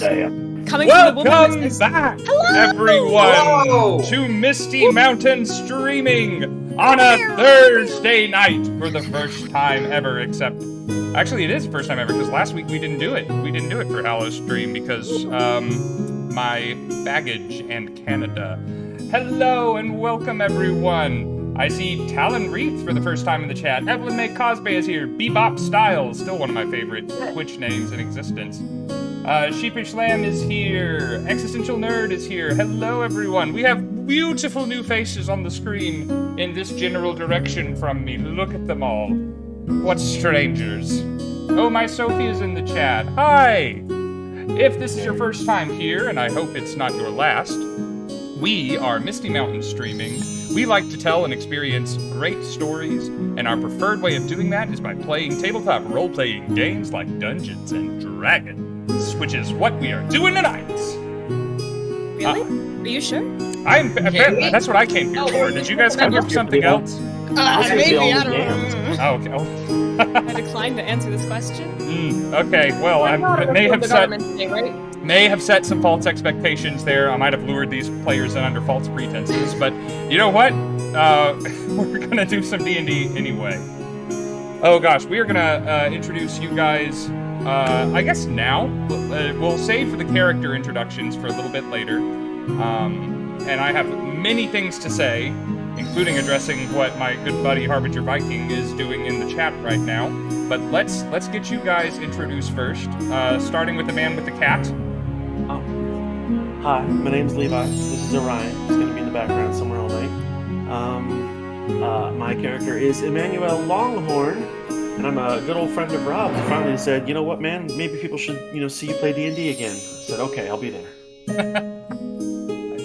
goddamn. Coming from the woman Welcome that says, back, "Hello!" everyone, Hello! to Misty Mountain Streaming on a Thursday night for the first time ever, except... Actually, it is the first time ever, because last week we didn't do it. We didn't do it for Hallow's stream because, my baggage and Canada. Hello and welcome, everyone. I see Talon Reith for the first time in the chat. Evelyn May Cosby is here. Bebop Styles, still one of my favorite Twitch names in existence. Sheepish Lamb is here. Existential Nerd is here. Hello, everyone. We have beautiful new faces on the screen in this general direction from me. Look at them all. What strangers. Oh, my Sophie is in the chat. Hi. If this is your first time here, and I hope it's not your last, we are Misty Mountain Streaming. We like to tell and experience great stories, and our preferred way of doing that is by playing tabletop role-playing games like Dungeons and Dragons, which is what we are doing tonight. Really? Are you sure? That's what I came here for. Did you guys come here for something else? Maybe, I don't know. Oh, okay. Oh. I decline to answer this question. Okay, well, I may have set... Today, right? May have set some false expectations there. I might have lured these players in under false pretenses, but you know what? We're gonna do some D&D anyway. Oh gosh, we are gonna introduce you guys, I guess now. We'll save for the character introductions for a little bit later. And I have many things to say, including addressing what my good buddy Harbinger Viking is doing in the chat right now. But let's get you guys introduced first, starting with the man with the cat. Hi, my name's Levi. This is Orion. He's going to be in the background somewhere all night. My character is Emannuel Longhorn, and I'm a good old friend of Rob's who finally said, you know what, man, maybe people should, see you play D&D again. I said, okay, I'll be there.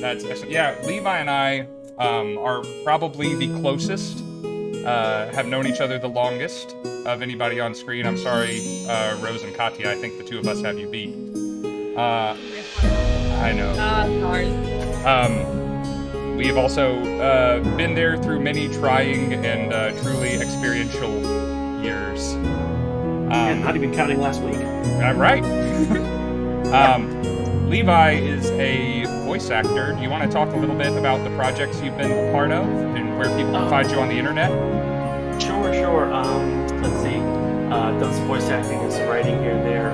That's excellent. Yeah, Levi and I are probably the closest, have known each other the longest of anybody on screen. I'm sorry, Rose and Katya, I think the two of us have you beat. I know. Sorry. We have also been there through many trying and truly experiential years. And not even counting last week. Right. Levi is a voice actor. Do you want to talk a little bit about the projects you've been a part of and where people can find you on the internet? Sure. Let's see. Done some voice acting and some writing here and there.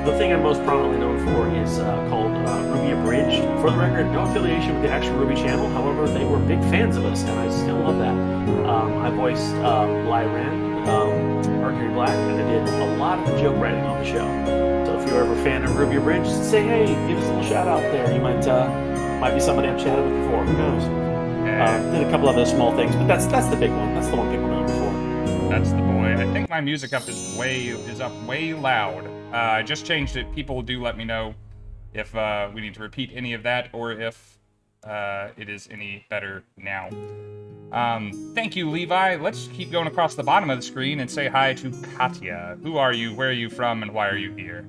The thing I'm most prominently known for is called Ruby Abridged. For the record, no affiliation with the actual Ruby channel. However, they were big fans of us, and I still love that. I voiced Lyran, Mercury Black, and I did a lot of the joke writing on the show. So if you're ever a fan of Ruby Abridged, say hey, give us a little shout out there. You might be somebody I've chatted with before. Who knows? Did a couple other small things, but that's the big one. That's the one people know me for. That's the boy. I think my music up is up way loud. I just changed it. People do let me know if we need to repeat any of that or if it is any better now. Thank you, Levi. Let's keep going across the bottom of the screen and say hi to Katya. Who are you? Where are you from? And why are you here?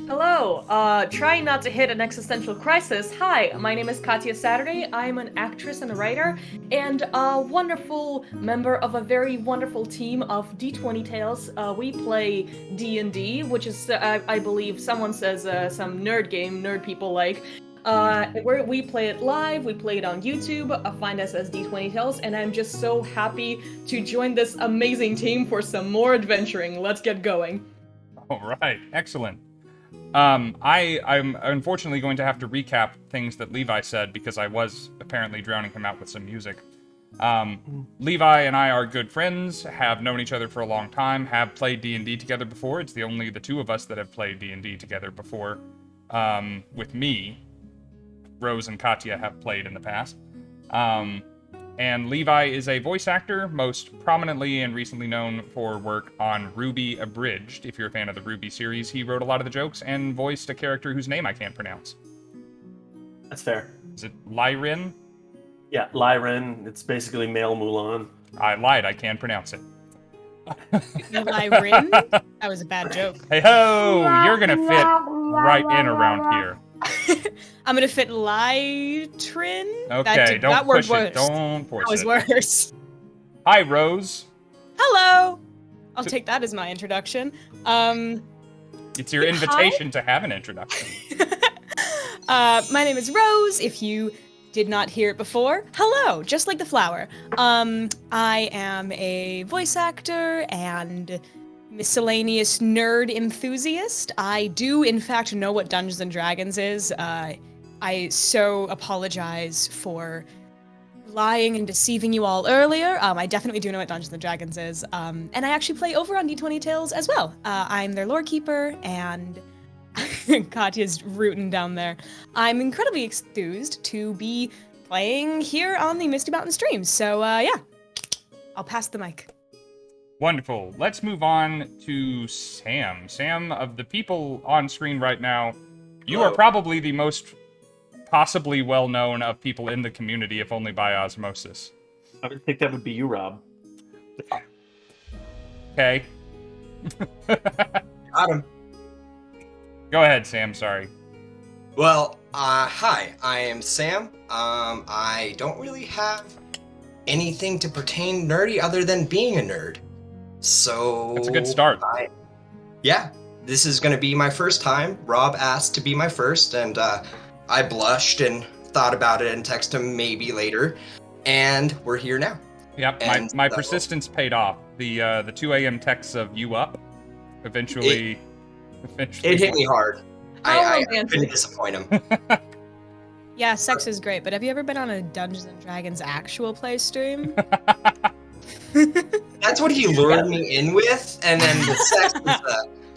Hello, trying not to hit an existential crisis. Hi, my name is Katya Saturday. I'm an actress and a writer, and a wonderful member of a very wonderful team of D20 Tales. We play D&D, which is, I believe, someone says some nerd game nerd people like. We play it live, we play it on YouTube, find us as D20 Tales, and I'm just so happy to join this amazing team for some more adventuring. Let's get going. All right, excellent. I'm unfortunately going to have to recap things that Levi said because I was apparently drowning him out with some music. Levi and I are good friends, have known each other for a long time, have played D&D together before. It's only the two of us that have played D&D together before. With me, Rose and Katya have played in the past. And Levi is a voice actor, most prominently and recently known for work on Ruby Abridged. If you're a fan of the Ruby series, he wrote a lot of the jokes and voiced a character whose name I can't pronounce. That's fair. Is it Lyrin? Yeah, Lyran. It's basically male Mulan. I lied, I can't pronounce it. Lyrin? That was a bad joke. Hey ho! You're gonna fit right in around here. I'm gonna fit Lytrin. Okay, don't push it. Don't force it. That was worse. Hi, Rose. Hello. I'll take that as my introduction. It's your invitation to have an introduction. My name is Rose. If you did not hear it before, hello, just like the flower. I am a voice actor and miscellaneous nerd enthusiast. I do, in fact, know what Dungeons and Dragons is. I so apologize for lying and deceiving you all earlier. I definitely do know what Dungeons and Dragons is. And I actually play over on D20 Tales as well. I'm their lore keeper, and Katya's rooting down there. I'm incredibly enthused to be playing here on the Misty Mountain stream. So, yeah, I'll pass the mic. Wonderful. Let's move on to Sam. Sam, of the people on screen right now, you are probably the most possibly well-known of people in the community, if only by osmosis. I would think that would be you, Rob. Okay. Got him. Go ahead, Sam, sorry. Well, hi, I am Sam. I don't really have anything to pertain nerdy other than being a nerd. So... That's a good start. Yeah, this is going to be my first time. Rob asked to be my first, and I blushed and thought about it and texted him maybe later. And we're here now. Yep, my persistence paid off. The 2 a.m. texts of you up eventually It hit me hard. I couldn't disappoint him. Yeah, sex is great, but have you ever been on a Dungeons and Dragons actual play stream? That's what he lured me in with, and then the sex was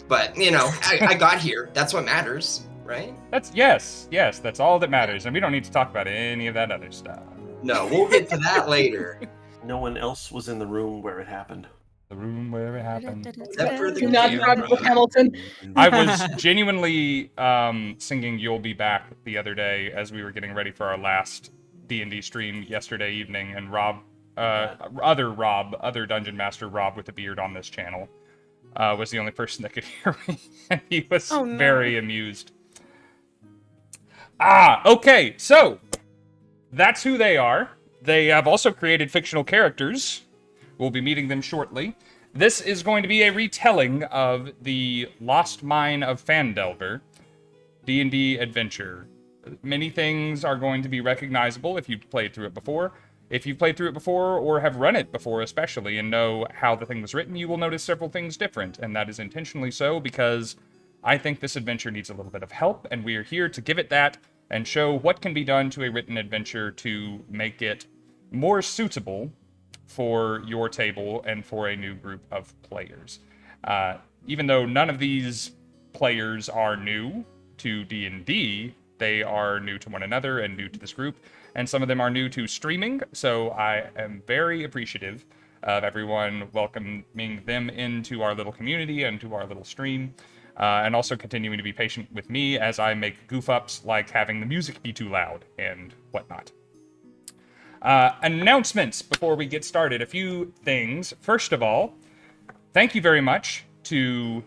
but, you know, I got here. That's what matters, right? Yes, that's all that matters, and we don't need to talk about any of that other stuff. No, we'll get to that later. No one else was in the room where it happened. The room where it happened. Except for the Do not camera. run with Hamilton. I was genuinely singing You'll Be Back the other day as we were getting ready for our last D&D stream yesterday evening, and Rob, other Dungeon Master Rob with a beard on this channel, was the only person that could hear me, and he was very amused. Okay, so that's who they are. They have also created fictional characters. We'll be meeting them shortly. This is going to be a retelling of the Lost Mine of Phandelver D&D adventure. Many things are going to be recognizable if you've played through it before. If you've played through it before, or have run it before especially, and know how the thing was written, you will notice several things different, and that is intentionally so because I think this adventure needs a little bit of help, and we are here to give it that and show what can be done to a written adventure to make it more suitable for your table and for a new group of players. Even though none of these players are new to D&D, they are new to one another and new to this group, and some of them are new to streaming, so I am very appreciative of everyone welcoming them into our little community and to our little stream, and also continuing to be patient with me as I make goof-ups like having the music be too loud and whatnot. Announcements before we get started. A few things. First of all, thank you very much to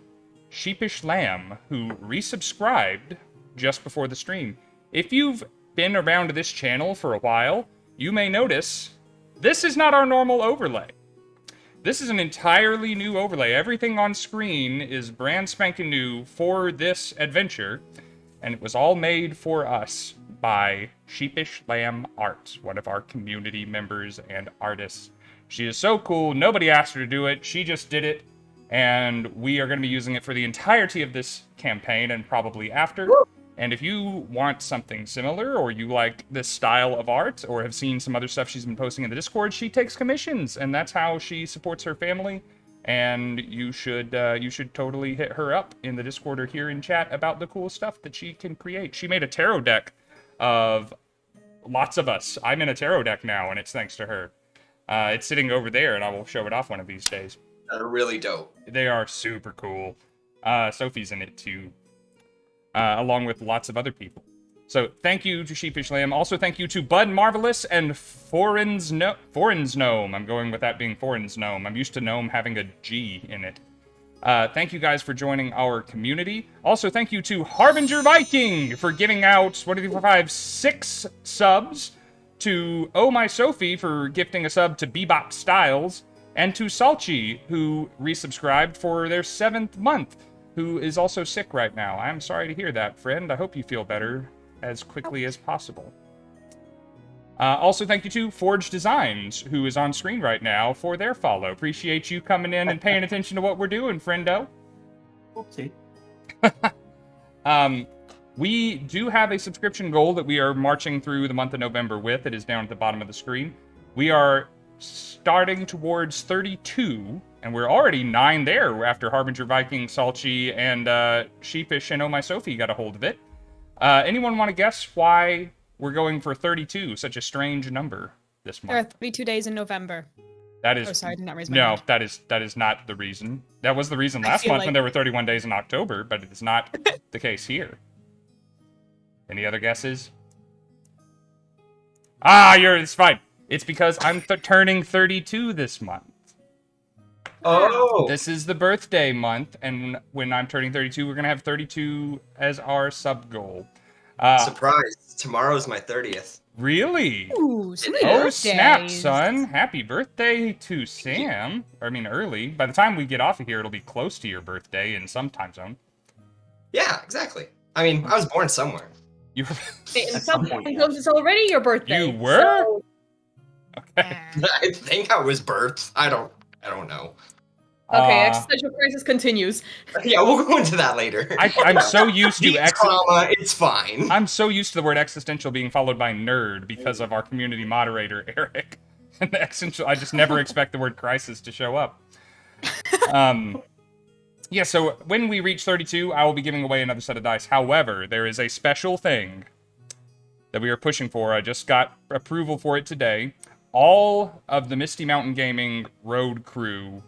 Sheepish Lamb, who resubscribed just before the stream. If you've been around this channel for a while, you may notice this is not our normal overlay. This is an entirely new overlay. Everything on screen is brand spanking new for this adventure, and it was all made for us by Sheepish Lamb Art, one of our community members and artists. She is so cool. Nobody asked her to do it. She just did it, and we are going to be using it for the entirety of this campaign and probably after. Woo! And if you want something similar, or you like this style of art, or have seen some other stuff she's been posting in the Discord, she takes commissions, and that's how she supports her family. And you should totally hit her up in the Discord or here in chat about the cool stuff that she can create. She made a tarot deck of lots of us. I'm in a tarot deck now, and it's thanks to her. It's sitting over there, and I will show it off one of these days. They're really dope. They are super cool. Sophie's in it too, along with lots of other people. So thank you to Sheepish Lamb. Also thank you to Bud Marvelous and Foreign's Gnome. I'm going with that being Foreign's Gnome. I'm used to Gnome having a G in it. Thank you guys for joining our community. Also, thank you to Harbinger Viking for giving out 6 subs, to Oh My Sophie for gifting a sub to Bebop Styles, and to Salchi, who resubscribed for their 7th month, who is also sick right now. I'm sorry to hear that, friend. I hope you feel better as quickly as possible. Also, thank you to Forge Designs, who is on screen right now, for their follow. Appreciate you coming in and paying attention to what we're doing, friendo. Oopsie. We do have a subscription goal that we are marching through the month of November with. It is down at the bottom of the screen. We are starting towards 32, and we're already 9 there after Harbinger Viking, Salchi, and Sheepish and Oh My Sophie got a hold of it. Anyone want to guess why we're going for 32, such a strange number this month? There are 32 days in November. That is... Oh, sorry, I did not raise my No, hand. that is not the reason. That was the reason I last feel month like- when there were 31 days in October, but it is not the case here. Any other guesses? It's fine. It's because I'm turning 32 this month. Oh, This is the birthday month, and when I'm turning 32, we're going to have 32 as our sub-goal. surprise. Tomorrow's my 30th. Really? Ooh, sweet Oh, snap, birthdays. son. Happy birthday to Sam. I mean, early. By the time we get off of here, it'll be close to your birthday in some time zone. Yeah, exactly. I mean, I was born somewhere. You In some point, it's already your birthday. You were? so- Okay. I think I was birthed. I don't know. Okay, existential crisis continues. Yeah, we'll go into that later. I'm so used to Deep trauma, it's fine. I'm so used to the word existential being followed by nerd because of our community moderator, Eric. And the existential, I just never expect the word crisis to show up. Yeah, so when we reach 32, I will be giving away another set of dice. However, there is a special thing that we are pushing for. I just got approval for it today. All of the Misty Mountain Gaming road crew,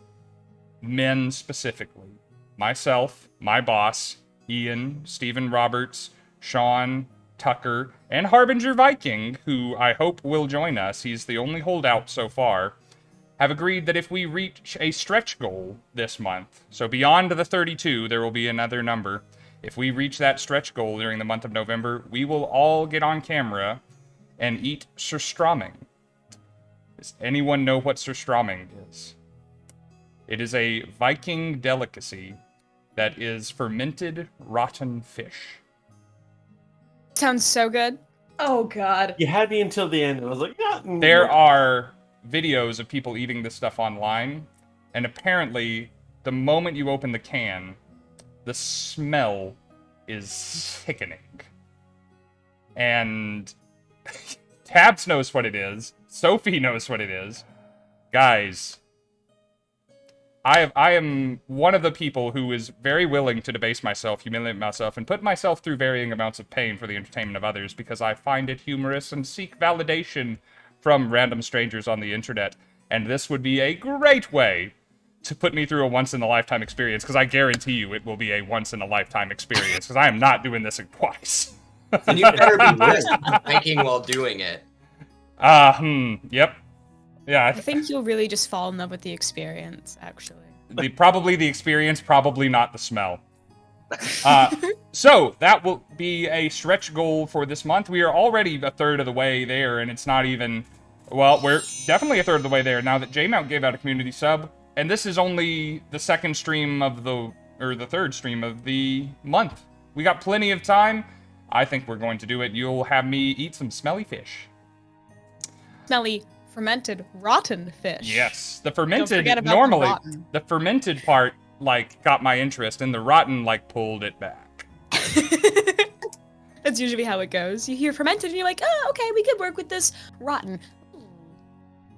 men specifically, myself, my boss, Ian, Stephen Roberts, Sean, Tucker, and Harbinger Viking, who I hope will join us, he's the only holdout so far, have agreed that if we reach a stretch goal this month, so beyond the 32, there will be another number. If we reach that stretch goal during the month of November, we will all get on camera and eat surströmming. Does anyone know what surströmming is? It is a Viking delicacy that is fermented rotten fish. Sounds so good. Oh god. You had me until the end, and I was like, yeah. There are videos of people eating this stuff online, and apparently, the moment you open the can, the smell is sickening. And Tabs knows what it is. Sophie knows what it is. Guys, I am one of the people who is very willing to debase myself, humiliate myself, and put myself through varying amounts of pain for the entertainment of others because I find it humorous and seek validation from random strangers on the internet. And this would be a great way to put me through a once-in-a-lifetime experience, because I guarantee you it will be a once-in-a-lifetime experience, because I am not doing this twice. And you better be thinking while doing it. Yep. Yeah, I think you'll really just fall in love with the experience, actually. probably the experience, probably not the smell. So, that will be a stretch goal for this month. We are already a third of the way there, and it's not even... Well, we're definitely a third of the way there now that J-Mount gave out a community sub, and this is only the second stream of the... or the third stream of the month. We got plenty of time. I think we're going to do it. You'll have me eat some smelly fish. Smelly, fermented, rotten fish. Yes, the Don't fermented, forget about normally, the rotten. the fermented part, like, got my interest, and the rotten, like, pulled it back. That's usually how it goes. You hear fermented and you're like, oh, okay, we could work with this rotten.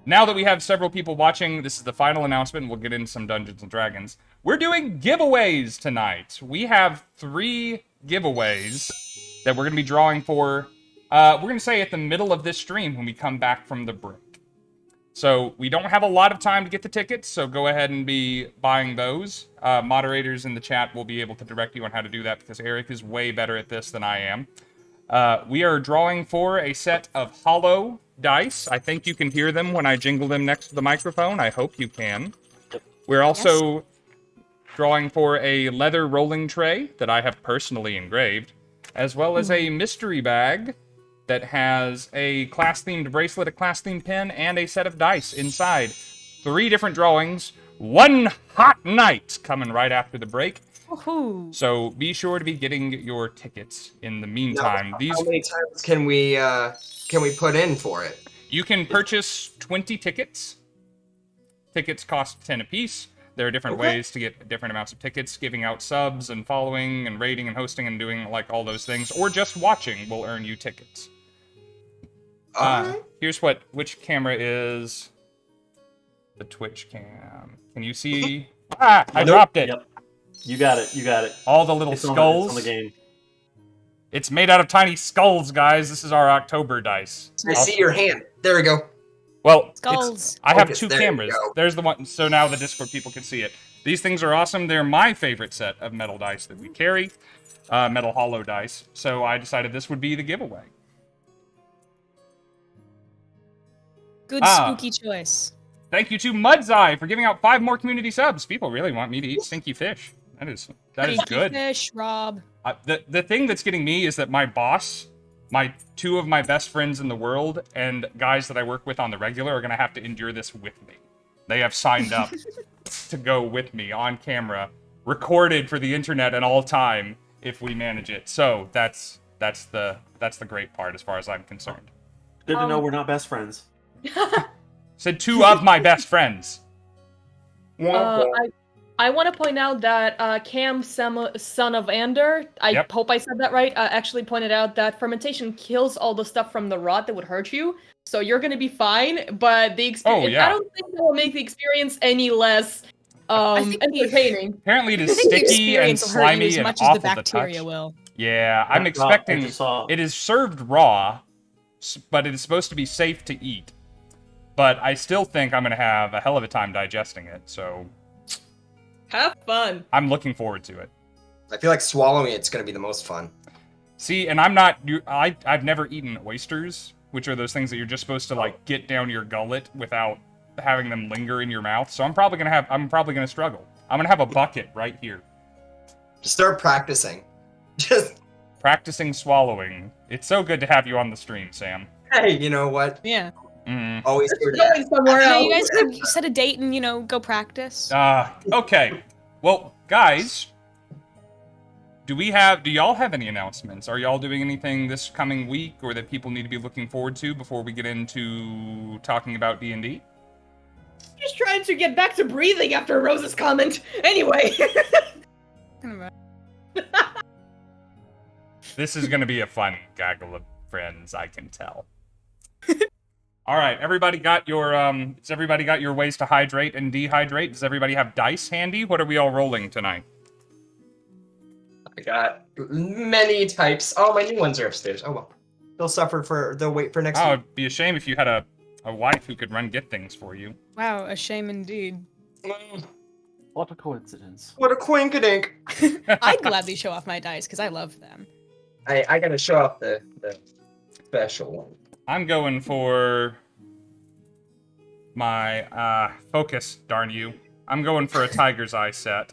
Now that we have several people watching, this is the final announcement, and we'll get into some Dungeons & Dragons. We're doing giveaways tonight. We have 3 giveaways that we're going to be drawing for, we're going to say at the middle of this stream when we come back from the break. So we don't have a lot of time to get the tickets, so go ahead and be buying those. Moderators in the chat will be able to direct you on how to do that because Eric is way better at this than I am. We are drawing for a set of hollow dice. I think you can hear them when I jingle them next to the microphone. I hope you can. We're also drawing for a leather rolling tray that I have personally engraved, as well as a mystery bag that has a class-themed bracelet, a class-themed pen, and a set of dice inside. 3 different drawings, one hot night coming right after the break. Woohoo. So be sure to be getting your tickets in the meantime. Now, These how many times can we put in for it? You can purchase 20 tickets. Tickets cost 10 apiece. There are different ways to get different amounts of tickets. Giving out subs and following and rating and hosting and doing like all those things, or just watching will earn you tickets. Here's which camera is the Twitch cam. Can you see? I dropped it. Yep. You got it. You got it. All the little It's skulls. on the game. It's made out of tiny skulls, guys. This is our October dice. I see your hand. There we go. Well, Skulls. I have Focus, 2 there you cameras. go. There's the one. So now the Discord people can see it. These things are awesome. They're my favorite set of metal dice that we carry. Metal hollow dice. So I decided this would be the giveaway. Good spooky choice. Thank you to Mudzai for giving out 5 more community subs. People really want me to eat stinky fish. That is Stinky good. Fish, Rob. The thing that's getting me is that my boss, 2 of my best friends in the world, and guys that I work with on the regular are going to have to endure this with me. They have signed up to go with me on camera, recorded for the internet and all time if we manage it. So that's the great part as far as I'm concerned. Good to know we're not best friends. Said 2 of my best friends. I want to point out that Cam, son of Ander, I hope I said that right, actually pointed out that fermentation kills all the stuff from the rot that would hurt you. So you're going to be fine, but the experience, I don't think that will make the experience any less entertaining. Apparently it is sticky and slimy and awful to touch. Will. Yeah, I'm expecting it is served raw, but it is supposed to be safe to eat. But I still think I'm going to have a hell of a time digesting it, so... Have fun. I'm looking forward to it. I feel like swallowing it's going to be the most fun. See, and I'm not... I've never eaten oysters, which are those things that you're just supposed to, like, get down your gullet without having them linger in your mouth. So I'm probably going to struggle. I'm going to have a bucket right here. Just start practicing. Just... Practicing swallowing. It's so good to have you on the stream, Sam. Hey, you know what? Yeah. Always going somewhere else. You guys could set a date and, go practice. Okay. Well, guys, do y'all have any announcements? Are y'all doing anything this coming week or that people need to be looking forward to before we get into talking about D&D? Just trying to get back to breathing after Rose's comment. Anyway. This is going to be a fun gaggle of friends, I can tell. All right, everybody got your has everybody got your ways to hydrate and dehydrate? Does everybody have dice handy? What are we all rolling tonight? I got many types. Oh, my new ones are upstairs. Oh well. They'll wait for next Oh, week. it'd be a shame if you had a wife who could get things for you. Wow, a shame indeed. What a coincidence. What a quinkadink. I'd gladly show off my dice because I love them. I gotta show off the special one. I'm going for my focus, darn you. I'm going for a Tiger's Eye set.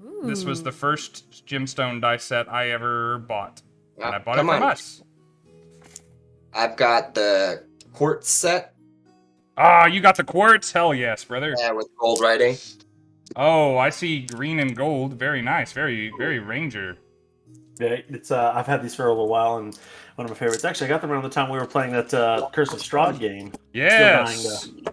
Ooh. This was the first gemstone dice set I ever bought. And I bought it Come from on. us. I've got the quartz set. Ah, you got the quartz? Hell yes, brother. Yeah, with gold writing. Oh, I see green and gold. Very nice. Very, very ranger. Yeah, it's I've had these for a little while, and one of my favorites. Actually, I got them around the time we were playing that Curse of Strahd game. Yes. Still dying to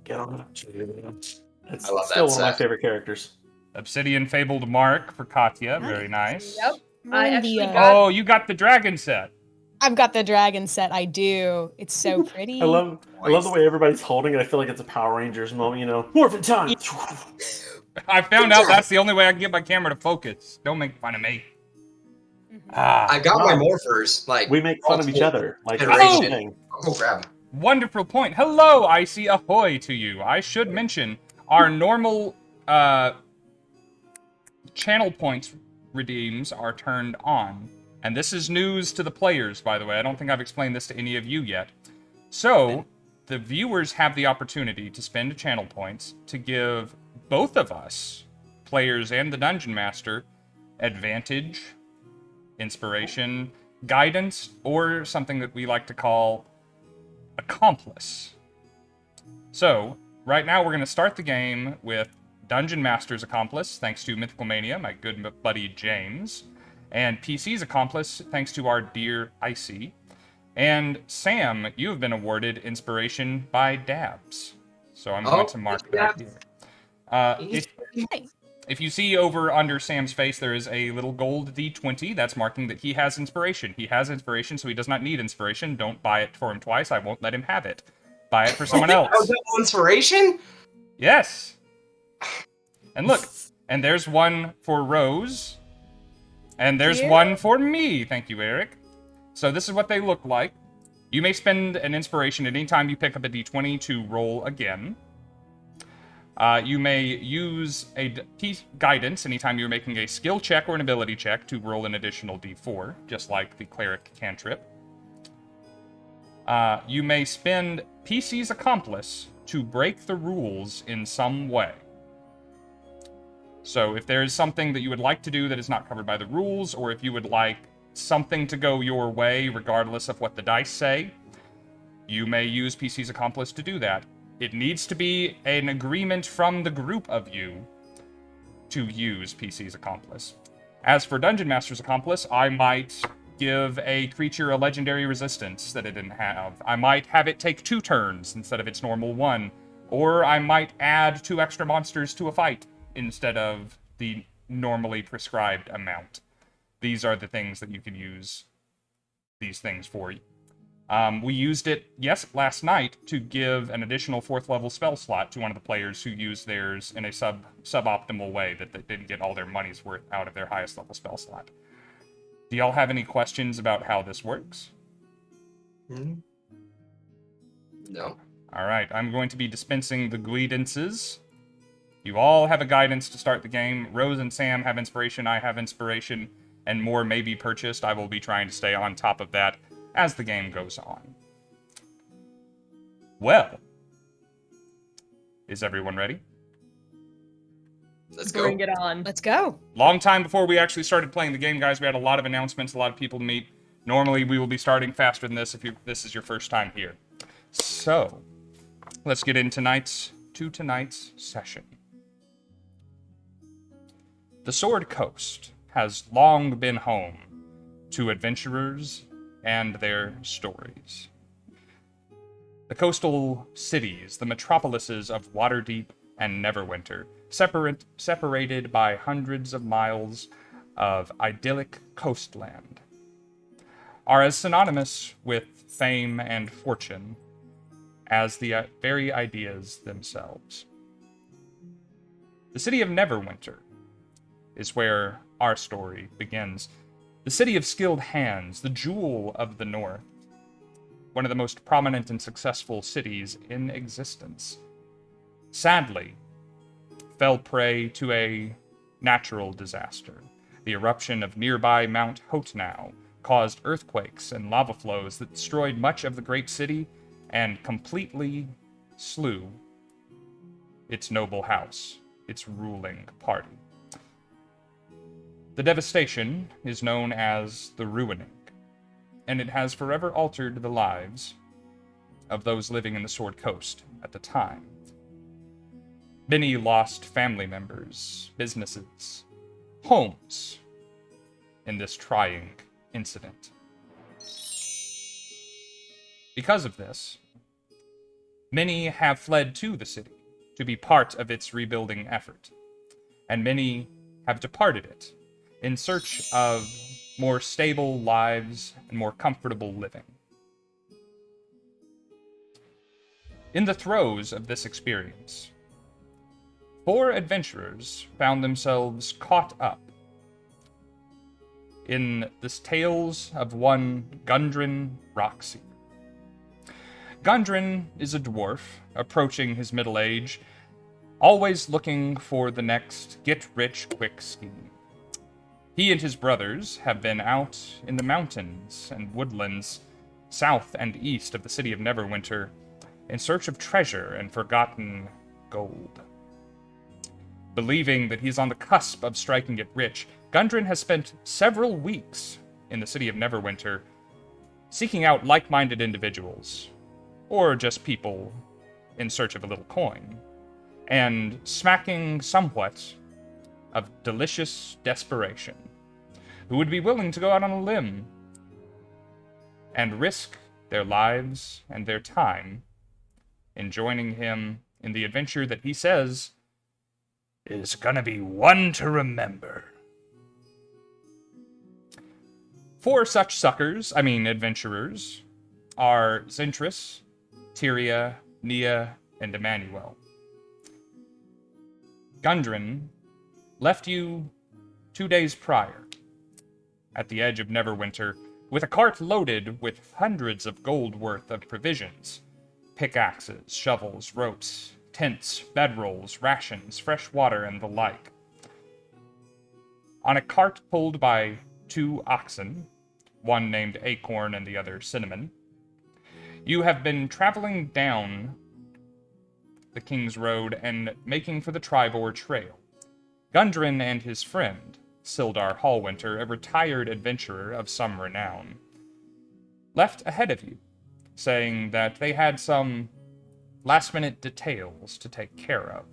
get on it. It's I love still that one of my set. favorite characters. Obsidian Fabled Mark for Katya. Very nice. Yep. I actually India. got- Oh, you got the dragon set. I've got the dragon set. I do. It's so pretty. I love the way everybody's holding it. I feel like it's a Power Rangers moment, Morphin time! I found out that's the only way I can get my camera to focus. Don't make fun of me. I got my morphers. Like We make fun of each other. Like, Federation. that's the thing. Oh, grab 'em. Wonderful point. Hello, Icy. Ahoy to you. I should mention our normal channel points redeems are turned on. And this is news to the players, by the way. I don't think I've explained this to any of you yet. So, the viewers have the opportunity to spend channel points to give both of us, players and the Dungeon Master, advantage, inspiration, guidance, or something that we like to call accomplice. So, right now we're going to start the game with Dungeon Master's Accomplice, thanks to Mythical Mania, my good buddy James. And PC's Accomplice, thanks to our dear Icy. And Sam, you have been awarded Inspiration by Dabs. So I'm going to mark that here. If you see over under Sam's face, there is a little gold D20. That's marking that he has inspiration. He has inspiration, so he does not need inspiration. Don't buy it for him twice. I won't let him have it. Buy it for someone else. Oh, inspiration? Yes. And look, and there's one for Rose. And there's one for me. Thank you, Eric. So this is what they look like. You may spend an inspiration at any time you pick up a D20 to roll again. You may use a guidance anytime you're making a skill check or an ability check to roll an additional D4, just like the cleric cantrip. You may spend PC's Accomplice to break the rules in some way. So if there is something that you would like to do that is not covered by the rules, or if you would like something to go your way regardless of what the dice say, you may use PC's Accomplice to do that. It needs to be an agreement from the group of you to use PC's Accomplice. As for Dungeon Master's Accomplice, I might give a creature a legendary resistance that it didn't have. I might have it take 2 turns instead of its normal 1. Or I might add 2 extra monsters to a fight instead of the normally prescribed amount. These are the things that you can use these things for. We used it, last night to give an additional 4th level spell slot to one of the players who used theirs in a suboptimal way that they didn't get all their money's worth out of their highest level spell slot. Do y'all have any questions about how this works? No. Alright, I'm going to be dispensing the guidances. You all have a guidance to start the game. Rose and Sam have inspiration, I have inspiration, and more may be purchased. I will be trying to stay on top of that as the game goes on. Well, is everyone ready? Let's go. Bring it on. Let's go. Long time before we actually started playing the game, guys, we had a lot of announcements, a lot of people to meet. Normally, we will be starting faster than this if this is your first time here. So, let's get into tonight's session. The Sword Coast has long been home to adventurers and their stories. The coastal cities, the metropolises of Waterdeep and Neverwinter, separated by hundreds of miles of idyllic coastland, are as synonymous with fame and fortune as the very ideas themselves. The city of Neverwinter is where our story begins. The city of skilled hands, the jewel of the north, one of the most prominent and successful cities in existence, sadly fell prey to a natural disaster. The eruption of nearby Mount Hotenow caused earthquakes and lava flows that destroyed much of the great city and completely slew its noble house, its ruling party. The devastation is known as the Ruining, and it has forever altered the lives of those living in the Sword Coast at the time. Many lost family members, businesses, homes in this trying incident. Because of this, many have fled to the city to be part of its rebuilding effort, and many have departed it in search of more stable lives and more comfortable living. In the throes of this experience, 4 adventurers found themselves caught up in the tales of one Gundren Rockseeker. Gundren is a dwarf approaching his middle age, always looking for the next get-rich-quick scheme. He and his brothers have been out in the mountains and woodlands south and east of the city of Neverwinter in search of treasure and forgotten gold. Believing that he's on the cusp of striking it rich, Gundren has spent several weeks in the city of Neverwinter seeking out like-minded individuals, or just people in search of a little coin, and smacking somewhat of delicious desperation, who would be willing to go out on a limb and risk their lives and their time in joining him in the adventure that he says is gonna be one to remember. 4 such adventurers, are Zentris, Tyria, Nia, and Emannuel. Gundren left you 2 days prior, at the edge of Neverwinter, with a cart loaded with hundreds of gold worth of provisions. Pickaxes, shovels, ropes, tents, bedrolls, rations, fresh water, and the like. On a cart pulled by 2 oxen, one named Acorn and the other Cinnamon, you have been traveling down the King's Road and making for the Tribor Trail. Gundren and his friend, Sildar Hallwinter, a retired adventurer of some renown, left ahead of you, saying that they had some last-minute details to take care of,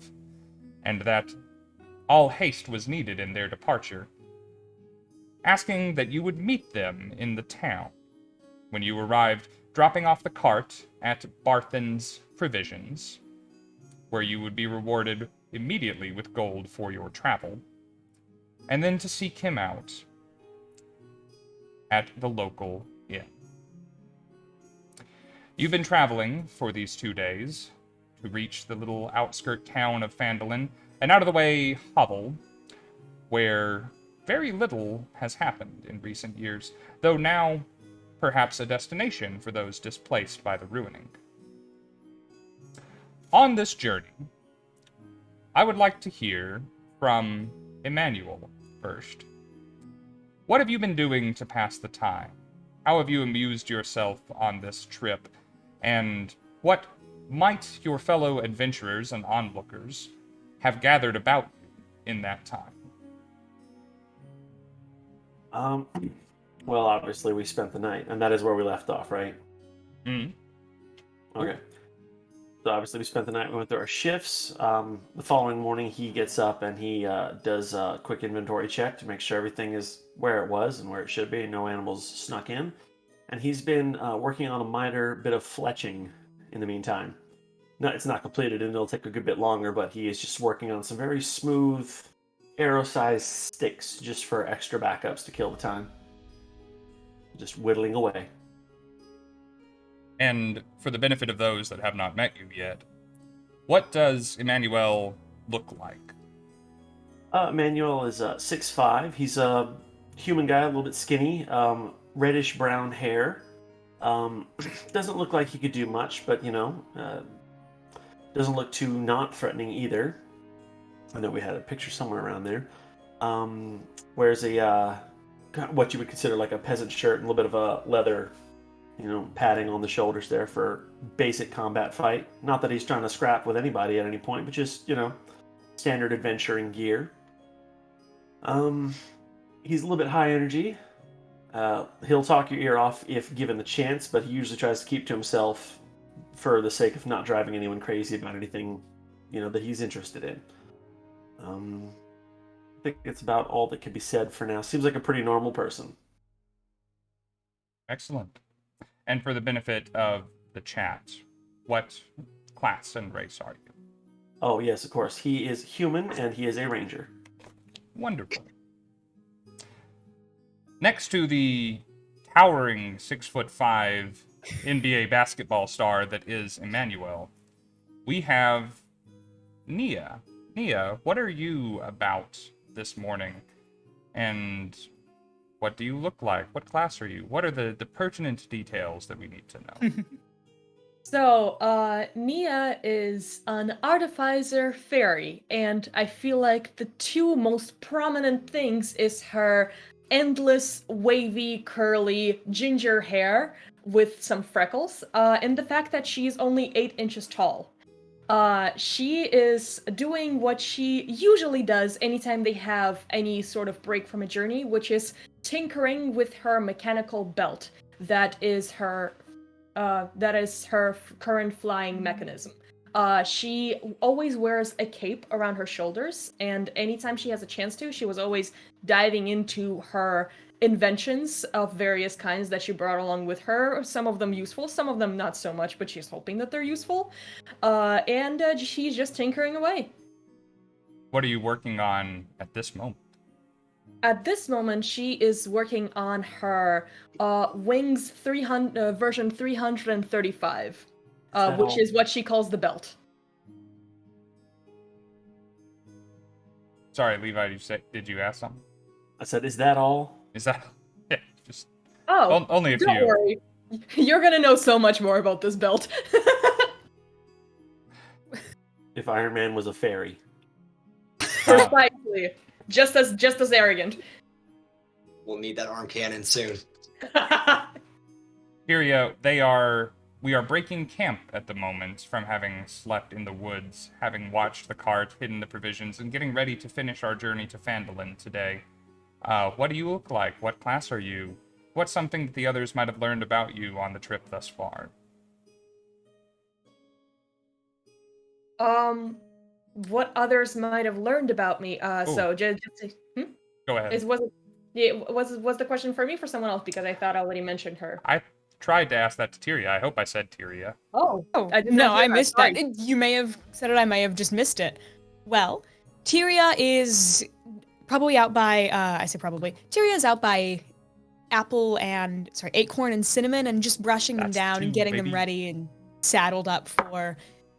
and that all haste was needed in their departure, asking that you would meet them in the town. When you arrived, dropping off the cart at Barthen's Provisions, where you would be rewarded immediately with gold for your travel, and then to seek him out at the local inn. You've been traveling for these 2 days to reach the little outskirt town of Phandelver, an out-of-the-way hovel where very little has happened in recent years, though now perhaps a destination for those displaced by the ruining. On this journey, I would like to hear from Emannuel first. What have you been doing to pass the time? How have you amused yourself on this trip? And what might your fellow adventurers and onlookers have gathered about you in that time? Well, obviously we spent the night, and that is where we left off, right? Hmm. Okay. So obviously we spent the night, we went through our shifts. The following morning he gets up and he does a quick inventory check to make sure everything is where it was and where it should be, no animals snuck in. And he's been working on a minor bit of fletching in the meantime. No, it's not completed and it'll take a good bit longer, but he is just working on some very smooth, arrow-sized sticks just for extra backups to kill the time. Just whittling away. And for the benefit of those that have not met you yet, what does Emannuel look like? Emannuel is 6'5". He's a human guy, a little bit skinny, reddish-brown hair. Doesn't look like he could do much, but, doesn't look too not threatening either. I know we had a picture somewhere around there. Wears a, what you would consider like a peasant shirt and a little bit of a leather, padding on the shoulders there for basic combat fight. Not that he's trying to scrap with anybody at any point, but just, standard adventuring gear. He's a little bit high energy. He'll talk your ear off if given the chance, but he usually tries to keep to himself for the sake of not driving anyone crazy about anything, that he's interested in. I think it's about all that can be said for now. Seems like a pretty normal person. Excellent. And for the benefit of the chat, what class and race are you? Oh, yes, of course. He is human, and he is a ranger. Wonderful. Next to the towering 6'5" NBA basketball star that is Emannuel, we have Nia. Nia, what are you about this morning? And what do you look like? What class are you? What are the pertinent details that we need to know? So, Nia is an artificer fairy, and I feel like the 2 most prominent things is her endless, wavy, curly, ginger hair with some freckles, and the fact that she's only 8 inches tall. She is doing what she usually does anytime they have any sort of break from a journey, which is tinkering with her mechanical belt. That is her current flying mechanism. She always wears a cape around her shoulders, and anytime she has a chance to, she was always diving into her inventions of various kinds that she brought along with her. Some of them useful, some of them not so much, but she's hoping that they're useful. And she's just tinkering away. What are you working on at this moment? At this moment, she is working on her Wings 300 version 335, which is what she calls the belt. Sorry, Levi, did you ask something? I said, is that all? Is that yeah, just only a don't few. worry. You're gonna know so much more about this belt. If Iron Man was a fairy. Precisely. Just as arrogant. We'll need that arm cannon soon. Tyria, we are breaking camp at the moment from having slept in the woods, having watched the cart, hidden the provisions, and getting ready to finish our journey to Phandelver today. What do you look like? What class are you? What's something that the others might have learned about you on the trip thus far? What others might have learned about me. So just Go ahead. Was the question for me or for someone else? Because I thought I already mentioned her. I tried to ask that to Tyria. I hope I said Tyria. Oh, I did not hear I that. missed Sorry. that. You may have said it, I may have just missed it. Well, Tyria is probably out by, Tyria is out by Acorn and Cinnamon, and just brushing them That's down and two, getting baby. them ready and saddled up for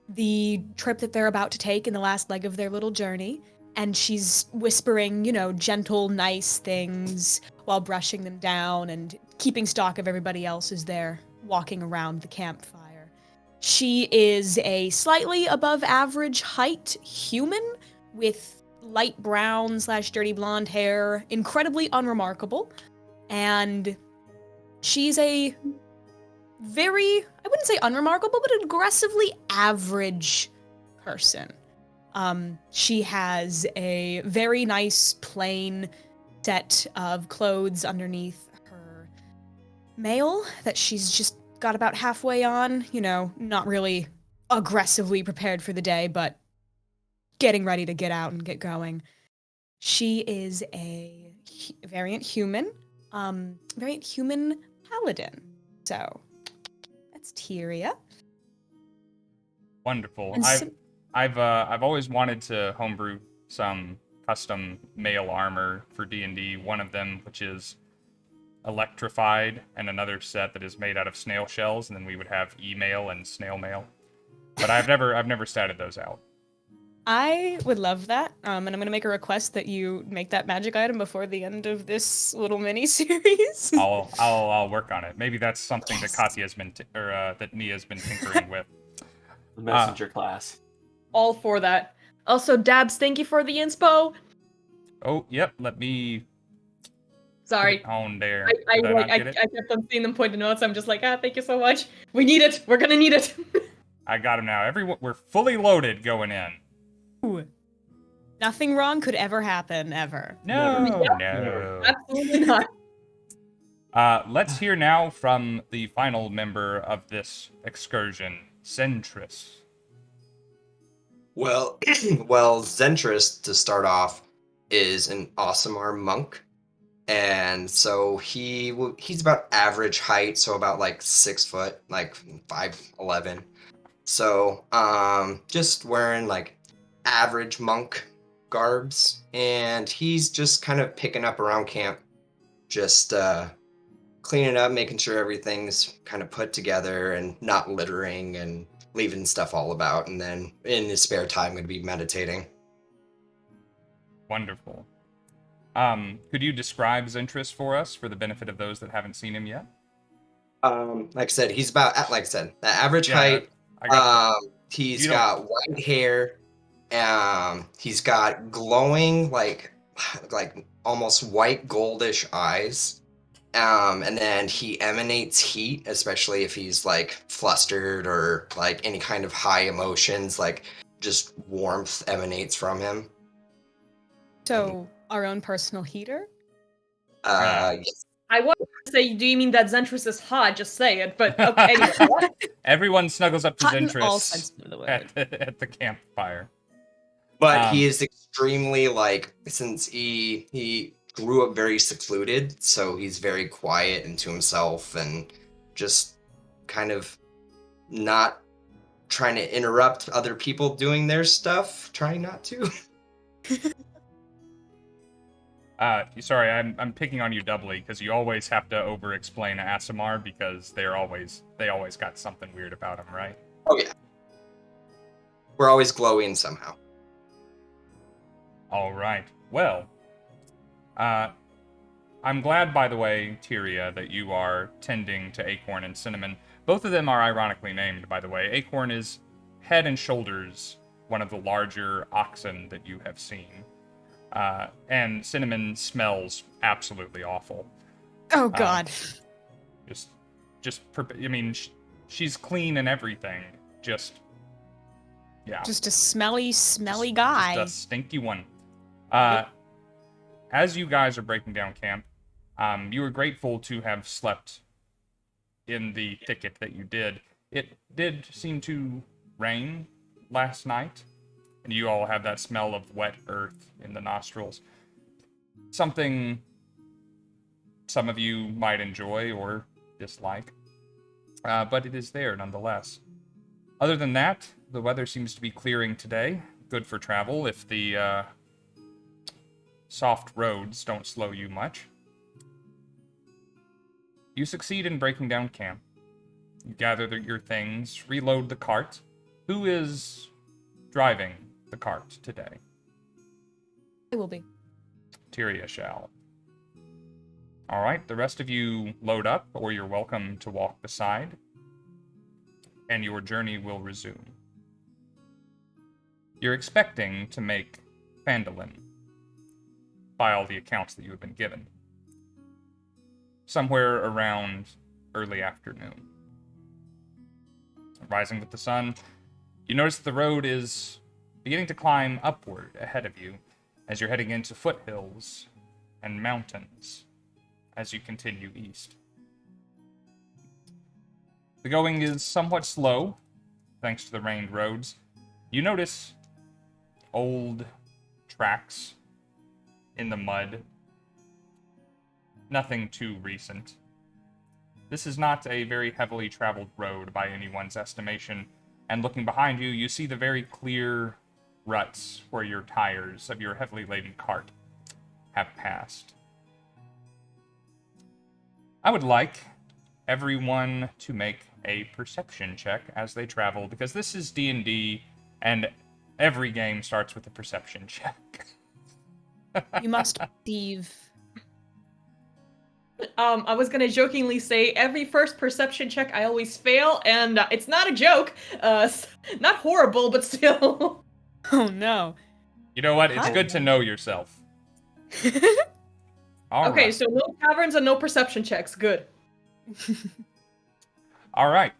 the trip that they're about to take in the last leg of their little journey. And she's whispering, gentle, nice things while brushing them down and keeping stock of everybody else as they're walking around the campfire. She is a slightly above average height human with light brown / dirty blonde hair, incredibly unremarkable. And she's a very, I wouldn't say unremarkable, but aggressively average person. She has a very nice plain set of clothes underneath her mail that she's just got about halfway on, not really aggressively prepared for the day, but getting ready to get out and get going. She is a variant human paladin. So that's Tyria. Wonderful. And I've always wanted to homebrew some custom mail armor for D&D. One of them, which is electrified, and another set that is made out of snail shells, and then we would have email and snail mail. But I've never statted those out. I would love that, and I'm gonna make a request that you make that magic item before the end of this little mini series. I'll work on it. Maybe that's something that Katya's been that Nia's been tinkering with. The messenger class. All for that. Also, Dabs, thank you for the inspo. Oh, yep. Let me. Sorry. Put it on there. I Did not get it? kept on seeing them point to notes. I'm just like, thank you so much. We need it. We're gonna need it. I got him now. We're fully loaded going in. Ooh. Nothing wrong could ever happen, ever. No, Never. no. Absolutely not. Let's hear now from the final member of this excursion, Zentris. Well, Zentris, to start off, is an Aasimar monk. And so he's about average height, so about like 6 foot, like 5'11". So just wearing like average monk garbs, and he's just kind of picking up around camp, just cleaning up, making sure everything's kind of put together and not littering and leaving stuff all about. And then in his spare time, going to be meditating. Wonderful. Could you describe Zentris for us, for the benefit of those that haven't seen him yet? Like I said, he's about, like I said, the average Yeah, height. I got He's got white hair. He's got glowing, like almost white goldish eyes. And then he emanates heat, especially if he's like flustered or like any kind of high emotions, like just warmth emanates from him. So, our own personal heater? Yes. I wanted to say, do you mean that Zentris is hot? Just say it. But okay, anyway, what? Everyone snuggles up to Hot in all Zentris sense of the word. at the campfire. But he is extremely since he grew up very secluded, so he's very quiet and to himself and just kind of not trying to interrupt other people doing their stuff, trying not to. Sorry, I'm picking on you doubly because you always have to over-explain Asimar because they always got something weird about them, right? Oh yeah. We're always glowing somehow. All right. Well, I'm glad, by the way, Tyria, that you are tending to Acorn and Cinnamon. Both of them are ironically named, by the way. Acorn is head and shoulders one of the larger oxen that you have seen. And Cinnamon smells absolutely awful. Oh God. She's clean and everything. Yeah. Just a smelly guy. Just a stinky one. As you guys are breaking down camp, you were grateful to have slept in the thicket that you did. It did seem to rain last night, and you all have that smell of wet earth in the nostrils. Something some of you might enjoy or dislike, but it is there nonetheless. Other than that, the weather seems to be clearing today. Good for travel if the soft roads don't slow you much. You succeed in breaking down camp. You gather your things, reload the cart. Who is driving the cart today? I will be. Tyria shall. Alright, the rest of you load up, or you're welcome to walk beside, and your journey will resume. You're expecting to make Phandelver, by all the accounts that you have been given, somewhere around early afternoon. Rising with the sun, you notice that the road is beginning to climb upward ahead of you as you're heading into foothills and mountains as you continue east. The going is somewhat slow, thanks to the rained roads. You notice old tracks in the mud. Nothing too recent. This is not a very heavily traveled road by anyone's estimation, and looking behind you, you see the very clear ruts where your tires of your heavily laden cart have passed. I would like everyone to make a perception check as they travel, because this is D&D, and every game starts with a perception check. You must thieve. I was gonna jokingly say every first perception check I always fail, and it's not a joke. Not horrible, but still. Oh no. You know what? It's good to know yourself. All Okay, right. so no taverns and no perception checks. Good. All right.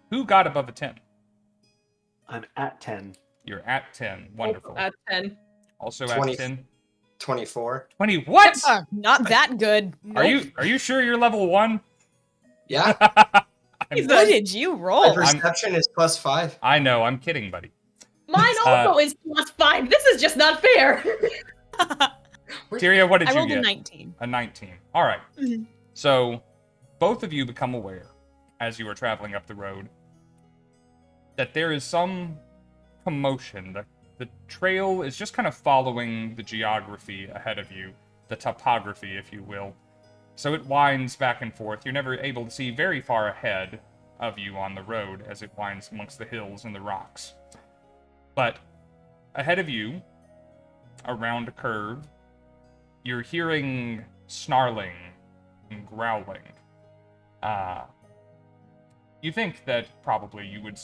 Who got above a 10? I'm at 10. You're at 10. Wonderful. At 10. Also 20. at 10. 24. 20. What? Not that good. Are Nope. you sure you're level 1? Yeah, I'm- What did you my roll? perception is +5. I know, I'm kidding, buddy. Mine also is +5. This is just not fair. Tyria, what did I you rolled get? a 19. A 19. All right. Mhm. So, both of you become aware, as you are traveling up the road, that there is some commotion. The trail is just kind of following the geography ahead of you, the topography, if you will. So it winds back and forth. You're never able to see very far ahead of you on the road as it winds amongst the hills and the rocks. But ahead of you, around a curve, you're hearing snarling and growling. You think that probably you would have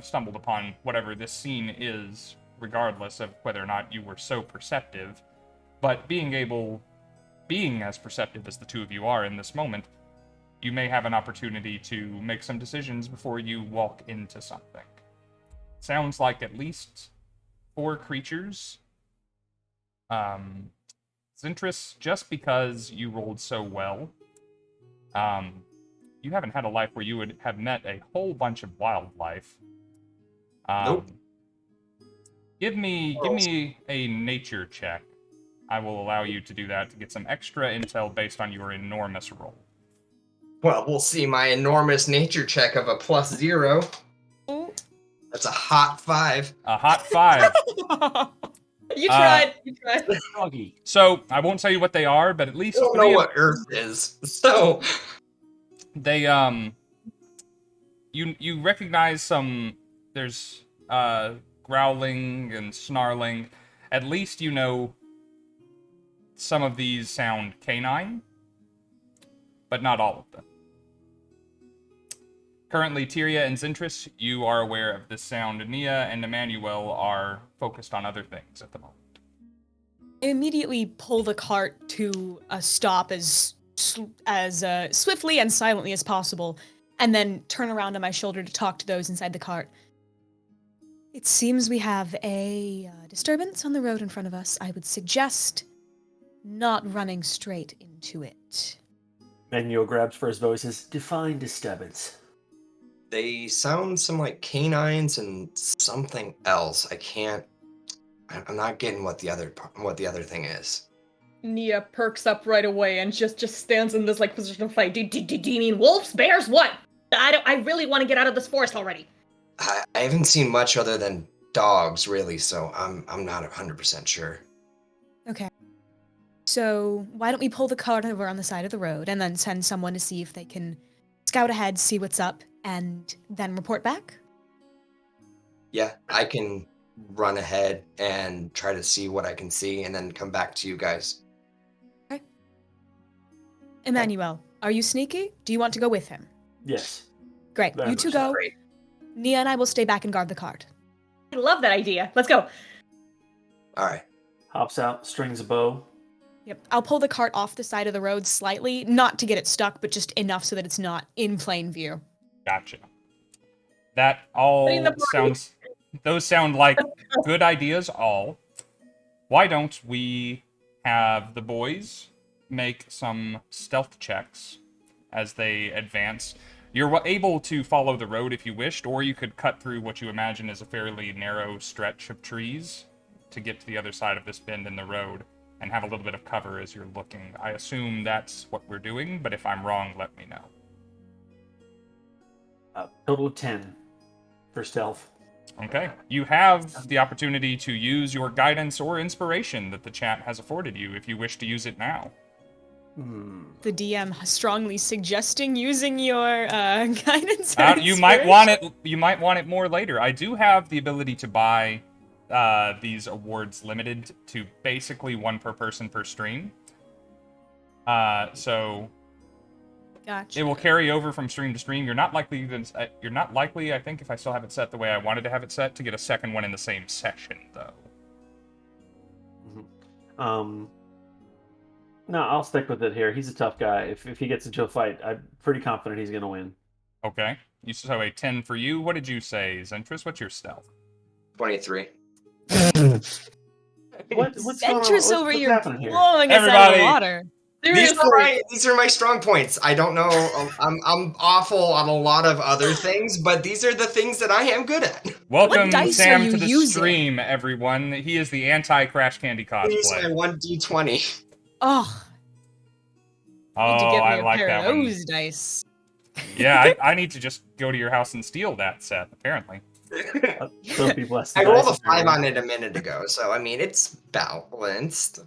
stumbled upon whatever this scene is, regardless of whether or not you were so perceptive. But being as perceptive as the two of you are in this moment, you may have an opportunity to make some decisions before you walk into something. Sounds like at least 4 creatures Zentris, just because you rolled so well, you haven't had a life where you would have met a whole bunch of wildlife. Nope. Give me a nature check. I will allow you to do that to get some extra intel based on your enormous roll. Well, we'll see my enormous nature check of a +0. That's a hot 5. A hot 5. You tried. Doggy. So, I won't tell you what they are, but at I least don't know what Earth is, so... they, you recognize some, there's, growling and snarling. At least you know some of these sound canine, but not all of them. Currently, Tyria and Zentris, you are aware of this sound. Nia and Emannuel are focused on other things at the moment. I immediately pull the cart to a stop as swiftly and silently as possible, and then turn around on my shoulder to talk to those inside the cart. It seems we have a disturbance on the road in front of us. I would suggest not running straight into it. Manuel grabs first voice and says, define disturbance. They sound some like canines and something else. I'm not getting what the other thing is. Nia perks up right away and just stands in this like position of fight. Do you mean wolves, bears, what? I really want to get out of this forest already. I haven't seen much other than dogs, really, so I'm not 100% sure. Okay. So why don't we pull the cart over on the side of the road and then send someone to see if they can scout ahead, see what's up, and then report back? Yeah, I can run ahead and try to see what I can see and then come back to you guys. Okay. Emannuel, are you sneaky? Do you want to go with him? Yes. Great. Very You two much so. go. Great. Nia and I will stay back and guard the cart. I love that idea. Let's go. All right. Hops out, strings a bow. Yep. I'll pull the cart off the side of the road slightly, not to get it stuck, but just enough so that it's not in plain view. Gotcha. That all those sound like good ideas all. Why don't we have the boys make some stealth checks as they advance? You're able to follow the road if you wished, or you could cut through what you imagine is a fairly narrow stretch of trees to get to the other side of this bend in the road and have a little bit of cover as you're looking. I assume that's what we're doing, but if I'm wrong, let me know. Total of 10 for stealth. Okay. You have the opportunity to use your guidance or inspiration that the chat has afforded you if you wish to use it now. The DM strongly suggesting using your guidance. You might want it. You might want it more later. I do have the ability to buy these awards limited to basically one per person per stream. So Gotcha. it will carry over from stream to stream. You're not likely, I think, if I still have it set the way I wanted to have it set, to get a second one in the same session, though. No, I'll stick with it here. He's a tough guy. If he gets into a fight, I'm pretty confident he's going to win. Okay. You saw a 10 for you. What did you say, Zentris? What's your stealth? 23. What's going on? Ventress over what's here happening here? blowing us out of the Everybody. water. These are my strong points. I don't know. I'm awful on a lot of other things, but these are the things that I am good at. Welcome, dice Sam, are you to the using? stream, everyone. He is the anti-Crash Candy Use my cosplay. 1d20. Oh, Oh, need to give me I a like pair that of one. those dice. Yeah, I need to just go to your house and steal that set, apparently. Those people I rolled a 5 on it a minute ago, so I mean it's balanced.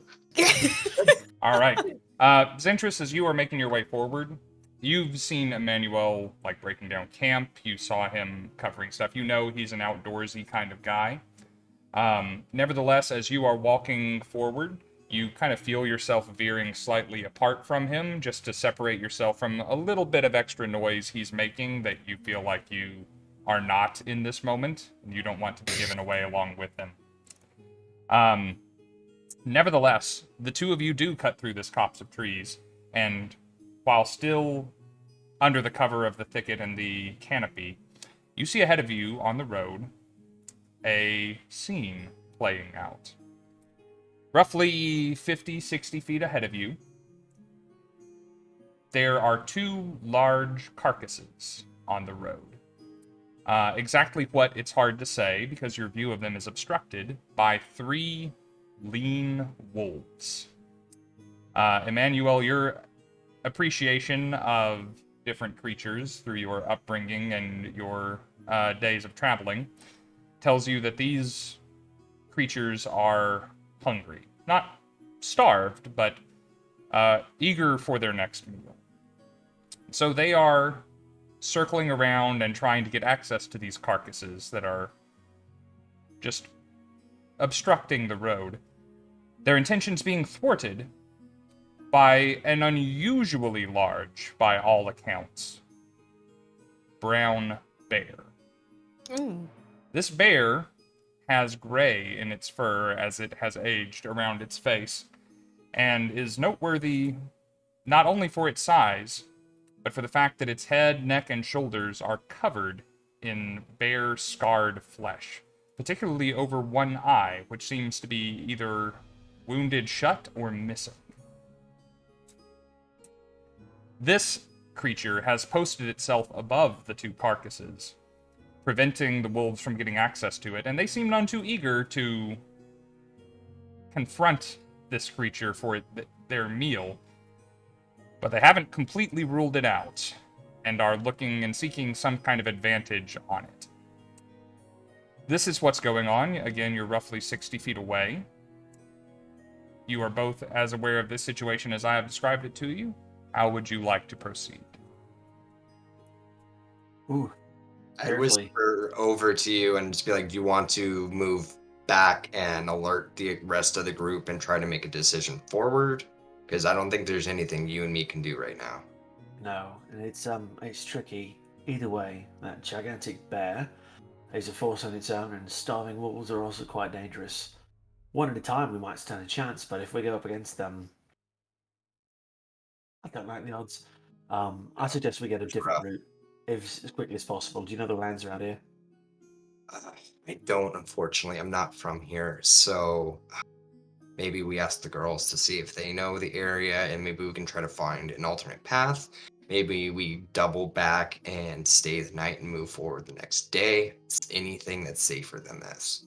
All right. Zentris, as you are making your way forward, you've seen Emannuel, like, breaking down camp. You saw him covering stuff. You know he's an outdoorsy kind of guy. Nevertheless, as you are walking forward, you kind of feel yourself veering slightly apart from him, just to separate yourself from a little bit of extra noise he's making that you feel like you are not in this moment, and you don't want to be given away along with him. Nevertheless, the two of you do cut through this copse of trees, and while still under the cover of the thicket and the canopy, you see ahead of you on the road a scene playing out. Roughly 50, 60 feet ahead of you, there are two large carcasses on the road. Exactly what, it's hard to say, because your view of them is obstructed by three lean wolves. Emannuel, your appreciation of different creatures through your upbringing and your days of traveling tells you that these creatures are hungry. Not starved, but eager for their next meal. So they are circling around and trying to get access to these carcasses that are just obstructing the road. Their intentions being thwarted by an unusually large, by all accounts, brown bear. Ooh. This bear has gray in its fur as it has aged around its face, and is noteworthy not only for its size, but for the fact that its head, neck, and shoulders are covered in bare, scarred flesh, particularly over one eye, which seems to be either wounded shut or missing. This creature has posted itself above the two carcasses, preventing the wolves from getting access to it, and they seem none too eager to confront this creature for their meal. But they haven't completely ruled it out, and are looking and seeking some kind of advantage on it. This is what's going on. Again, you're roughly 60 feet away. You are both as aware of this situation as I have described it to you. How would you like to proceed? Ooh. I Carefully. whisper over to you and just be like, do you want to move back and alert the rest of the group and try to make a decision forward? Because I don't think there's anything you and me can do right now. No, and it's tricky. Either way, that gigantic bear is a force on its own, and starving wolves are also quite dangerous. One at a time, we might stand a chance, but if we go up against them, I don't like the odds. I suggest we get a different route, as quickly as possible. Do you know the lands around here? I don't, unfortunately. I'm not from here, so maybe we ask the girls to see if they know the area, and maybe we can try to find an alternate path. Maybe we double back and stay the night and move forward the next day. It's anything that's safer than this.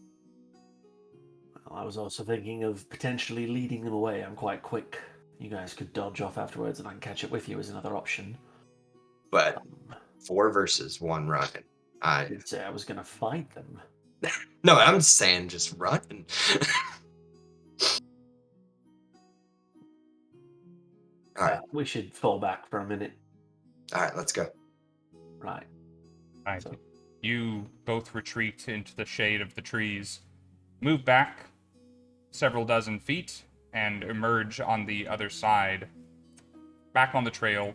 Well, I was also thinking of potentially leading them away. I'm quite quick. You guys could dodge off afterwards, and I can catch up with you as another option. But 4 versus 1 running. I didn't say I was going to fight them. No, I'm saying just run. All right. We should fall back for a minute. All right, let's go. Right. Right. So- You both retreat into the shade of the trees, move back several dozen feet, and emerge on the other side, back on the trail,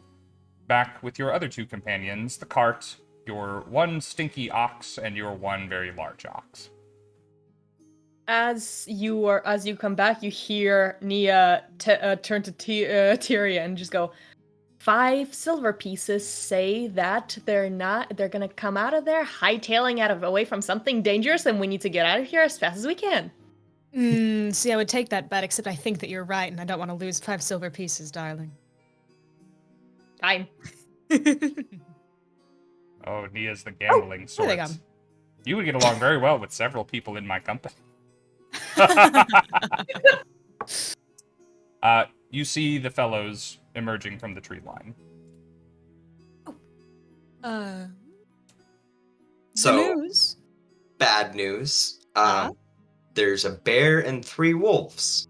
back with your other two companions, the cart, your one stinky ox, and your one very large ox. As you come back, you hear Nia turn to Tyria and just go, 5 silver pieces say that they're gonna come out of there hightailing away from something dangerous, and we need to get out of here as fast as we can. See, I would take that bet, except I think that you're right, and I don't want to lose 5 silver pieces, darling. Fine. Oh, Nia's the gambling there sort. they go. You would get along very well with several people in my company. You see the fellows emerging from the tree line. So, news. bad news. Uh-huh. There's a bear and 3 wolves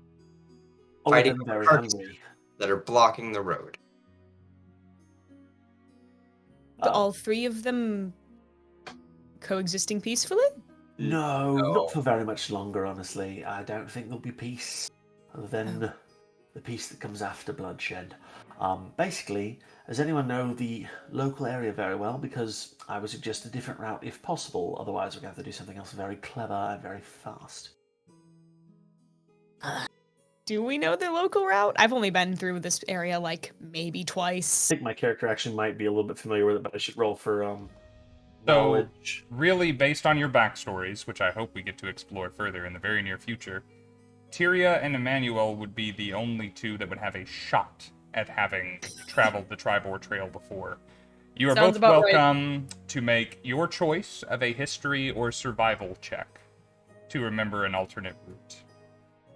All of fighting them over very carcasses hungry. that are blocking the road. All 3 of them coexisting peacefully? No, No. not for very much longer, honestly. I don't think there'll be peace, other than the peace that comes after bloodshed. Basically, does anyone know the local area very well? Because I would suggest a different route if possible, otherwise we're going to have to do something else very clever and very fast. Do we know the local route? I've only been through this area like maybe I twice. think my character actually might be a little bit familiar with it, but I should roll for So, knowledge. really, based on your backstories, which I hope we get to explore further in the very near future, Tyria and Emannuel would be the only two that would have a shot at having traveled the Tribor Trail before. You are Sounds both about right. welcome to make your choice of a history or survival check to remember an alternate route.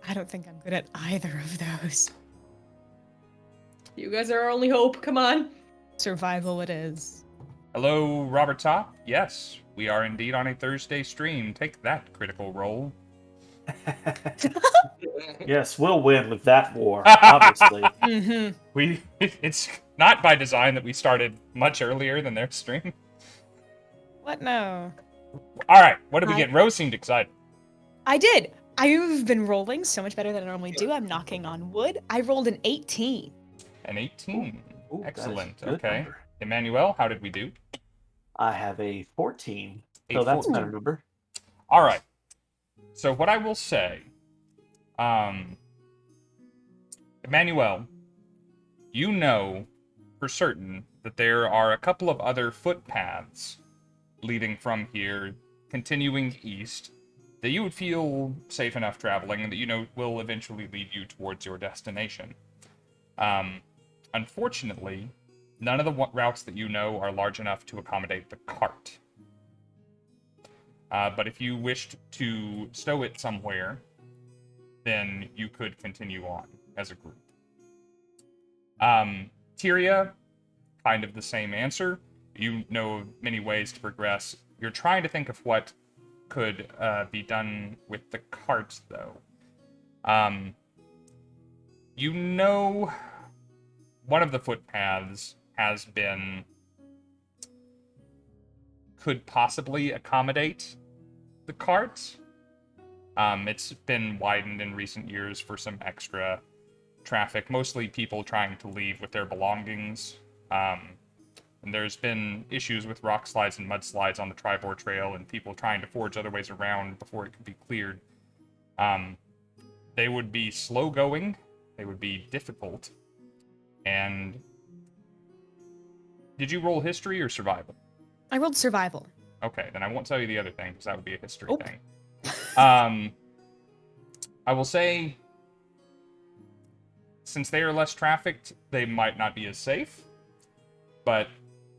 I don't think I'm good at either of those. You guys are our only hope. Come on. Survival it is. Hello, Robert Top. Yes, we are indeed on a Thursday stream. Take that, Critical Role. Yes, we'll win with that war, obviously. Mm-hmm. It's not by design that we started much earlier than their stream. What? No. All right, what did we get? Rose seemed excited. I did. I've been rolling so much better than I normally do. I'm knocking on wood. I rolled an 18. An 18. Ooh, Excellent. that is a good Okay. number. Emmanuel, how did we do? I have a 14. A So that's a 14. better number. All right. So what I will say, Emmanuel, you know for certain that there are a couple of other footpaths leading from here, continuing east, that you would feel safe enough traveling and that you know will eventually lead you towards your destination. Unfortunately, none of the routes that you know are large enough to accommodate the cart. But if you wished to stow it somewhere, then you could continue on as a group. Tyria, kind of the same answer. You know of many ways to progress. You're trying to think of what could be done with the cart, though. You know one of the footpaths could possibly accommodate the cart. It's been widened in recent years for some extra traffic, mostly people trying to leave with their belongings. And there's been issues with rock slides and mudslides on the Tribor Trail and people trying to forge other ways around before it could be cleared. They would be slow going, they would be difficult, and... Did you roll history or survival? I rolled survival. Okay, then I won't tell you the other thing, because that would be a history Oh. thing. I will say, since they are less trafficked, they might not be as safe, but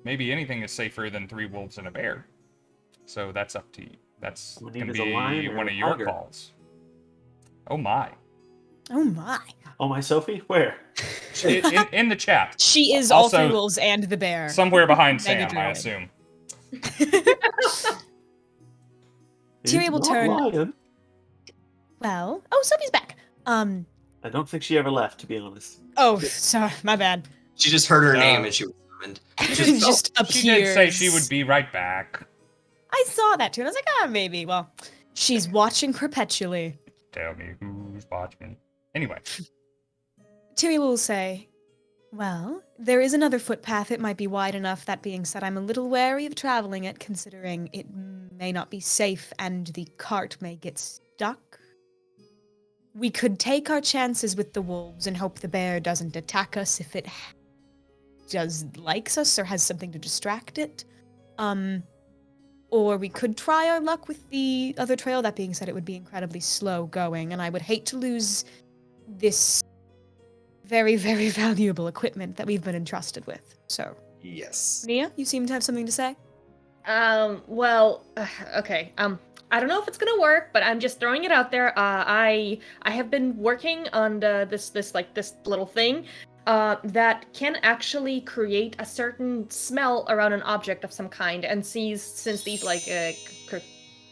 maybe anything is safer than 3 wolves and a bear. So that's up to you. That's What going to is a lion be or one a of your tiger? calls. Oh my. Oh my. Oh, my Sophie? Where? In the chat. She is Also, all 3 wolves and the bear. Somewhere behind Mega Sam, I droid. assume. Tyria will He's turn- not lying. Well, oh, Sophie's back. I don't think she ever left, to be honest. Oh, sorry, my bad. She just heard her No. name and she was summoned. Just appears. She did say she would be right back. I saw that too, and I was like, ah, maybe. Well, she's watching perpetually. Tell me who's watching. Anyway. Tyria will say, well, there is another footpath. It might be wide enough. That being said, I'm a little wary of traveling it, considering it may not be safe and the cart may get stuck. We could take our chances with the wolves and hope the bear doesn't attack us if it likes us or has something to distract it. Or we could try our luck with the other trail. That being said, it would be incredibly slow going, and I would hate to lose this very, very valuable equipment that we've been entrusted with. So, Yes. Nia, you seem to have something to say? Well, okay. I don't know if it's gonna work, but I'm just throwing it out there. I have been working on this little thing that can actually create a certain smell around an object of some kind, and since these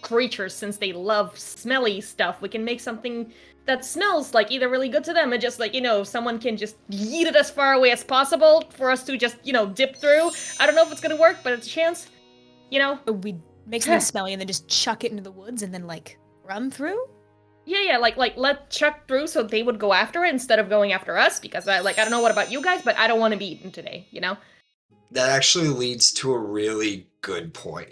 creatures, since they love smelly stuff, we can make something that smells like either really good to them and just someone can just yeet it as far away as possible for us to just dip through. I don't know if it's gonna work, but it's a chance. We make something smelly and then just chuck it into the woods and then run through? Yeah, like let Chuck through so they would go after it instead of going after us, because I don't know what about you guys, but I don't want to be eaten today, That actually leads to a really good point.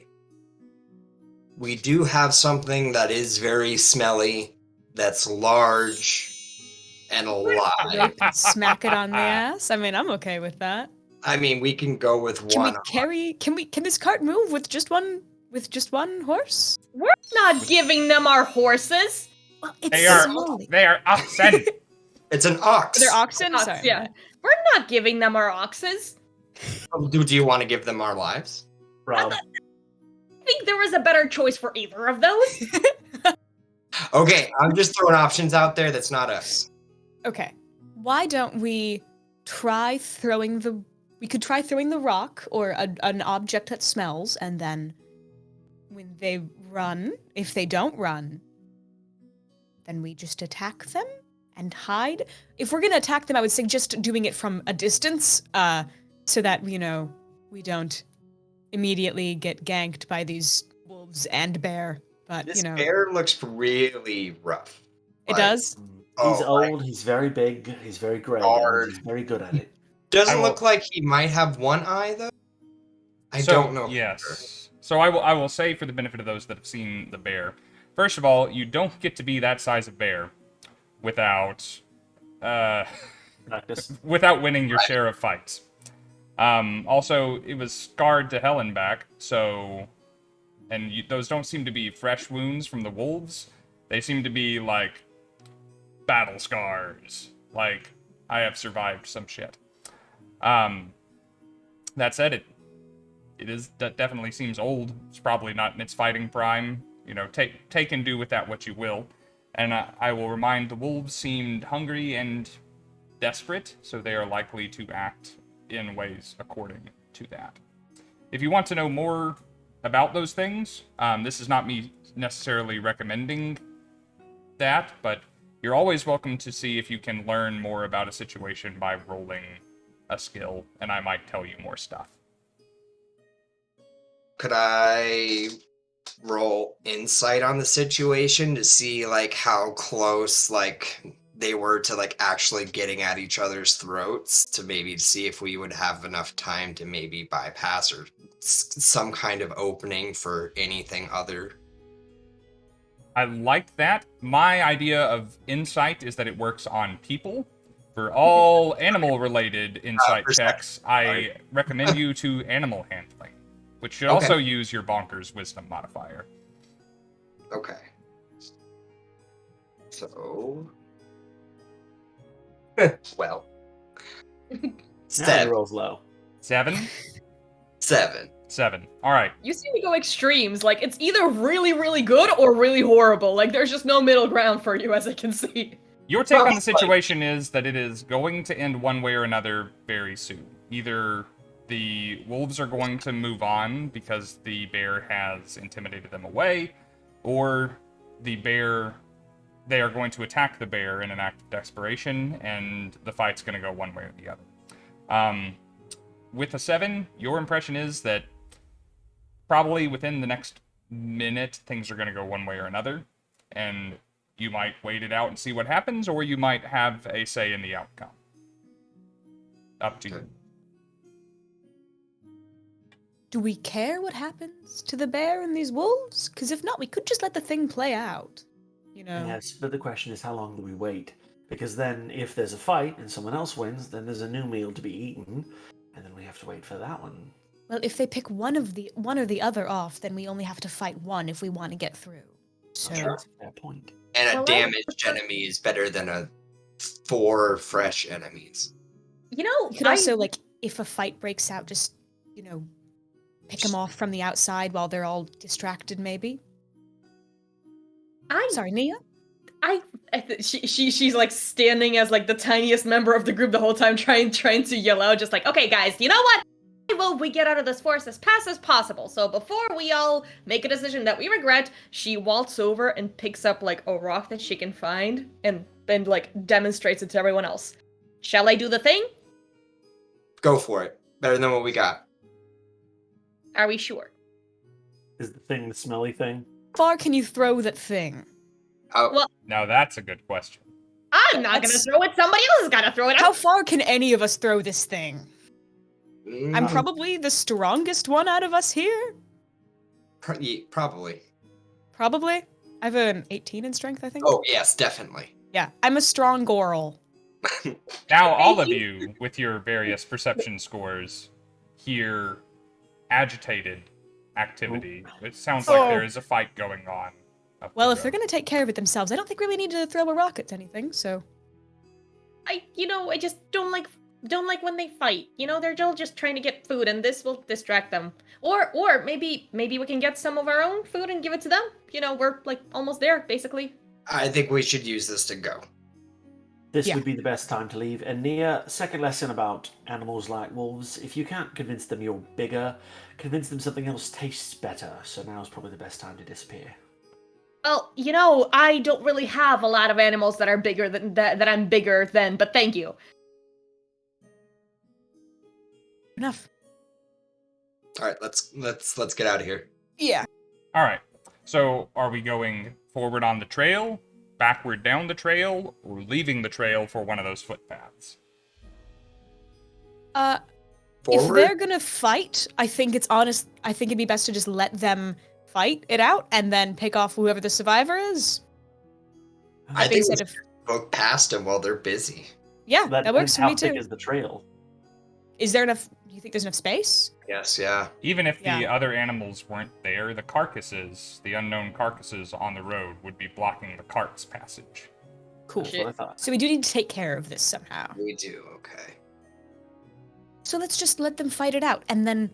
We do have something that is very smelly, that's large, and alive. Smack it on the ass? I mean, I'm okay with that. I mean, we can go with Can one. can this cart move with just one horse? We're not giving them our horses. Well, it's They are slowly. they are oxen. It's an ox. They're oxen? Ox, Sorry. yeah. We're not giving them our oxes. Do you want to give them our lives? Rob. I think there was a better choice for either of those. Okay, I'm just throwing options out there. That's not us. Okay. Why don't we try throwing the... We could try throwing the rock or an object that smells, and then when they run, if they don't run, then we just attack them and hide. If we're gonna attack them, I would suggest doing it from a distance, so that, we don't immediately get ganked by these wolves and bear. But, This bear looks really rough. it does? He's Oh, old, he's very big, he's very gray, Hard. and he's very good at it. Doesn't look like he might have one eye though. I don't know. Yes. So I will say, for the benefit of those that have seen the bear, first of all, you don't get to be that size of bear without Practice. without winning your share of fights. Also, it was scarred to hell and back, so... And those don't seem to be fresh wounds from the wolves. They seem to be, like, battle scars. Like, I have survived some shit. That said, it definitely seems old. It's probably not in its fighting prime. Take and do with that what you will. And I will remind, the wolves seemed hungry and desperate, so they are likely to act in ways according to that. If you want to know more about those things, this is not me necessarily recommending that, but you're always welcome to see if you can learn more about a situation by rolling a skill, and I might tell you more stuff. Could I roll insight on the situation to see like how close like they were to like actually getting at each other's throats, to maybe see if we would have enough time to maybe bypass or some kind of opening for anything other? I like that. My idea of insight is that it works on people. For all animal-related insight checks, I recommend you to animal handling, which should also use your bonkers wisdom modifier. Okay. So... well... Now he 7. rolls low. 7? 7. 7. Alright. You seem to go extremes. Like, it's either really, really good or really horrible. Like, there's just no middle ground for you, as I can see. Your take on the situation is that it is going to end one way or another very soon. Either the wolves are going to move on because the bear has intimidated them away, or they are going to attack the bear in an act of desperation, and the fight's going to go one way or the other. With a 7, your impression is that probably within the next minute, things are going to go one way or another, and you might wait it out and see what happens, or you might have a say in the outcome. Up to you. Do we care what happens to the bear and these wolves? Because if not, we could just let the thing play out. Yes, but the question is, how long do we wait? Because then, if there's a fight and someone else wins, then there's a new meal to be eaten, and then we have to wait for that one. Well, if they pick one or the other off, then we only have to fight one if we want to get through. So That's a fair point. And a damaged enemy is better than 4 fresh enemies. You know, you could also, like, if a fight breaks out, just, pick them off from the outside while they're all distracted, maybe. Sorry, Nia? She's like standing as like the tiniest member of the group the whole time, trying to yell out, just like, okay, guys, you know what? Will we get out of this forest as fast as possible? So before we all make a decision that we regret, she waltzes over and picks up like a rock that she can find and like demonstrates it to everyone else. Shall I do the thing? Go for it. Better than what we got. Are we sure? Is the thing the smelly thing? How far can you throw that thing? Oh, Well, Now that's a good question. I'm not gonna throw it. Somebody else is gonna throw it. How far can any of us throw this thing? I'm mm, probably the strongest one out of us here. probably. Probably. I have an 18 in strength, I think. Oh, yes, definitely. Yeah, I'm a strong girl. Now, all of you, with your various perception scores, hear agitated activity. It sounds like there is a fight going on. up Well, the if they're road. gonna take care of it themselves, I don't think we really need to throw a rocket to anything, so... I just don't like when they fight. They're all just trying to get food, and this will distract them. Or maybe we can get some of our own food and give it to them. We're like almost there, basically. I think we should use this to go. This Yeah. would be the best time to leave. And Nia, second lesson about animals like wolves: if you can't convince them you're bigger, convince them something else tastes better. So now's probably the best time to disappear. Well, I don't really have a lot of animals that are bigger than that I'm bigger than, but thank you. Enough. All right, let's get out of here. Yeah. All right. So, are we going forward on the trail, backward down the trail, or leaving the trail for one of those footpaths? If Forward. they're gonna fight, I think it'd be best to just let them fight it out and then pick off whoever the survivor is. I think we instead should of- book past them while they're busy. Yeah, That that works depends for how me thick too. is the trail. Is there enough? Do you think there's enough space? Yes, yeah. Even if the Yeah. other animals weren't there, the unknown carcasses on the road, would be blocking the cart's passage. Cool. That's what I thought. So we do need to take care of this somehow. We do, okay. So let's just let them fight it out and then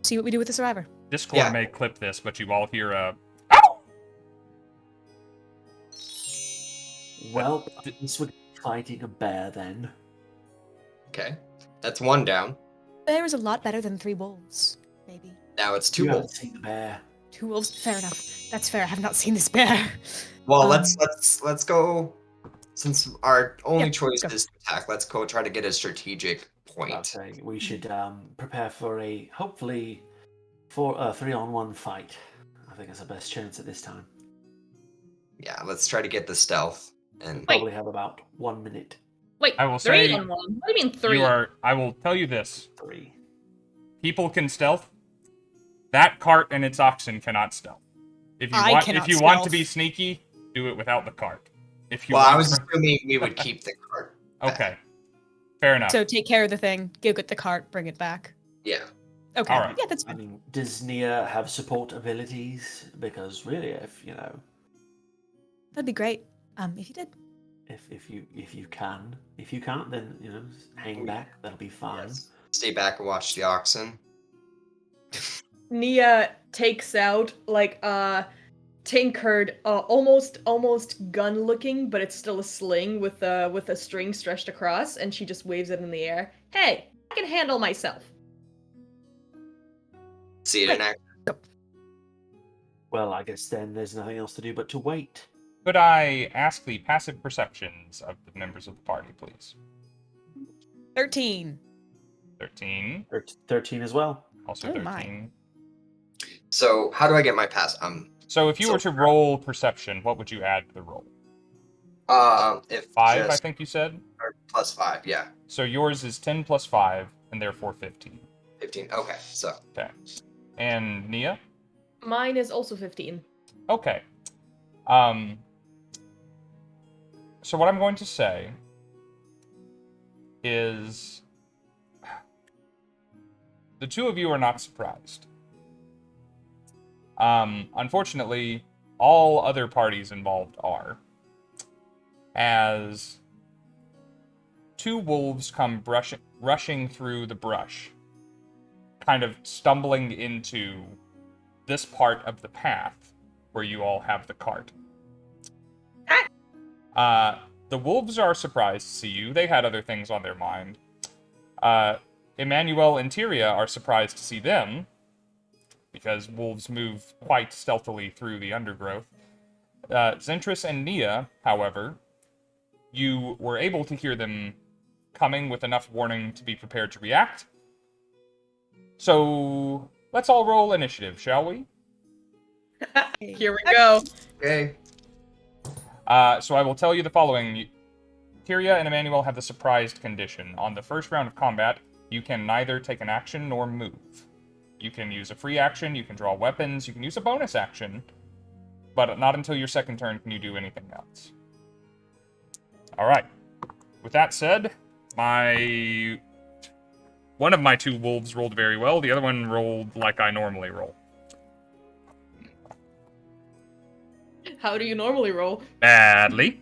see what we do with the survivor. Discord Yeah. may clip this, but you all hear a "Ow!" Well, this would be fighting a bear then. Okay. That's one down. Bear is a lot better than 3 wolves, maybe. Now it's two You haven't wolves. seen the bear. 2 wolves, fair enough. That's fair. I have not seen this bear. Well, Um, let's go. Since our only Yeah, choice let's go. is to attack, let's go try to get a strategic point. Okay, we should prepare for a hopefully 3-on-1 fight. I think it's the best chance at this time. Yeah, let's try to get the stealth. And Wait. Probably have about 1 minute. Wait, I will 3 say- on 1. What do you mean 3? I will tell you this. 3. People can stealth. That cart and its oxen cannot stealth. If you I want cannot want to stealth. be sneaky, do it without the cart. If you well, I want was to- assuming we would keep the cart. back. Okay. Fair enough. So take care of the thing, go get the cart, bring it back. Yeah. Okay. All right. Yeah, that's I fine. mean, does Nia have support abilities? Because really, if That'd be great. If you did. if you can, if you can't, then just hang back. That'll be fine. Yes. Stay back and watch the oxen. Nia takes out like tinkered, almost gun looking, but it's still a sling with a string stretched across, and she just waves it in the air. Hey, I can handle myself. See it in action. Well, I guess then there's nothing else to do but to wait. Could I ask the passive perceptions of the members of the party, please? 13. 13. 13 as well. Also Oh 13. my. So how do I get my pass? So if you were to roll perception, what would you add to the roll? If 5, I just- think you said? or plus 5, yeah. So yours is 10 plus 5, and therefore 15. 15. Okay, so Okay. And Nia? Mine is also 15. Okay. So what I'm going to say is the two of you are not surprised. Unfortunately, all other parties involved are. As 2 wolves come rushing through the brush, kind of stumbling into this part of the path where you all have the cart. The wolves are surprised to see you. They had other things on their mind. Emannuel and Tyria are surprised to see them, because wolves move quite stealthily through the undergrowth. Zentris and Nia, however, you were able to hear them coming with enough warning to be prepared to react. So, let's all roll initiative, shall we? Here we go. okay. So I will tell you the following. Tyria and Emannuel have the surprised condition. On the first round of combat, you can neither take an action nor move. You can use a free action, you can draw weapons, you can use a bonus action, but not until your second turn can you do anything else. Alright. With that said, one of my 2 wolves rolled very well, the other one rolled like I normally roll. How do you normally roll? Badly.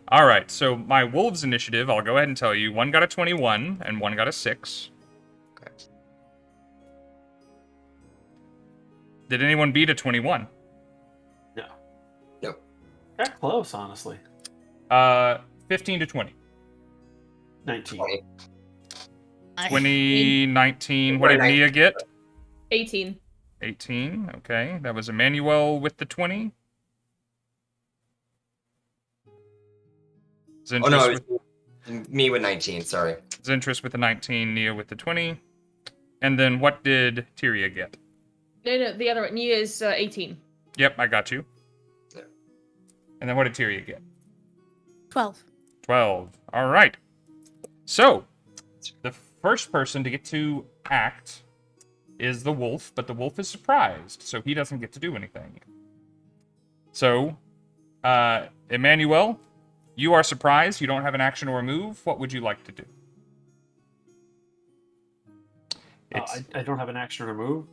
All right, so my wolves initiative, I'll go ahead and tell you. One got a 21, and one got a 6. Okay. Did anyone beat a 21? No. Nope. Okay, close, honestly. 15 to 20. 19. 20. 20, 19. What did Nia get? 18. 18, okay. That was Emannuel with the 20. Zentris Oh, no, with, it was me with 19, sorry. Zentris with the 19, Nia with the 20. And then what did Tyria get? No, the other one. Nia is 18. Yep, I got you. Yeah. And then what did Tyria get? 12. 12. All right. So, the first person to get to act is the wolf, but the wolf is surprised, so he doesn't get to do anything. So, Emannuel, you are surprised. You don't have an action or a move. What would you like to do? I don't have an action or move.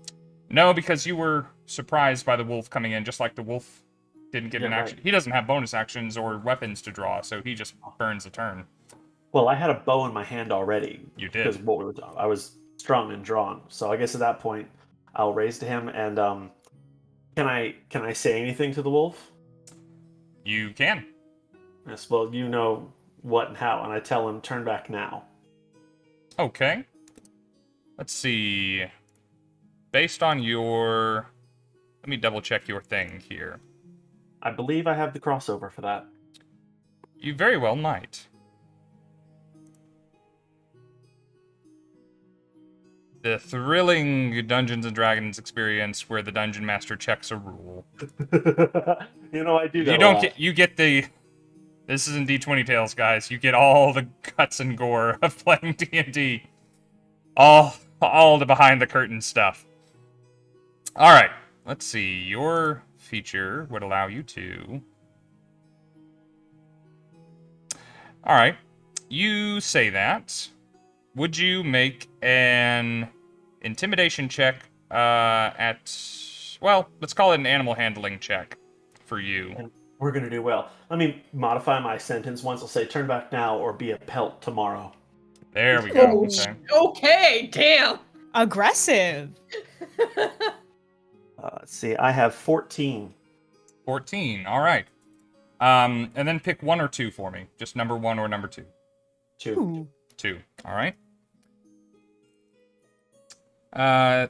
No, because you were surprised by the wolf coming in, just like the wolf didn't get an Yeah, action. right. He doesn't have bonus actions or weapons to draw, so he just burns a turn. Well, I had a bow in my hand already. You did. Because what we were I was strung and drawn. So I guess at that point, I'll raise to him and can I say anything to the wolf? You can. Yes, well, you know what and how, and I tell him turn back now. Okay. Let's see. Based on your... Let me double check your thing here. I believe I have the crossover for that. You very well might. The thrilling Dungeons & Dragons experience where the Dungeon Master checks a rule. You know, I do that You a don't lot. get... You get the... This isn't D20 Tales, guys. You get all the guts and gore of playing D&D. All the behind-the-curtain stuff. Alright, let's see. Your feature would allow you to... Alright, you say that. Would you make an intimidation check at... Well, let's call it an animal handling check for you. And we're going to do well. Let me modify my sentence once. I'll say turn back now or be a pelt tomorrow. There we go. Oh, Okay. Okay, damn. Aggressive. Let's see. I have 14. 14, alright. And then pick 1 or 2 for me. Just number 1 or number 2. 2. Ooh. 2, alright. That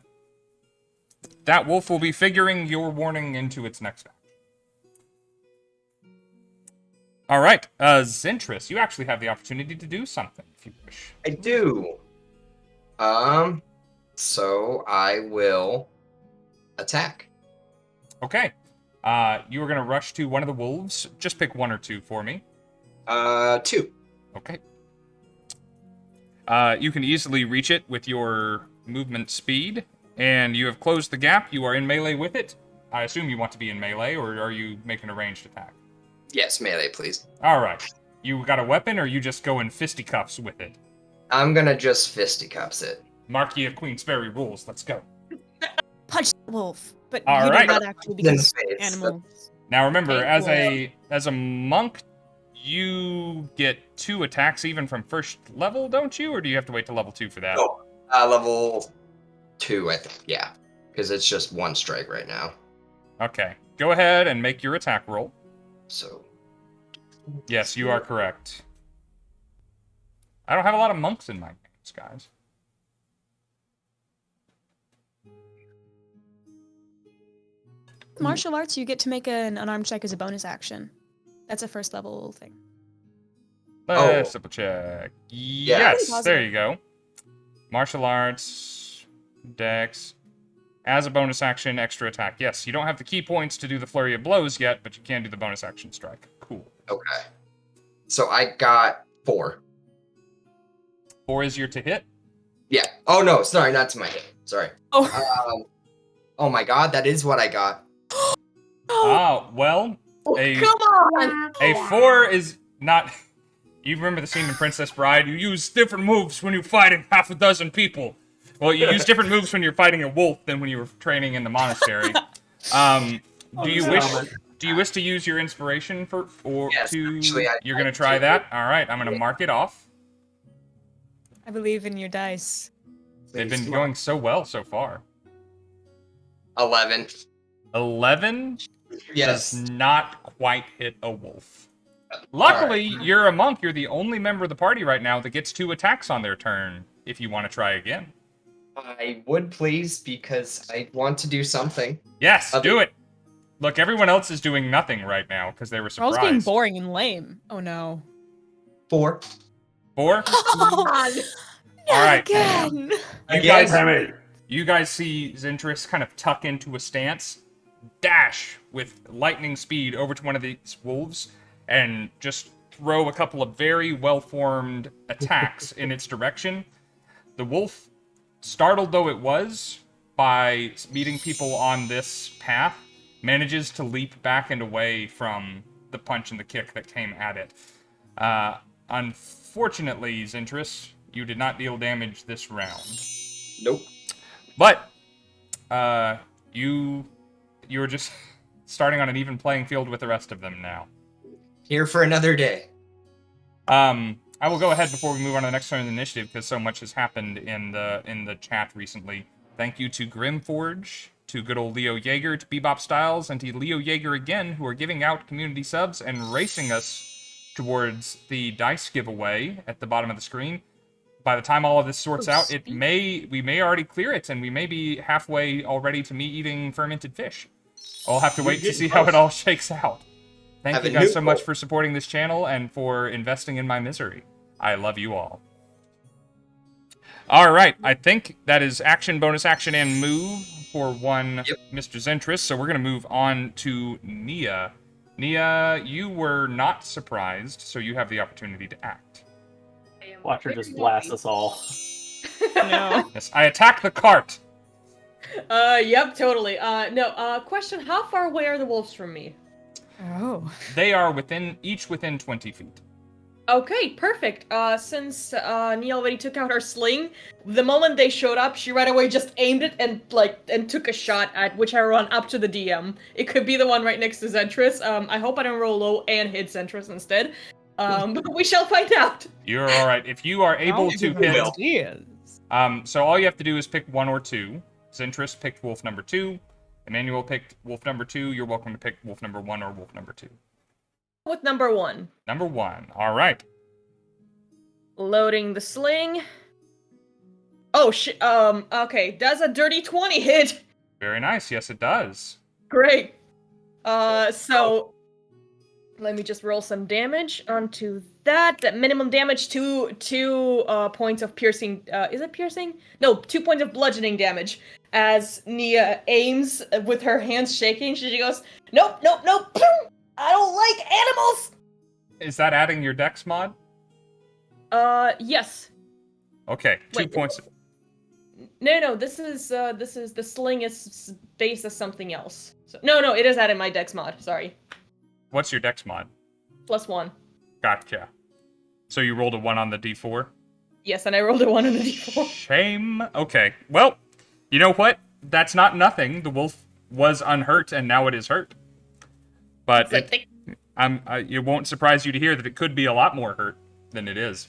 wolf will be figuring your warning into its next act. Alright, Zentris, you actually have the opportunity to do something, if you wish. I do. So I will attack. Okay. You are going to rush to one of the wolves. Just pick 1 or 2 for me. 2. Okay. You can easily reach it with your movement speed, and you have closed the gap. You are in melee with it. I assume you want to be in melee, or are you making a ranged attack? Yes, melee, please. All right. You got a weapon, or you just go in fisticuffs with it? I'm gonna just fisticuffs it. Marquis of Queensberry rules. Let's go. Punch the wolf. But All you right. do not actually In the because face. animals. Now remember, Okay, as a monk, you get 2 attacks even from first level, don't you? Or do you have to wait till level 2 for that? Oh, level 2, I think. Yeah, because it's just 1 strike right now. Okay. Go ahead and make your attack roll. So Yes, you are correct. I don't have a lot of monks in my games, guys. Martial arts, you get to make an unarmed check as a bonus action. That's a first level thing. Let's double check. Yes, Positive. there you go. Martial arts, dex. As a bonus action, extra attack. Yes, you don't have the key points to do the flurry of blows yet, but you can do the bonus action strike. Cool. okay. So I got 4. 4 is your to hit. Yeah. Oh no, sorry, not to my hit. Sorry. Oh. Oh my god, that is what I got. Ah, well, Oh, a come on. a 4 is not. You remember the scene in Princess Bride? You use different moves when you're fighting half a dozen people. Well, you use different moves when you're fighting a wolf than when you were training in the monastery. Do you Oh, wish? no. Do you wish to use your inspiration Yes, to? actually, You're gonna try that. All right, I'm gonna mark it off. I believe in your dice. They've been going so well so far. 11. 11 Yes. does not quite hit a wolf. Luckily, you're a monk. You're the only member of the party right now that gets 2 attacks on their turn. If you want to try again. I would please, because I want to do something. Yes, do it. Look, everyone else is doing nothing right now because they were We're all surprised. getting boring and lame. Oh no. 4. 4? Oh, All right. again. You guys see Zentris kind of tuck into a stance, dash with lightning speed over to one of these wolves, and just throw a couple of very well-formed attacks in its direction. The wolf, startled though it was by meeting people on this path, manages to leap back and away from the punch and the kick that came at it. Unfortunately, Zentris, you did not deal damage this round. Nope. But you're just starting on an even playing field with the rest of them now. Here for another day. I will go ahead before we move on to the next turn of the initiative because so much has happened in the chat recently. Thank you to Grimforge, to good old Leo Yeager, to Bebop Styles, and to Leo Yeager again, who are giving out community subs and racing us towards the dice giveaway at the bottom of the screen. By the time all of this sorts out, we may already clear it, and we may be halfway already to me eating fermented fish. I'll have to wait to see how it all shakes out. Thank you guys so much for supporting this channel and for investing in my misery. I love you all. All right, I think that is action, bonus action, and move for one Mr. Zentris. So we're going to move on to Nia. Nia, you were not surprised, so you have the opportunity to act. Watch her just blast us all. No. Yes, I attack the cart. Yep, totally. No, question, how far away are the wolves from me? Oh. They are each within 20 feet. Okay, perfect. Since Nia already took out her sling, the moment they showed up, she right away just aimed it and took a shot at whichever one up to the DM. It could be the one right next to Zentris. I hope I don't roll low and hit Zentris instead. But we shall find out. You're all right. If you are able to hit, so all you have to do is pick 1 or 2. Zentris picked wolf number 2. Emannuel picked wolf number 2. You're welcome to pick wolf number 1 or wolf number 2. With number 1. Number 1. All right. Loading the sling. Oh shit. Okay. Does a dirty 20 hit? Very nice. Yes, it does. Great. So let me just roll some damage onto that. That minimum damage, two points of piercing. Is it piercing? No, 2 points of bludgeoning damage. As Nia aims with her hands shaking, she goes, "Nope, nope, nope. I don't like animals." Is that adding your dex mod? Yes. Okay, 2 Wait, points. No. This is the sling is based as something else. So, no, it is adding my dex mod. Sorry. What's your dex mod? +1. Gotcha. So you rolled a 1 on the d4? Yes, and I rolled a 1 on the d4. Shame. Okay. Well, you know what? That's not nothing. The wolf was unhurt, and now it is hurt. But it won't surprise you to hear that it could be a lot more hurt than it is.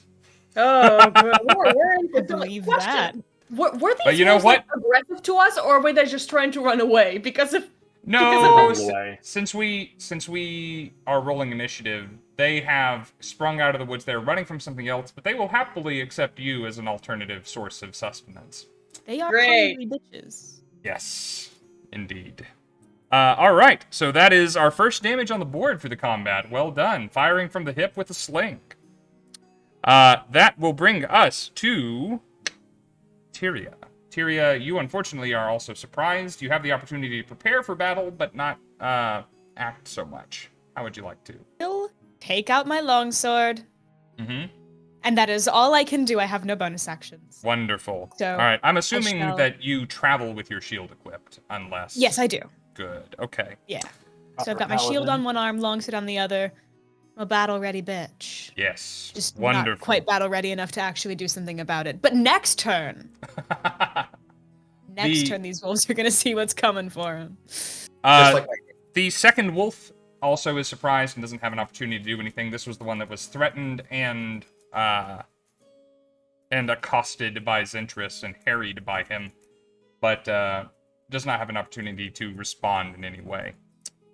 Oh, we're in I believe that. Were these But you know wolves, what? aggressive to us, or were they just trying to run away? Because if No, Because of- since we are rolling initiative, they have sprung out of the woods. They're running from something else, but they will happily accept you as an alternative source of sustenance. They are Great. hungry bitches. Yes, indeed. All right, so that is our first damage on the board for the combat. Well done. Firing from the hip with a sling. That will bring us to Tyria. Tyria, you unfortunately are also surprised. You have the opportunity to prepare for battle, but not act so much. How would you like to? I'll take out my longsword. Mm-hmm. And that is all I can do. I have no bonus actions. Wonderful. So, all right, I'm assuming shall- that you travel with your shield equipped, unless... Yes, I do. Good, okay. Yeah. So I've got my shield on one arm, longsword on the other. I'm a battle-ready bitch. Yes, Just wonderful. not quite battle-ready enough to actually do something about it. But next turn, turn, these wolves are going to see what's coming for them. Just like The second wolf also is surprised and doesn't have an opportunity to do anything. This was the one that was threatened and accosted by Zentris and harried by him, but does not have an opportunity to respond in any way.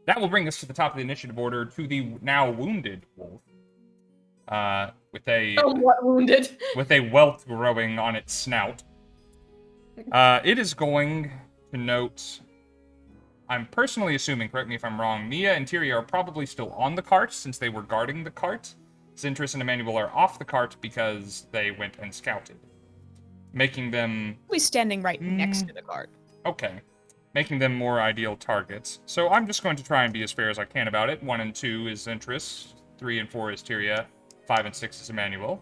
That will bring us to the top of the initiative order to the now wounded wolf, with a Somewhat wounded. with a welt growing on its snout. It is going to note. I'm personally assuming, correct me if I'm wrong, Nia and Tyria are probably still on the cart since they were guarding the cart. Zentris and Emannuel are off the cart because they went and scouted, making them... We're standing right next to the cart. Okay. Making them more ideal targets. So I'm just going to try and be as fair as I can about it. 1 and 2 is Zentris, 3 and 4 is Tyria, 5 and 6 is Emannuel.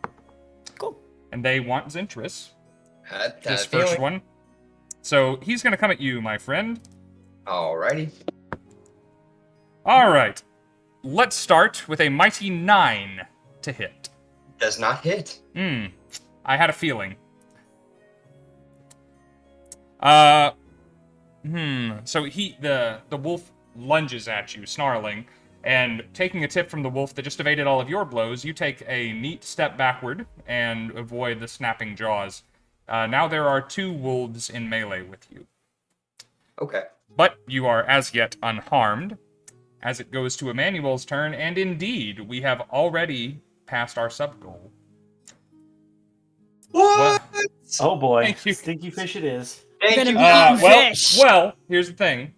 Cool. And they want Zentris, Had this that first feeling. one. So he's going to come at you, my friend. Alrighty. Alright. Let's start with a mighty 9 to hit. Does not hit. I had a feeling. So the wolf lunges at you, snarling, and taking a tip from the wolf that just evaded all of your blows, you take a neat step backward and avoid the snapping jaws. Now there are 2 wolves in melee with you. Okay. But you are as yet unharmed, as it goes to Emannuel's turn, and indeed, we have already passed our sub-goal. What? Oh boy, Thank you. stinky fish it is. Thank Gonna you. be- Fish. Well, here's the thing.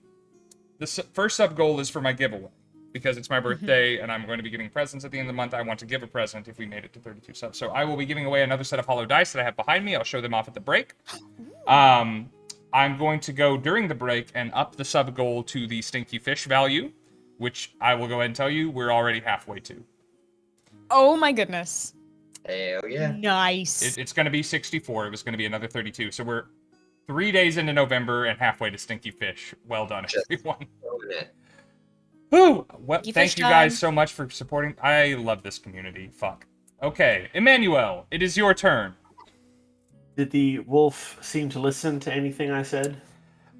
The first sub-goal is for my giveaway, because it's my birthday, and I'm going to be giving presents at the end of the month. I want to give a present if we made it to 32 subs. So I will be giving away another set of hollow dice that I have behind me. I'll show them off at the break. I'm going to go during the break and up the sub-goal to the stinky fish value, which I will go ahead and tell you we're already halfway to. Oh my goodness. Hell yeah. Nice. It's going to be 64. It was going to be another 32. So we're 3 days into November and halfway to stinky fish. Well done, Just- everyone. Throwing it. Whew. Well, Stinky thank fish you guys time. so much for supporting. I love this community. Fuck. Okay, Emannuel, it is your turn. Did the wolf seem to listen to anything I said?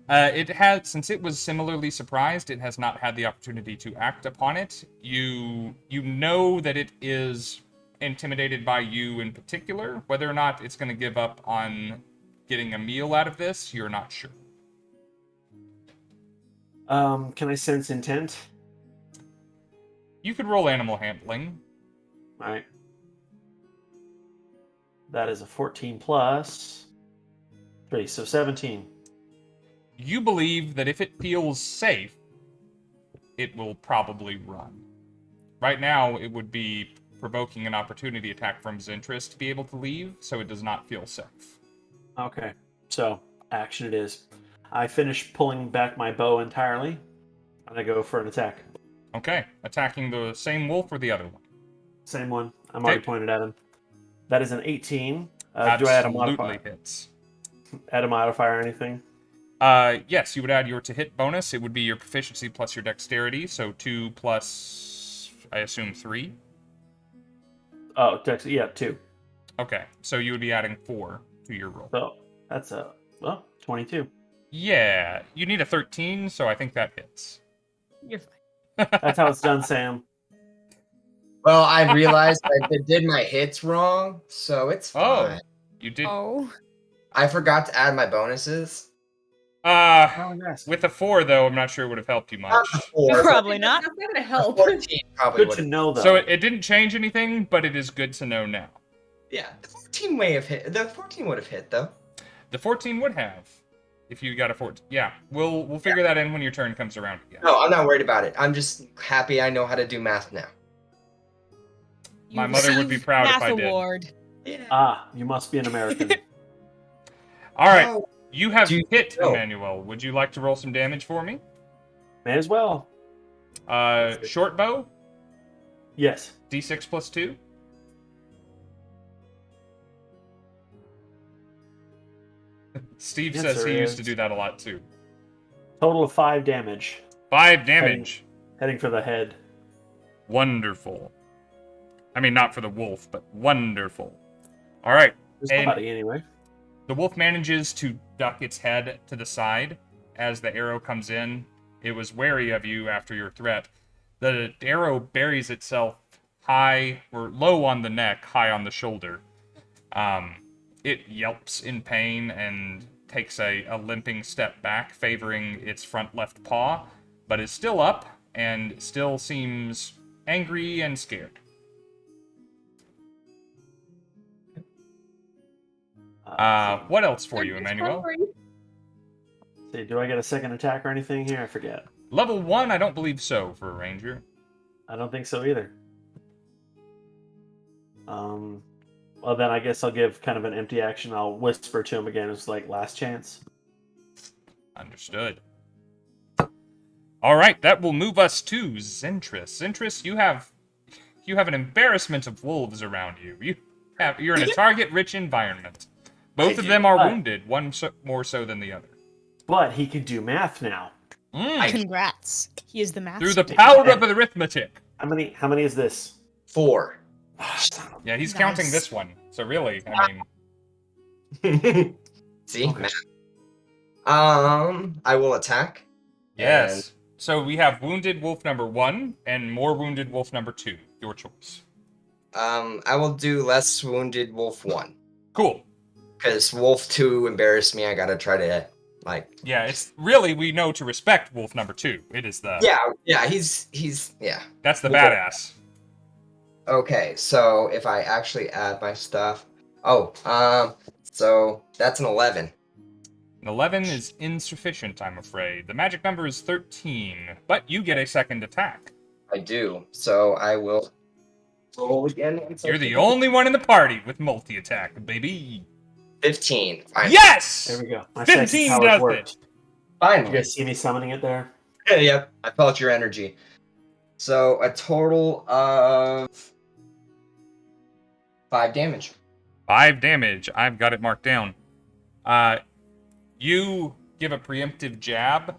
It has, since it was similarly surprised, it has not had the opportunity to act upon it. You know that it is intimidated by you in particular. Whether or not it's going to give up on getting a meal out of this, you're not sure. Can I sense intent? You could roll animal handling. All right. That is a 14 plus 3, so 17. You believe that if it feels safe, it will probably run. Right now, it would be provoking an opportunity attack from Zentris to be able to leave, so it does not feel safe. Okay, so action it is. I finish pulling back my bow entirely, and I go for an attack. Okay, attacking the same wolf or the other one? Same one. I'm already Okay. pointed at him. That is an 18. Do I add a Absolutely modifier? hits. Add a modifier or anything? Yes, you would add your to hit bonus. It would be your proficiency plus your dexterity, so 2 plus, I assume, 3. Oh, yeah, 2. Okay, so you would be adding 4 to your roll. So that's 22. Yeah, you need a 13, so I think that hits. You're fine. That's how it's done, Sam. Well, I realized I did my hits wrong, so it's fine. You did. Oh. I forgot to add my bonuses. With a 4, though, I'm not sure it would have helped you much. Not the 4, Probably not. That's not gonna help. 14 probably Good would to have. know, though. So it didn't change anything, but it is good to know now. Yeah, the 14 may have hit. The 14 would have hit though. The 14 would have, if you got a 14. Yeah, we'll figure that in when your turn comes around again. No, I'm not worried about it. I'm just happy I know how to do math now. You My mother would be receive proud if math I did. award. Yeah. You must be an American. All right, Oh, you have Do you hit, know? Emannuel. Would you like to roll some damage for me? May as well. Short bow, Yes. d6 plus 2. Steve Yes, says there he used is. to do that a lot too. Total of 5 damage. 5 damage. Heading for the head. Wonderful. I mean, not for the wolf, but wonderful. All right. There's And- nobody anyway. The wolf manages to duck its head to the side as the arrow comes in. It was wary of you after your threat. The arrow buries itself high or low on the neck, high on the shoulder. It yelps in pain and takes a limping step back, favoring its front left paw, but is still up and still seems angry and scared. What else for you, Emannuel? See, do I get a second attack or anything here? I forget. Level 1, I don't believe so for a ranger. I don't think so either. Well, then I guess I'll give kind of an empty action. I'll whisper to him again. It's like last chance. Understood. All right, that will move us to Zentris. Zentris, you have an embarrassment of wolves around you. You're in a target-rich environment. Both of them are wounded, one more so than the other. But he can do math now. Congrats. He is the master. Through the power of arithmetic. How many is this? 4. Yeah, he's Nice. counting this one. So really, I mean... See? Okay. I will attack. Yes. So we have wounded wolf number 1 and more wounded wolf number 2. Your choice. I will do less wounded wolf 1. Cool. Because wolf 2 embarrassed me. I gotta try to, like... Yeah, it's really, we know to respect wolf number 2. It is the... Yeah, he's, yeah. That's the Okay. badass. Okay, so if I actually add my stuff... so that's an 11. An 11 is insufficient, I'm afraid. The magic number is 13, but you get a second attack. I do, so I will roll again. You're the only one in the party with multi-attack, baby. 15. Fine. Yes! There we go. My 15 second power does worked. it. You Finally. guys see me summoning it there? Yep, I felt your energy. So a total of 5 damage. 5 damage. I've got it marked down. You give a preemptive jab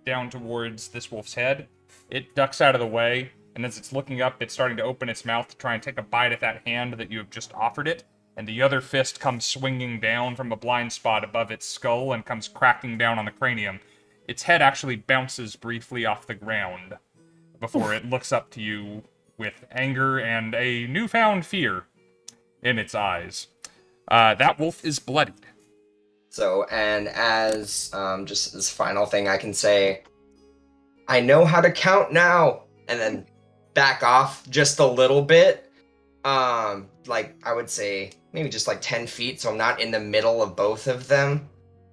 down towards this wolf's head. It ducks out of the way, and as it's looking up, it's starting to open its mouth to try and take a bite at that hand that you have just offered it, and the other fist comes swinging down from a blind spot above its skull and comes cracking down on the cranium. Its head actually bounces briefly off the ground before it looks up to you with anger and a newfound fear in its eyes. That wolf is bloodied. So, and as just as final thing, I can say, I know how to count now, and then back off just a little bit. Like I would say maybe just like 10 feet, so I'm not in the middle of both of them,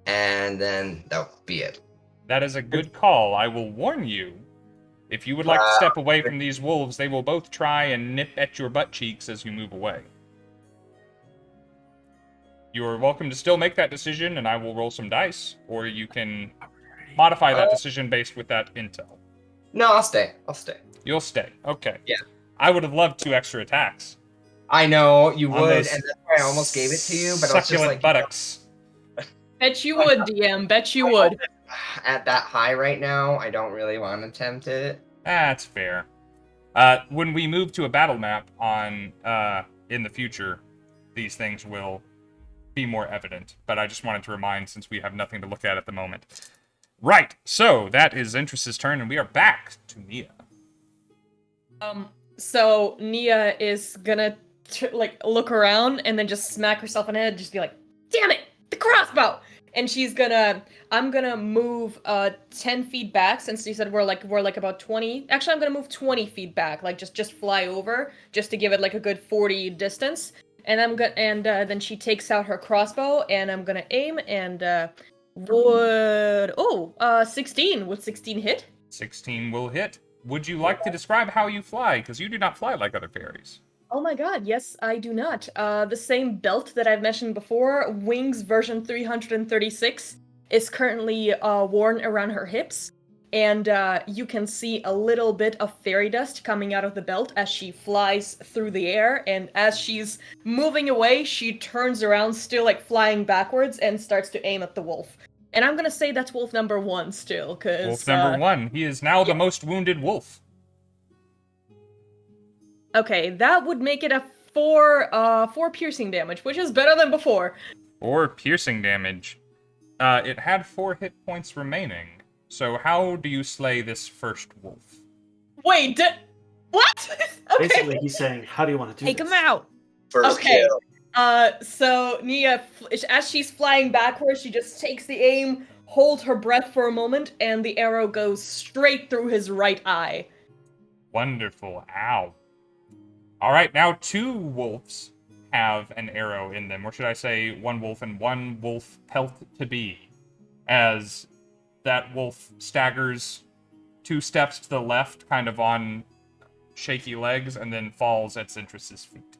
and then that'll be it. That is a good call. I will warn you. If you would like to step away from these wolves, they will both try and nip at your butt cheeks as you move away. You are welcome to still make that decision, and I will roll some dice, or you can modify that decision based with that intel. No, I'll stay. You'll stay. Okay. Yeah. I would have loved 2 extra attacks. I know you On would, those and that's why I almost gave it to you, but I was just succulent like, buttocks. Bet you would, DM. Bet you would. at that high right now, I don't really want to attempt it. That's fair. When we move to a battle map on in the future, these things will be more evident. But I just wanted to remind, since we have nothing to look at the moment. Right. So that is Zentris' turn, and we are back to Nia. So Nia is gonna look around and then just smack herself in the head, just be like, "Damn it, the crossbow!" And I'm gonna move 10 feet back, since you said we're like about 20. Actually, I'm gonna move 20 feet back, like just fly over, just to give it like a good 40 distance. And then she takes out her crossbow, and I'm gonna aim, and 16. Would 16 hit? 16 will hit. Would you like to describe how you fly? Because you do not fly like other fairies. Oh my god, yes, I do not. The same belt that I've mentioned before, Wings version 336, is currently worn around her hips. And you can see a little bit of fairy dust coming out of the belt as she flies through the air. And as she's moving away, she turns around, still like flying backwards, and starts to aim at the wolf. And I'm gonna say that's wolf number 1 still, because... Wolf number 1. He is now the most wounded wolf. Okay, that would make it a 4 piercing damage, which is better than before. 4 piercing damage. It had 4 hit points remaining. So how do you slay this first wolf? Wait, what? Okay. Basically, he's saying, how do you want to do Take this? him out. First Okay. kill. So Nia, as she's flying backwards, she just takes the aim, holds her breath for a moment, and the arrow goes straight through his right eye. Wonderful. Ow. All right, now 2 wolves have an arrow in them, or should I say 1 wolf and 1 wolf pelt to be, as that wolf staggers 2 steps to the left, kind of on shaky legs, and then falls at Zentris' feet.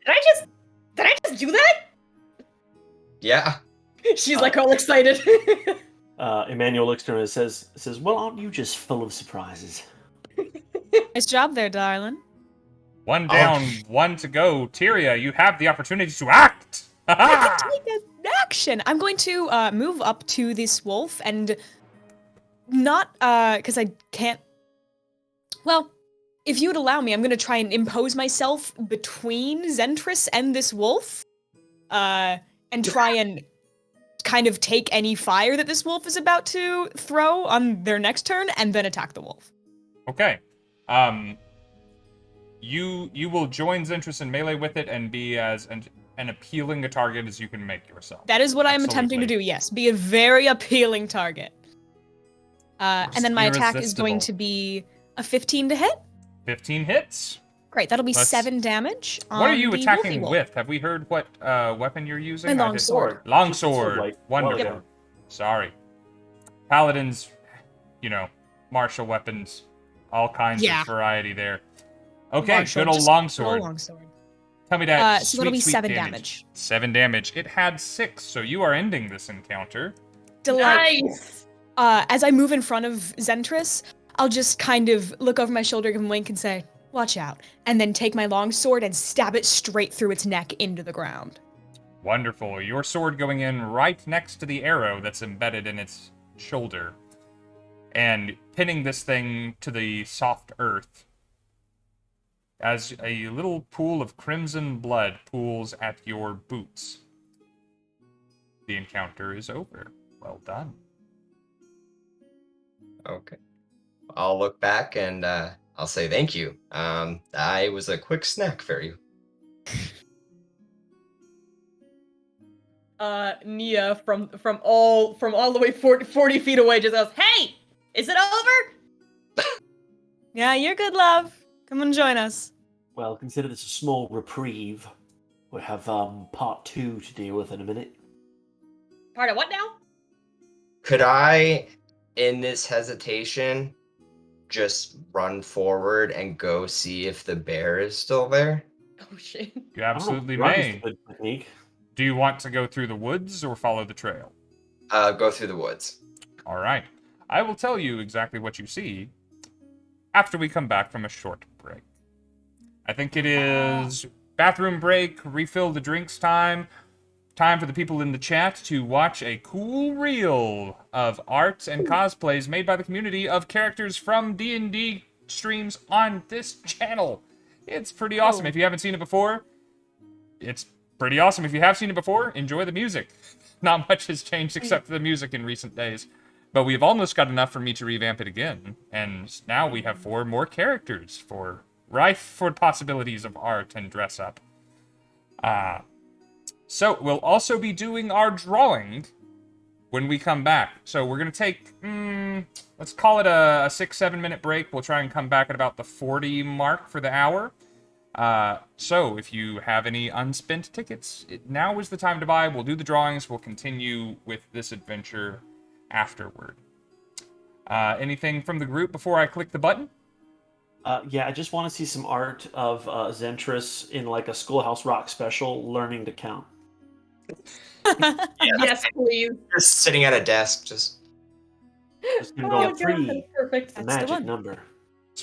Did I just do that? Yeah. She's like all excited. Emmanuel looks to her and says, well, aren't you just full of surprises? Nice job there, darling. 1 down, 1 to go. Tyria, you have the opportunity to act! I can take an action. I'm going to move up to this wolf and not because I can't. Well, if you would allow me, I'm going to try and impose myself between Zentris and this wolf, and try and kind of take any fire that this wolf is about to throw on their next turn, and then attack the wolf. Okay. You will join Zentris in melee with it and be as an appealing a target as you can make yourself. That is what I am attempting to do, yes. Be a very appealing target. And then my attack is going to be a 15 to hit. 15 hits. Great, that'll be Let's- 7 damage. What are you the attacking wolfy wolf. with? Have we heard what weapon you're using? My I longsword. did- Longsword. Just like, Wonderful. well, Sorry. Paladins, martial weapons, all kinds Yeah. of variety there. Okay, Marshall, good old just longsword. longsword. Tell me that. So that'll be sweet 7 damage. 7 damage. It had 6, so you are ending this encounter. Delightful. Nice. As I move in front of Zentris, I'll just kind of look over my shoulder, give him a wink, and say, "Watch out!" And then take my long sword and stab it straight through its neck into the ground. Wonderful. Your sword going in right next to the arrow that's embedded in its shoulder, and pinning this thing to the soft earth. As a little pool of crimson blood pools at your boots. The encounter is over. Well done. Okay. I'll look back and I'll say thank you. I was a quick snack for you. Nia from all the way 40 feet away just goes, "Hey, is it over?" Yeah, you're good, love. Come and join us. Well, consider this a small reprieve. We have part 2 to deal with in a minute. Part of what now? Could I, in this hesitation, just run forward and go see if the bear is still there? Oh shit. You absolutely Run is may. a good technique. Do you want to go through the woods or follow the trail? Go through the woods. All right. I will tell you exactly what you see after we come back from a short break. I think it is bathroom break, refill the drinks time for the people in the chat to watch a cool reel of art and cosplays made by the community of characters from D&D streams on this channel. It's pretty awesome. If you haven't seen it before, it's pretty awesome. If you have seen it before, enjoy the music. Not much has changed except for the music in recent days. But we've almost got enough for me to revamp it again. And now we have 4 more characters rife for possibilities of art and dress up. So we'll also be doing our drawing when we come back. So we're going to take, let's call it a 6-7 minute break. We'll try and come back at about the 40 mark for the hour. So if you have any unspent tickets, now is the time to buy. We'll do the drawings. We'll continue with this adventure afterward. Anything from the group before I click the button? Yeah, I just want to see some art of Zentris in like a Schoolhouse Rock special learning to count. Yes, please. Just sitting at a desk, just gonna go God, 3, that's perfect. the That's the magic one. number.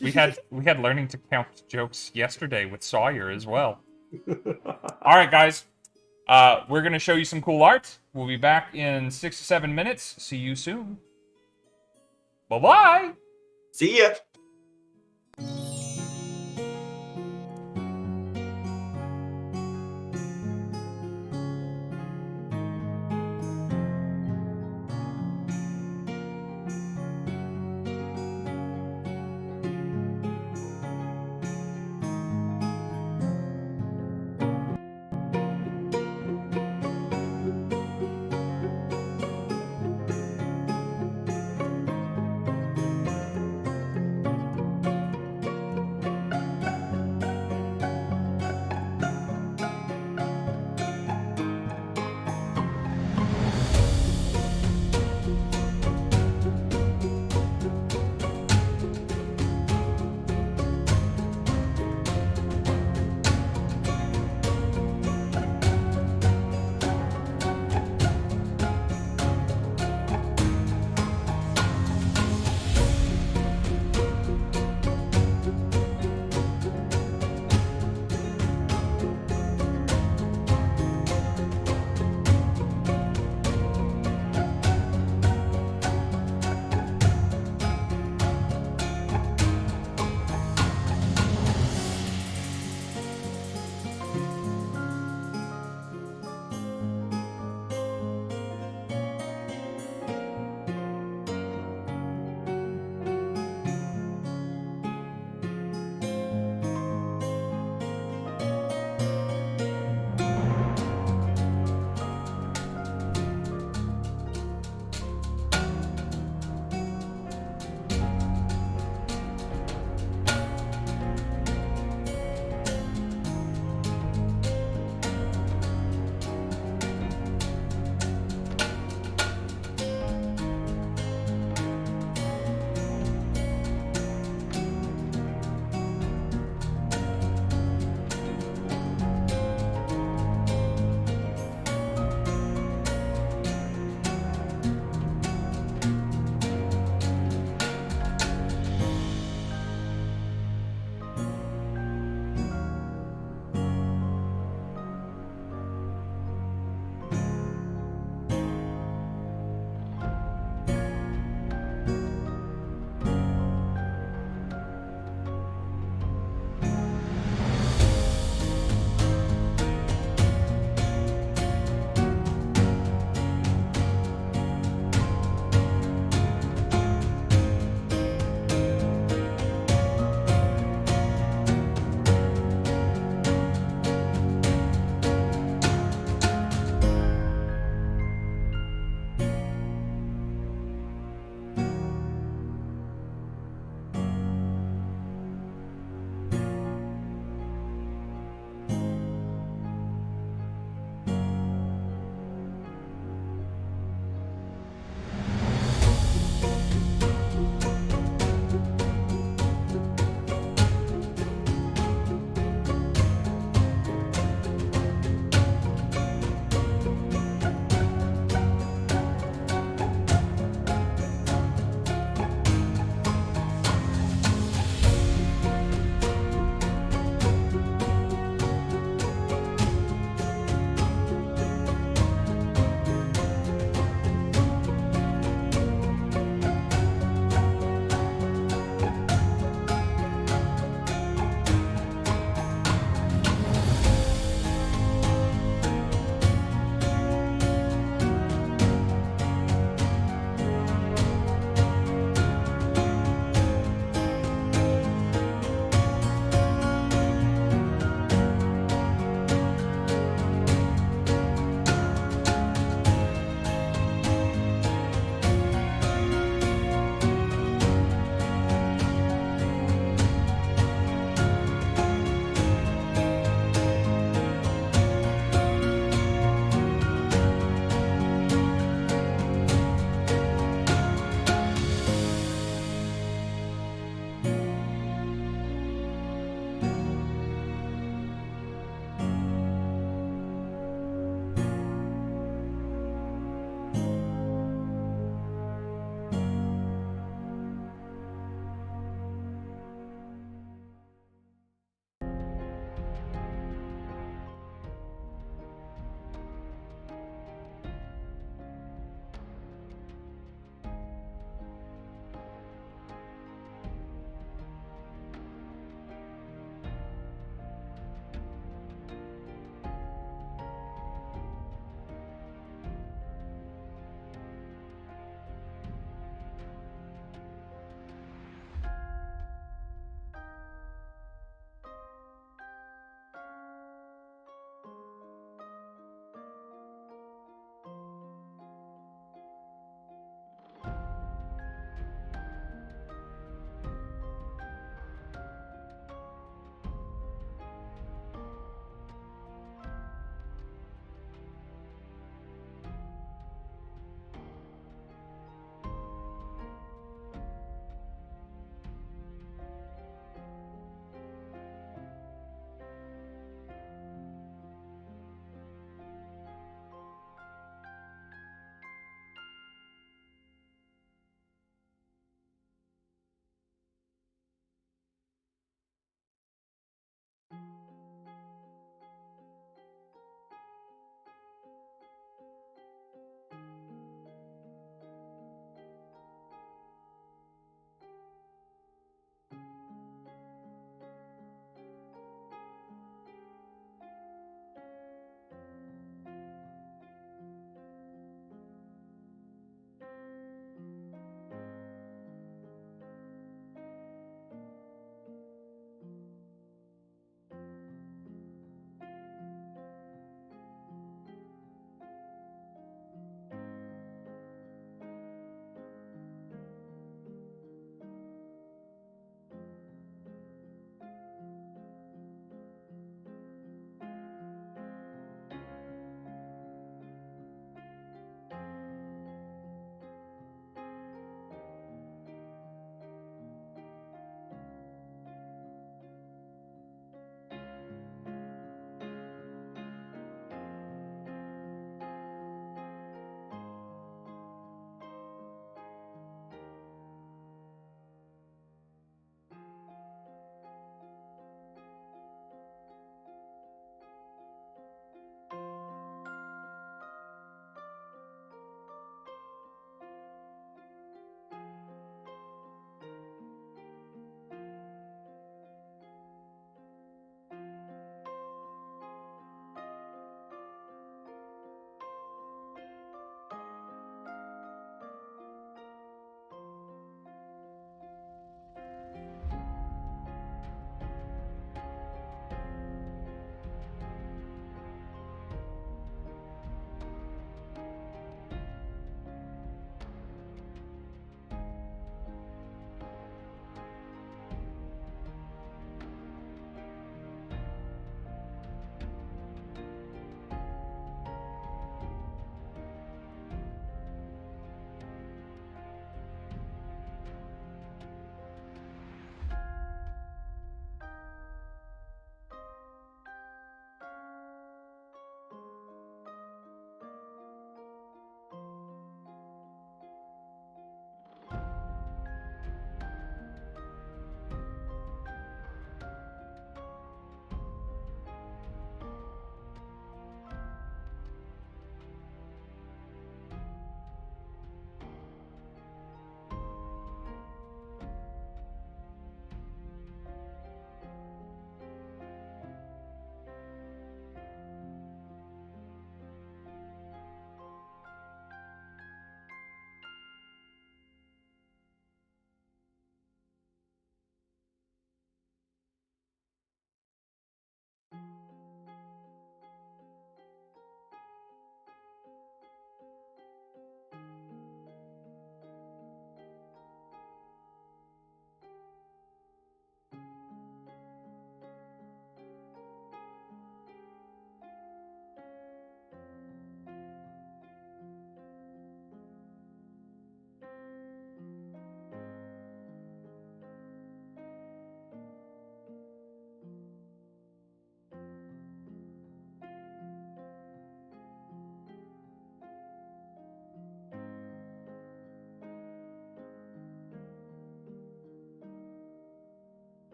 We had learning to count jokes yesterday with Sawyer as well. All right, guys. We're going to show you some cool art. We'll be back in 6 to 7 minutes. See you soon. Bye-bye. see ya.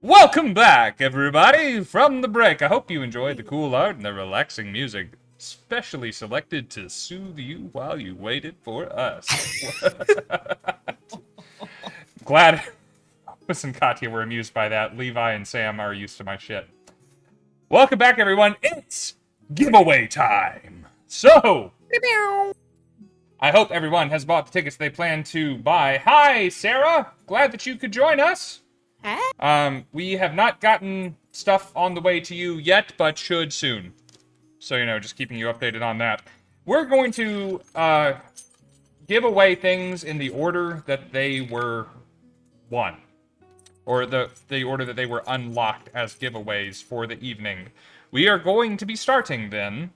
Welcome back, everybody, from the break. I hope you enjoyed the cool art and the relaxing music, specially selected to soothe you while you waited for us. Glad Alice and Katya were amused by that. Levi and Sam are used to my shit. Welcome back, everyone. It's giveaway time. So, I hope everyone has bought the tickets they plan to buy. Hi, Sarah. Glad that you could join us. We have not gotten stuff on the way to you yet, but should soon. So, just keeping you updated on that. We're going to give away things in the order that they were won. Or the order that they were unlocked as giveaways for the evening. We are going to be starting, then,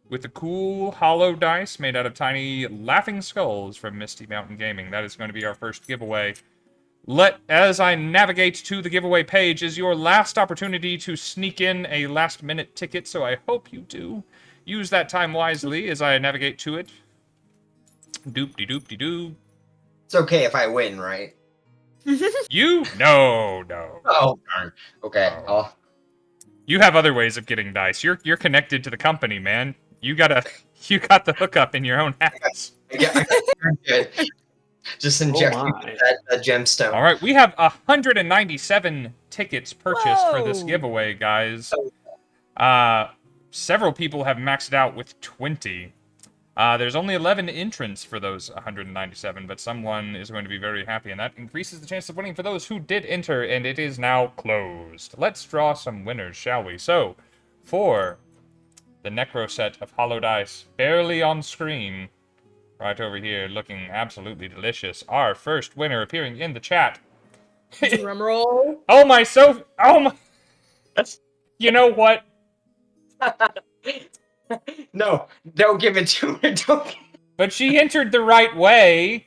with the cool hollow dice made out of tiny laughing skulls from Misty Mountain Gaming. That is going to be our first giveaway. As I navigate to the giveaway page, is your last opportunity to sneak in a last-minute ticket, so I hope you do. Use that time wisely as I navigate to it. Doop-de-doop-de-doo. It's okay if I win, right? You? No. Oh, darn. Okay, Oh. You have other ways of getting dice. You're connected to the company, man. You got the hookup in your own house. Yeah, good. Just inject Oh me my. with that gemstone. All right, we have 197 tickets purchased for this Whoa. giveaway, guys. Several people have maxed out with 20. There's only 11 entrants for those 197, but someone is going to be very happy, and that increases the chance of winning for those who did enter, and it is now closed. Let's draw some winners, shall we? So, for the Necro set of hollow dice, barely on screen, right over here, looking absolutely delicious, our first winner appearing in the chat. Drumroll. Oh my. You know what? No, don't give it to her. Don't. But she entered the right way,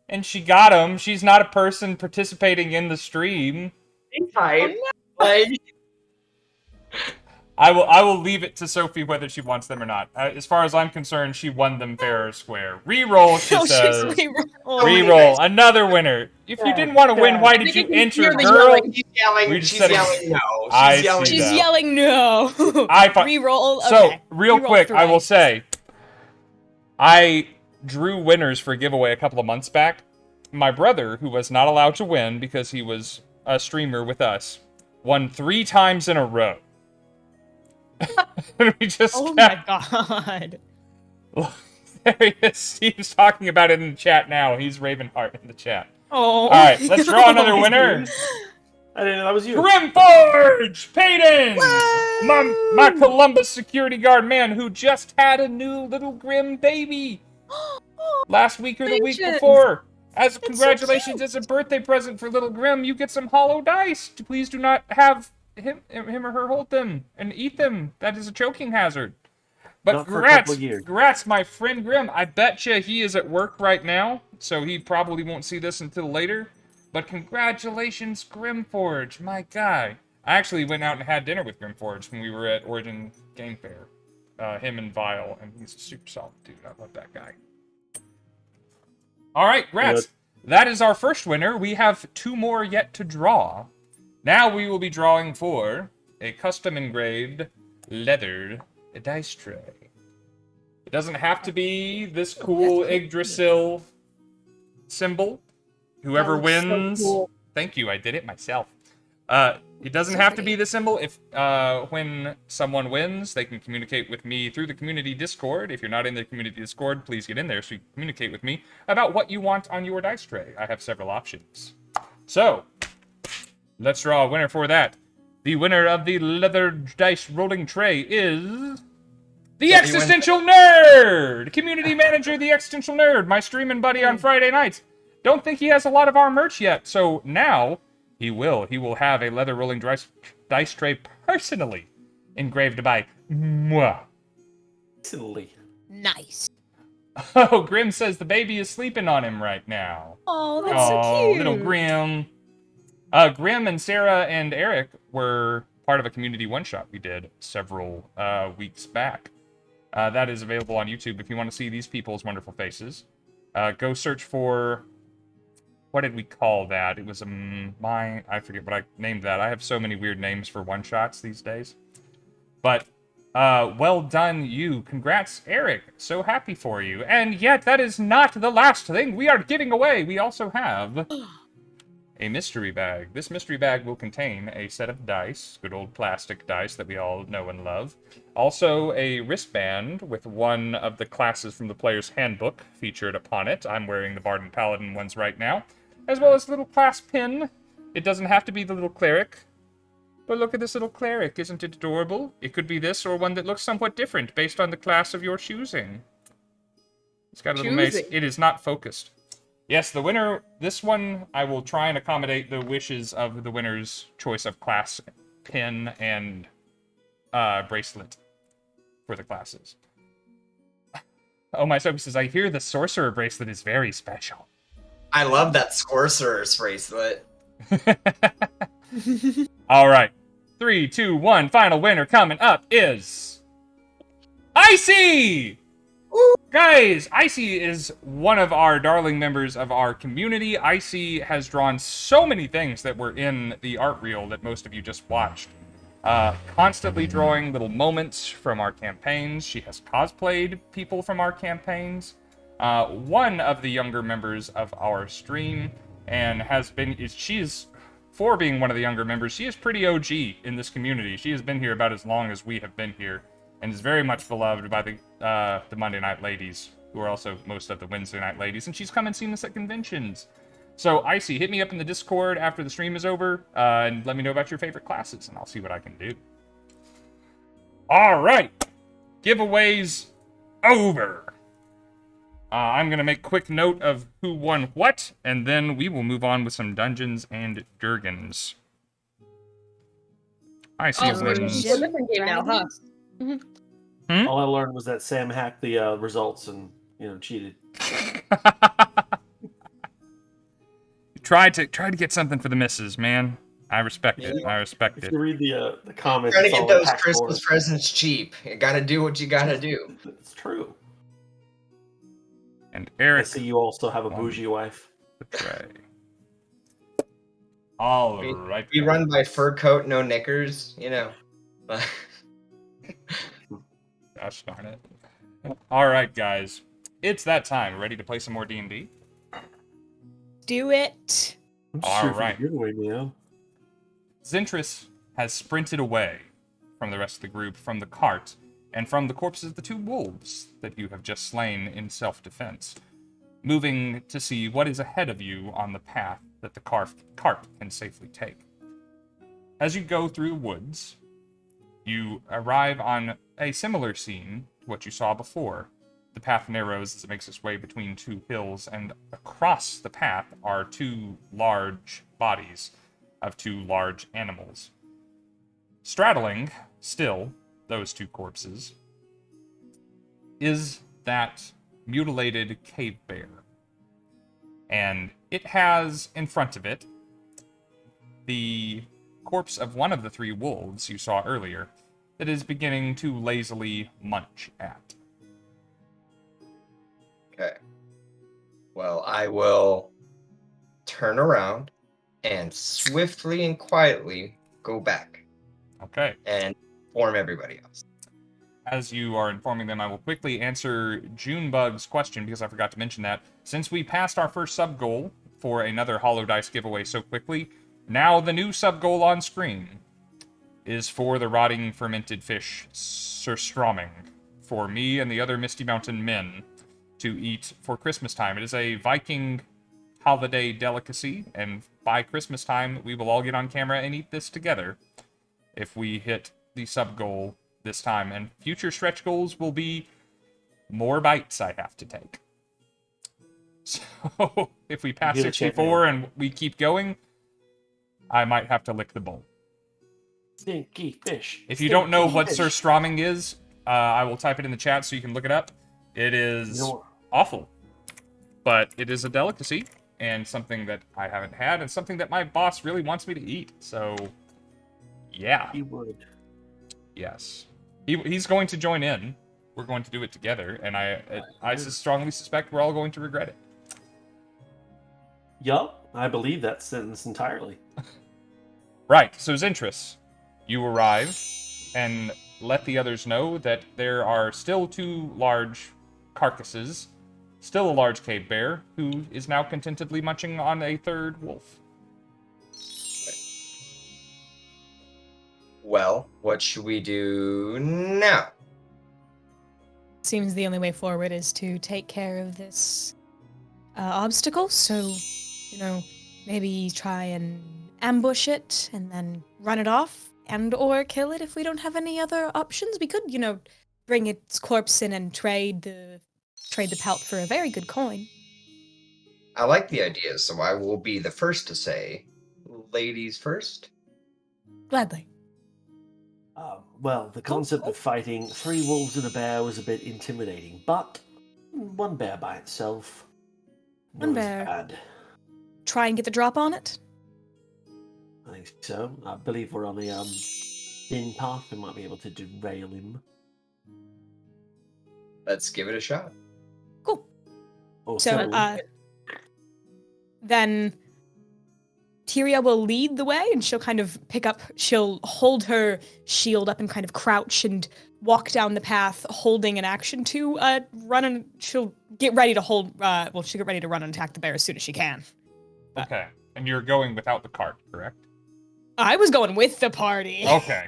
and she got him. She's not a person participating in the stream. Type. Like, I will leave it to Sophie whether she wants them or not. As far as I'm concerned, she won them fair or square. Reroll, she Oh, says. she's Reroll, another winner. If you didn't want to win, why did you enter, girl? she's yelling. We just She's said it- yelling no. I She's yelling. see She's that. yelling no. Reroll. So, Okay. real Reroll quick, I will thrice. say, I drew winners for a giveaway a couple of months back. My brother, who was not allowed to win because he was a streamer with us, won 3 times in a row. We just Oh kept- my god. There he is. Steve's talking about it in the chat now. He's Ravenheart in the chat. Oh. All right, let's draw another winner. I didn't know that was you. Grimforge! Payton! Whoa! My Columbus security guard man who just had a new little Grim baby last week or the week Congratulations. before. As so congratulations, as a birthday present for little Grim, you get some hollow dice. Please do not have him or her hold them and eat them. That is a choking hazard. But Not for a couple of years. congrats, my friend Grim. I betcha he is at work right now, so he probably won't see this until later. But congratulations, Grimforge, my guy. I actually went out and had dinner with Grimforge when we were at Origin Game Fair. Him and Vile, and he's a super solid dude. I love that guy. All right, congrats. That is our first winner. We have 2 more yet to draw. Now we will be drawing for a custom engraved leather dice tray. It doesn't have to be this cool Yggdrasil symbol. Whoever That looks so wins, cool. thank you, I did it myself. It doesn't have to be the symbol. If when someone wins, they can communicate with me through the community Discord. If you're not in the community Discord, please get in there so you can communicate with me about what you want on your dice tray. I have several options. So, let's draw a winner for that. The winner of the leather dice rolling tray is the Existential Nerd! Community manager, the Existential Nerd, my streaming buddy on Friday nights. Don't think he has a lot of our merch yet, so now he will. He will have a leather rolling dice tray personally engraved by moi. Silly. Nice. Oh, Grim says the baby is sleeping on him right now. Oh, that's so cute. Little Grim. Grim and Sarah and Eric were part of a community one-shot we did several weeks back. That is available on YouTube if you want to see these people's wonderful faces. Go search for... what did we call that? It was I forget what I named that. I have so many weird names for one-shots these days. But, well done you. Congrats, Eric. So happy for you. And yet, that is not the last thing we are giving away. We also have a mystery bag. This mystery bag will contain a set of dice, good old plastic dice that we all know and love. Also, a wristband with one of the classes from the player's handbook featured upon it. I'm wearing the Bard and Paladin ones right now. As well as a little clasp pin. It doesn't have to be the little cleric. But look at this little cleric, isn't it adorable? It could be this or one that looks somewhat different based on the class of your choosing. It's got a little mace. It is not focused. Yes, the winner, this one, I will try and accommodate the wishes of the winner's choice of class pin and bracelet for the classes. Oh, my Sophie says, I hear the sorcerer bracelet is very special. I love that sorcerer's bracelet. All right. 3, 2, 1. Final winner coming up is Icy! Guys, Icy is one of our darling members of our community. Icy has drawn so many things that were in the art reel that most of you just watched. Constantly drawing little moments from our campaigns. She has cosplayed people from our campaigns. One of the younger members of our stream and for being one of the younger members, she is pretty OG in this community. She has been here about as long as we have been here, and is very much beloved by the Monday Night Ladies, who are also most of the Wednesday Night Ladies, and she's come and seen us at conventions. So, Icy, hit me up in the Discord after the stream is over, and let me know about your favorite classes, and I'll see what I can do. All right. Giveaways over. I'm going to make quick note of who won what, and then we will move on with some Dungeons and Dragons. I see Oh, we're wins. a different game now, huh? Hmm? All I learned was that Sam hacked the results and cheated. Try to get something for the missus, man. I respect it. I respect If it. you read the comments, Trying to it's get all those packed Christmas for. presents cheap. You gotta do what you gotta do. It's true. And I Eric, see you also have a bougie wife. betray. All right. We run by fur coat, no knickers, Gosh darn it. All right, guys. It's that time. Ready to play some more D&D? Do it. I'm just All here for the right. giveaway, Neo. Zentris has sprinted away from the rest of the group, from the cart, and from the corpses of the 2 wolves that you have just slain in self-defense, moving to see what is ahead of you on the path that the cart can safely take. As you go through the woods, you arrive on a similar scene to what you saw before. The path narrows as it makes its way between 2 hills, and across the path are 2 large bodies of 2 large animals. Straddling, still, those 2 corpses, is that mutilated cave bear. And it has in front of it the corpse of one of the 3 wolves you saw earlier that is beginning to lazily munch at. Okay. Well, I will turn around and swiftly and quietly go back Okay. and inform everybody else. As you are informing them, I will quickly answer Junebug's question, because I forgot to mention that. Since we passed our first sub-goal for another Hollow Dice giveaway so quickly, now the new sub-goal on screen is for the rotting fermented fish surströmming for me and the other Misty Mountain men to eat for Christmas time. It is a Viking holiday delicacy, and by Christmas time, we will all get on camera and eat this together if we hit the sub-goal this time, and future stretch goals will be more bites I have to take. So, if we pass 64 and we keep going, I might have to lick the bowl. Stinky fish. If you don't know what surströmming is, I will type it in the chat so you can look it up. It is awful, but it is a delicacy, and something that I haven't had, and something that my boss really wants me to eat, so yeah. He would. Yes. He's going to join in. We're going to do it together, and I strongly suspect we're all going to regret it. Yup, I believe that sentence entirely. Right, so Zentris, you arrive and let the others know that there are still 2 large carcasses, still a large cave bear, who is now contentedly munching on a 3rd wolf. Well, what should we do now? Seems the only way forward is to take care of this obstacle. So, maybe try and ambush it and then run it off and/or kill it if we don't have any other options. We could, bring its corpse in and trade the pelt for a very good coin. I like the idea, so I will be the first to say, ladies first. Gladly. Well, the concept of fighting 3 wolves and a bear was a bit intimidating, but 1 bear by itself, One not as bear. bad. Try and get the drop on it. I think so. I believe we're on a thin path. We might be able to derail him. Let's give it a shot. Cool. Also, So, then Tyria will lead the way, and she'll hold her shield up and kind of crouch and walk down the path, holding an action to run, and she'll get ready to she'll get ready to run and attack the bear as soon as she can. Okay, and you're going without the cart, correct? I was going with the party. Okay.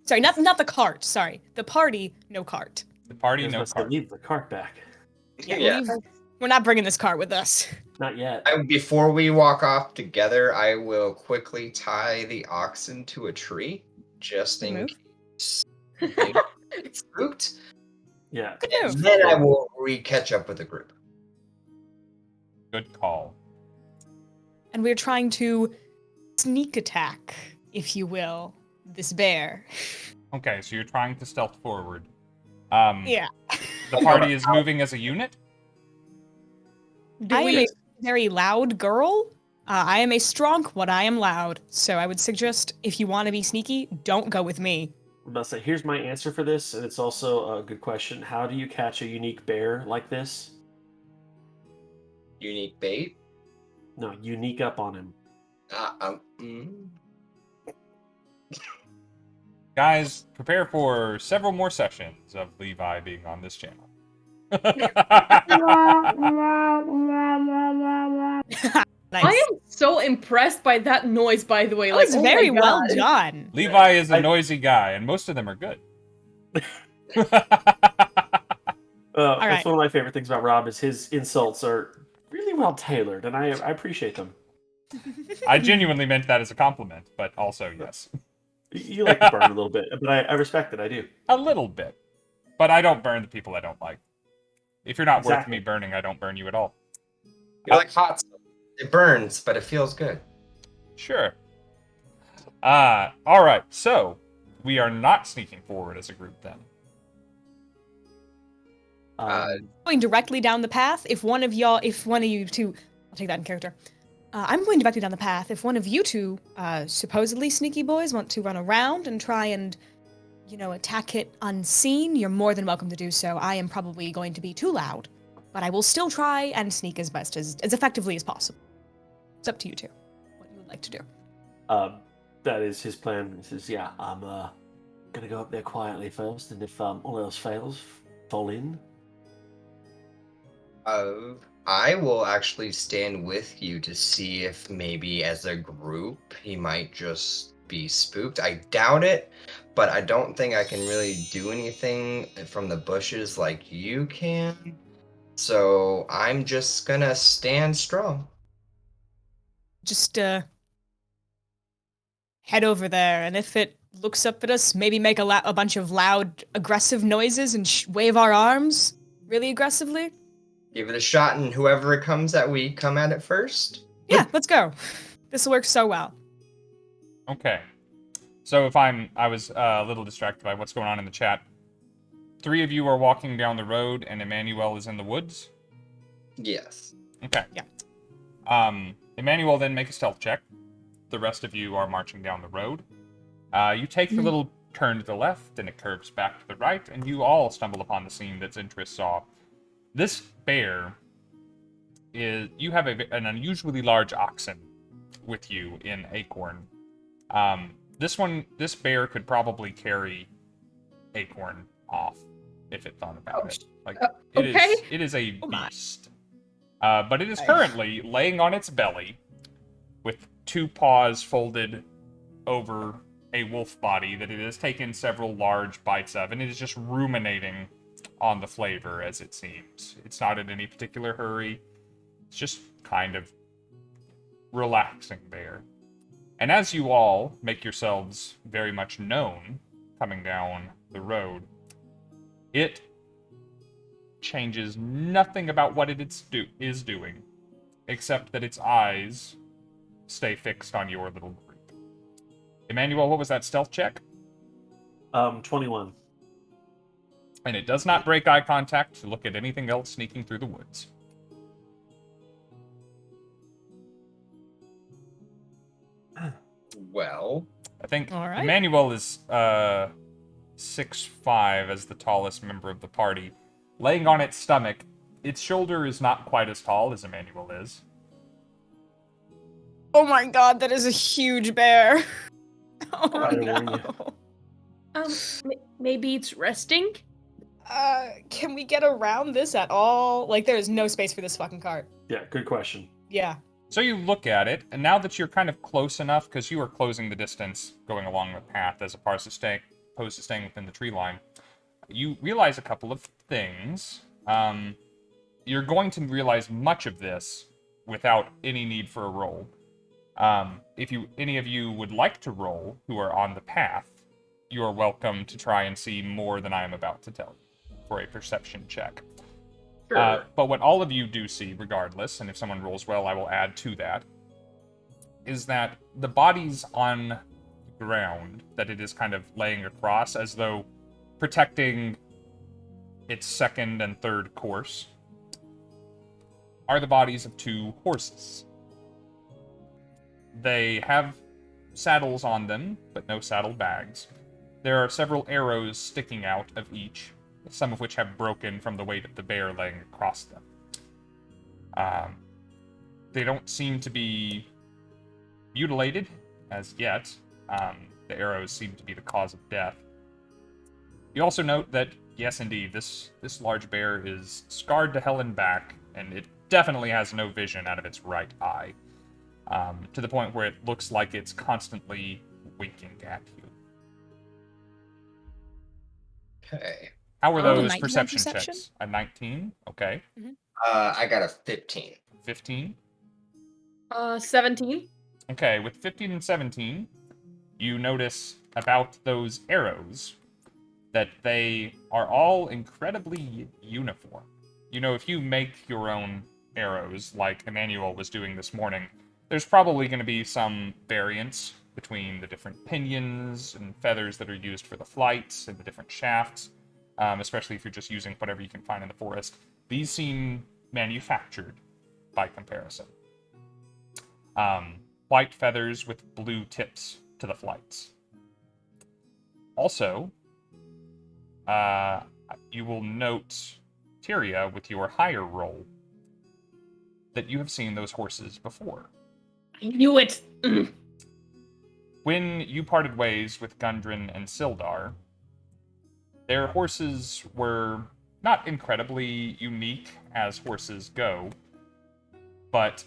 Sorry, not the cart, sorry. The party, no cart. The party, I was no about to say, cart. leave the cart back. Yeah, we're not bringing this cart with us. Not yet. Before we walk off together, I will quickly tie the oxen to a tree, just Good in move. case they get spooked. Yeah. Good And move. then I will catch up with the group. Good call. And we're trying to sneak attack, if you will, this bear. Okay, so you're trying to stealth forward. Yeah. The party is moving as a unit? I am a very loud girl. I am a strong one. I am loud. So I would suggest, if you want to be sneaky, don't go with me. I'm about to say, here's my answer for this, and it's also a good question. How do you catch a unique bear like this? Unique bait. No, unique up on him. Guys, prepare for several more sessions of Levi being on this channel. Nice. I am so impressed by that noise, by the way. That Like, was oh very my well God. done. Levi is a noisy guy, and most of them are good. That's right. one of my favorite things about Rob is his insults are really well tailored, and I appreciate them. I genuinely meant that as a compliment, but also, yes. You like to burn a little bit, but I respect it. I do. A little bit. But I don't burn the people I don't like. If you're not worth Exactly. me burning, I don't burn you at all. You're like hot stuff. It burns, but it feels good. Sure. Alright, so we are not sneaking forward as a group then. Going directly down the path. If one of you two, I'll take that in character. I'm going directly down the path. If one of you two, supposedly sneaky boys, want to run around and try and, attack it unseen, you're more than welcome to do so. I am probably going to be too loud, but I will still try and sneak as best as effectively as possible. It's up to you two, what you would like to do. That is his plan. He says, "Yeah, I'm gonna go up there quietly first, and if all else fails, fall in." I will actually stand with you to see if maybe as a group he might just be spooked. I doubt it, but I don't think I can really do anything from the bushes like you can. So I'm just gonna stand strong. Just head over there, and if it looks up at us, maybe make a bunch of loud, aggressive noises and wave our arms really aggressively. Give it a shot, and whoever it comes at, we come at it first. Yeah, let's go. This works so well. Okay. So I was a little distracted by what's going on in the chat. 3 of you are walking down the road, and Emannuel is in the woods? Yes. Okay. Yeah. Emannuel, then make a stealth check. The rest of you are marching down the road. You take the little turn to the left, and it curves back to the right, and you all stumble upon the scene that Zentris saw. This bear is you have an unusually large oxen with you in Acorn. This bear could probably carry Acorn off if it thought about it. Like okay. it is a Oh my. beast. But it is currently laying on its belly with 2 paws folded over a wolf body that it has taken several large bites of, and it is just ruminating on the flavor as it seems. It's not in any particular hurry. It's just kind of relaxing there. And as you all make yourselves very much known coming down the road, it changes nothing about what it is doing, except that its eyes stay fixed on your little group. Emmanuel, what was that stealth check? 21. And it does not break eye contact to look at anything else sneaking through the woods. Well, I think All right. Emmanuel is 6'5" as the tallest member of the party. Laying on its stomach, its shoulder is not quite as tall as Emmanuel is. Oh my god, that is a huge bear. Oh Try to warn you. no. Maybe it's resting? Can we get around this at all? Like, there is no space for this fucking cart. Yeah, good question. Yeah. So you look at it, and now that you're kind of close enough, because you are closing the distance going along the path as opposed to staying within the tree line, you realize a couple of things. You're going to realize much of this without any need for a roll. If any of you would like to roll who are on the path, you are welcome to try and see more than I am about to tell you for a perception check. Sure. But what all of you do see, regardless, and if someone rolls well, I will add to that, is that the bodies on the ground that it is kind of laying across as though protecting its second and third course are the bodies of 2 horses. They have saddles on them, but no saddle bags. There are several arrows sticking out of each, some of which have broken from the weight of the bear laying across them. They don't seem to be mutilated as yet. The arrows seem to be the cause of death. You also note that, yes, indeed, this large bear is scarred to hell and back, and it definitely has no vision out of its right eye, to the point where it looks like it's constantly winking at you. okay. How were Oh, those 19 perception perception? checks? A 19? Okay. I got a 15. 15? 17? Okay, with 15 and 17, you notice about those arrows that they are all incredibly uniform. You know, if you make your own arrows, like Emmanuel was doing this morning, there's probably going to be some variance between the different pinions and feathers that are used for the flights and the different shafts, especially if you're just using whatever you can find in the forest. These seem manufactured by comparison. White feathers with blue tips to the flights. Also, you will note, Tyria, with your higher roll, that you have seen those horses before. I knew it! When you parted ways with Gundren and Sildar, their horses were not incredibly unique as horses go, but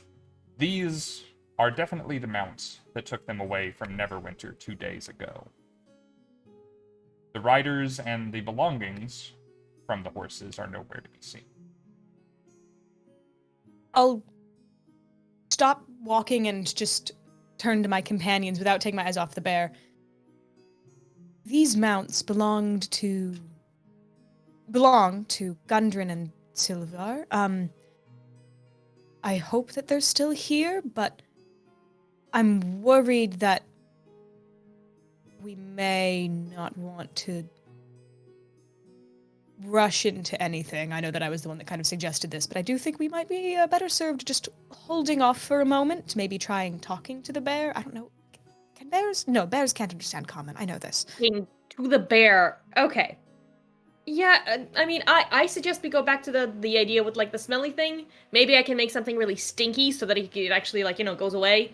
these are definitely the mounts that took them away from Neverwinter 2 days ago. The riders and the belongings from the horses are nowhere to be seen. I'll stop walking and just turn to my companions without taking my eyes off the bear. These mounts belong to Gundren and Sildar. I hope that they're still here, but I'm worried that we may not want to rush into anything. I know that I was the one that kind of suggested this, but I do think we might be better served just holding off for a moment, maybe trying talking to the bear. I don't know. Can bears? No, bears can't understand common. I know this. To the bear. Okay. Yeah, I mean, I suggest we go back to the idea with like the smelly thing. Maybe I can make something really stinky so that it actually like goes away.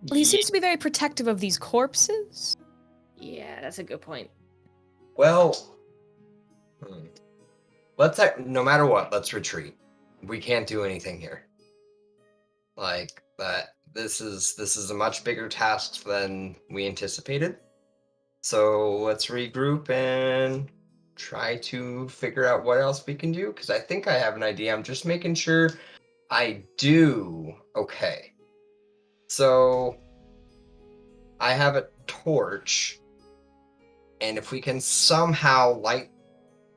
Well, he seems to be very protective of these corpses. Yeah, that's a good point. Well, hmm. No matter what, let's retreat. We can't do anything here. Like that. This is a much bigger task than we anticipated. So let's regroup and try to figure out what else we can do. Because I think I have an idea. I'm just making sure I do. Okay. So I have a torch, and if we can somehow light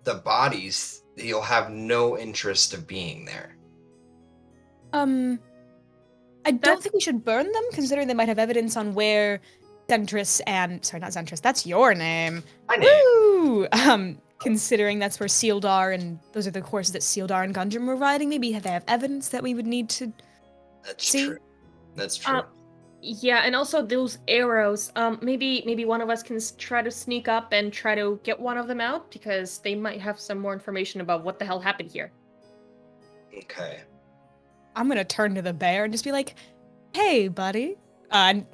the bodies, you'll have no interest of being there. I don't think we should burn them, considering they might have evidence on where Zentris and sorry, not Zentris. That's your name. My name. Woo! Considering that's where Sealdar and those are the horses that Sealdar and Gundren were riding, maybe they have evidence that we would need to That's see. true. That's true. Yeah, and also those arrows. Maybe one of us can try to sneak up and try to get one of them out because they might have some more information about what the hell happened here. Okay. I'm gonna turn to the bear and just be like, "Hey, buddy,"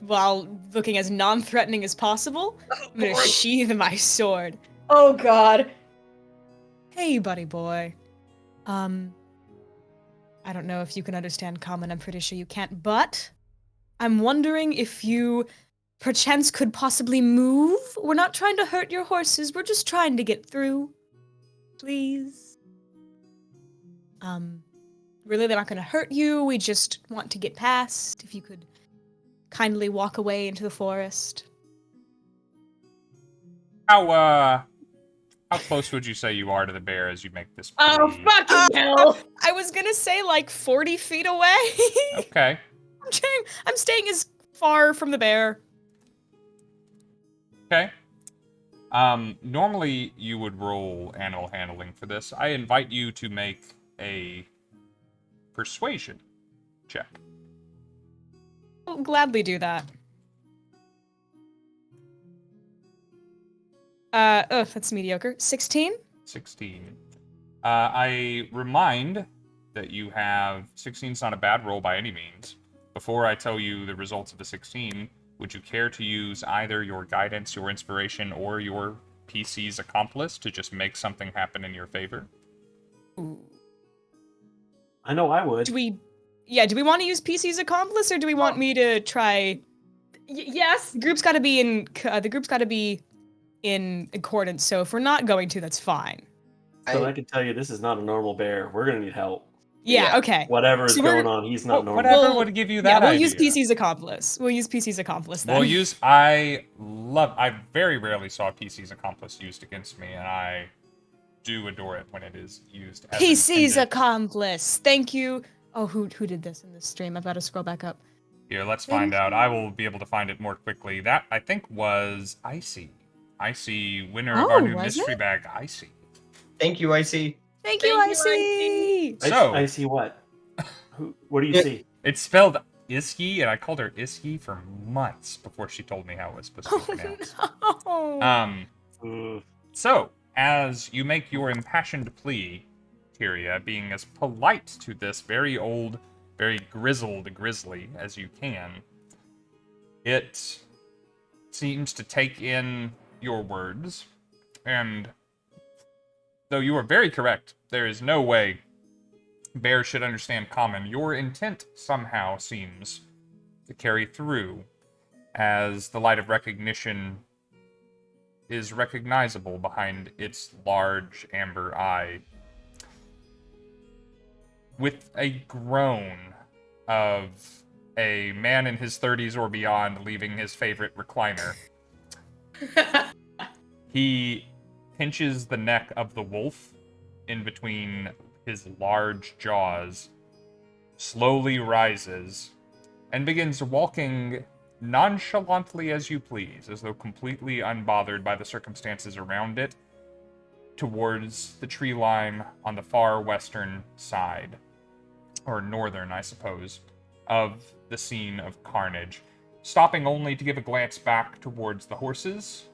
while looking as non-threatening as possible. I'm gonna sheath my sword. Oh God. Hey, buddy boy. I don't know if you can understand common. I'm pretty sure you can't, but I'm wondering if you perchance could possibly move. We're not trying to hurt your horses. We're just trying to get through. Please. Really, they're not going to hurt you. We just want to get past. If you could kindly walk away into the forest. How close would you say you are to the bear as you make this plea? Oh fucking hell! I was going to say like 40 feet away. Okay. I'm staying as far from the bear. Okay. Normally you would roll animal handling for this. I invite you to make a persuasion check. I'll gladly do that. That's mediocre. 16? 16. I remind that you have 16 is not a bad roll by any means. Before I tell you the results of a 16, would you care to use either your guidance, your inspiration, or your PC's accomplice to just make something happen in your favor? Ooh. I know I would. Do we want to use PC's accomplice, or do we want me to try? Yes. The group's got to be in accordance. So if we're not going to, that's fine. So I can tell you, this is not a normal bear. We're gonna need help. Yeah. Okay. Whatever is going on, he's not normal. Whatever would give you that we'll idea. use PC's accomplice. We'll use PC's accomplice then. I very rarely saw PC's accomplice used against me, and I do adore it when it is used as PC's intended. accomplice. Thank you. Oh, who did this in this stream? I've got to scroll back up. Here, let's find out. I will be able to find it more quickly. That, I think, was Icy. Icy, winner of our new mystery bag, Icy. Thank you, Icy. Thank you, Icy. So, I see what? What do you see? It's spelled Iski, and I called her Iski for months before she told me how it was supposed to be pronounced. No. So, as you make your impassioned plea, Tyria, being as polite to this very old, very grizzled grizzly as you can, it seems to take in your words, and though you are very correct, there is no way bears should understand common, your intent somehow seems to carry through, as the light of recognition is recognizable behind its large amber eye. With a groan of a man in his 30s or beyond leaving his favorite recliner, he pinches the neck of the wolf in between his large jaws, slowly rises, and begins walking nonchalantly as you please, as though completely unbothered by the circumstances around it, towards the tree line on the far western side, or northern, I suppose, of the scene of carnage, stopping only to give a glance back towards the horses,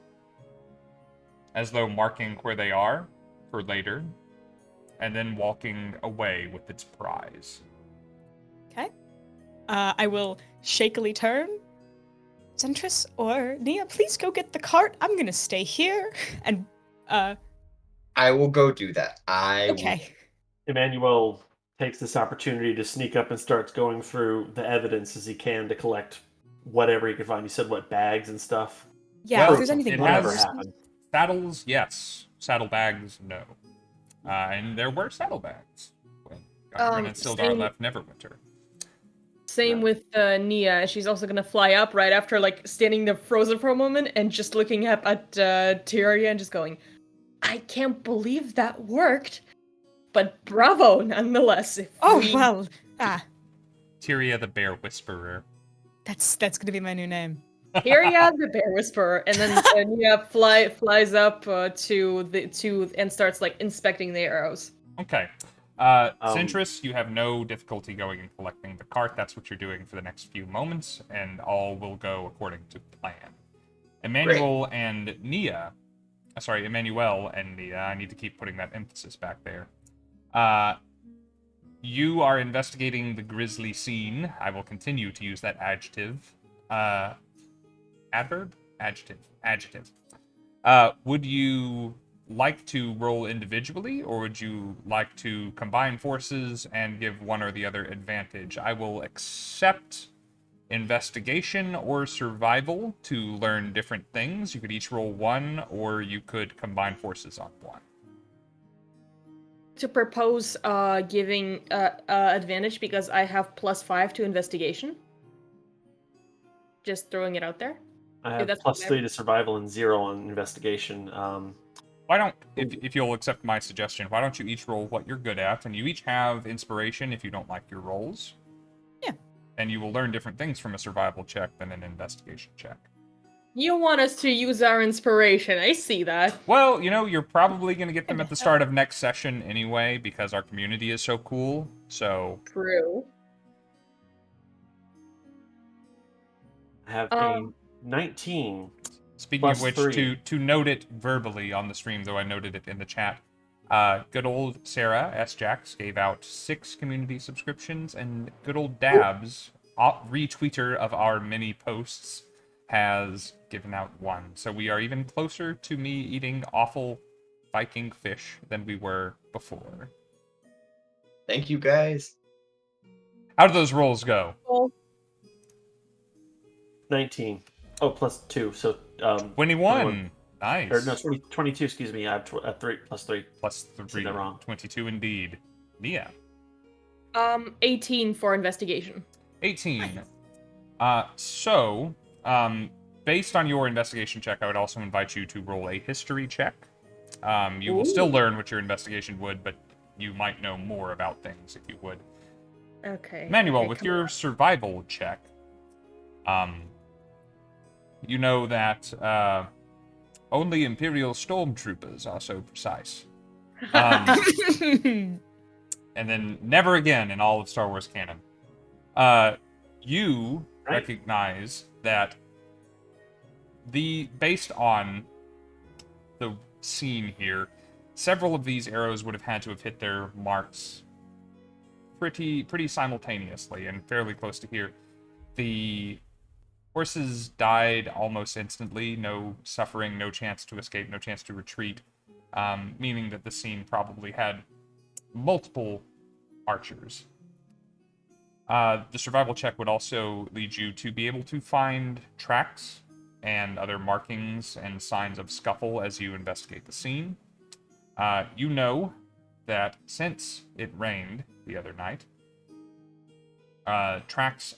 as though marking where they are for later, and then walking away with its prize. Okay. I will shakily turn. Zentris or Nia, please go get the cart. I'm gonna stay here. And, I will go do that. okay. Emmanuel takes this opportunity to sneak up and starts going through the evidence as he can to collect whatever he can find. You said what, bags and stuff? Yeah, Well, if there's anything it Whatever has- happened. Saddles, yes. Saddlebags, no. And there were saddlebags when Gundren and Sildar same- left Neverwinter. Same with Nia. She's also gonna fly up right after like standing there frozen for a moment and just looking up at Tyria and just going, I can't believe that worked. But bravo nonetheless. If Oh, we- well, Tyria the Bear Whisperer. that's gonna be my new name. Tyria the Bear Whisperer, and then Nia flies up to and starts like inspecting the arrows. Okay. Zentris, you have no difficulty going and collecting the cart. That's what you're doing for the next few moments, and all will go according to plan. Emmanuel and Nia, I need to keep putting that emphasis back there. You are investigating the grisly scene. I will continue to use that adjective. Adverb? Adjective. Would you like to roll individually, or would you like to combine forces and give one or the other advantage? I will accept investigation or survival to learn different things. You could each roll one, or you could combine forces on one. To propose giving advantage because I have +5 to investigation. Just throwing it out there. I have that's +3 to survival and 0 on investigation. Why don't, if you'll accept my suggestion, why don't you each roll what you're good at, and you each have inspiration if you don't like your rolls. Yeah. And you will learn different things from a survival check than an investigation check. You want us to use our inspiration. I see that. Well, you're probably going to get them at the start of next session anyway, because our community is so cool, so... True. I have a 19. Speaking of Plus which, 3. to note it verbally on the stream, though I noted it in the chat, good old Sarah S. Jax gave out 6 community subscriptions, and good old Dabs, retweeter of our many posts, has given out 1. So we are even closer to me eating awful Viking fish than we were before. Thank you, guys. How do those rolls go? 19. Oh, +2. So 21. Nice. Or no, 22. Excuse me. I have 3 +3. Plus 3. Said that wrong. 22 indeed. Nia. 18 for investigation. 18. Based on your investigation check, I would also invite you to roll a history check. You will still learn what your investigation would, but you might know more about things if you would. Okay. Manuel, Okay, with come your on. survival check, you know that only Imperial stormtroopers are so precise. And then never again in all of Star Wars canon. You recognize that based on the scene here, several of these arrows would have had to have hit their marks pretty simultaneously and fairly close to here. The horses died almost instantly, no suffering, no chance to escape, no chance to retreat, meaning that the scene probably had multiple archers. The survival check would also lead you to be able to find tracks and other markings and signs of scuffle as you investigate the scene. You know that since it rained the other night, tracks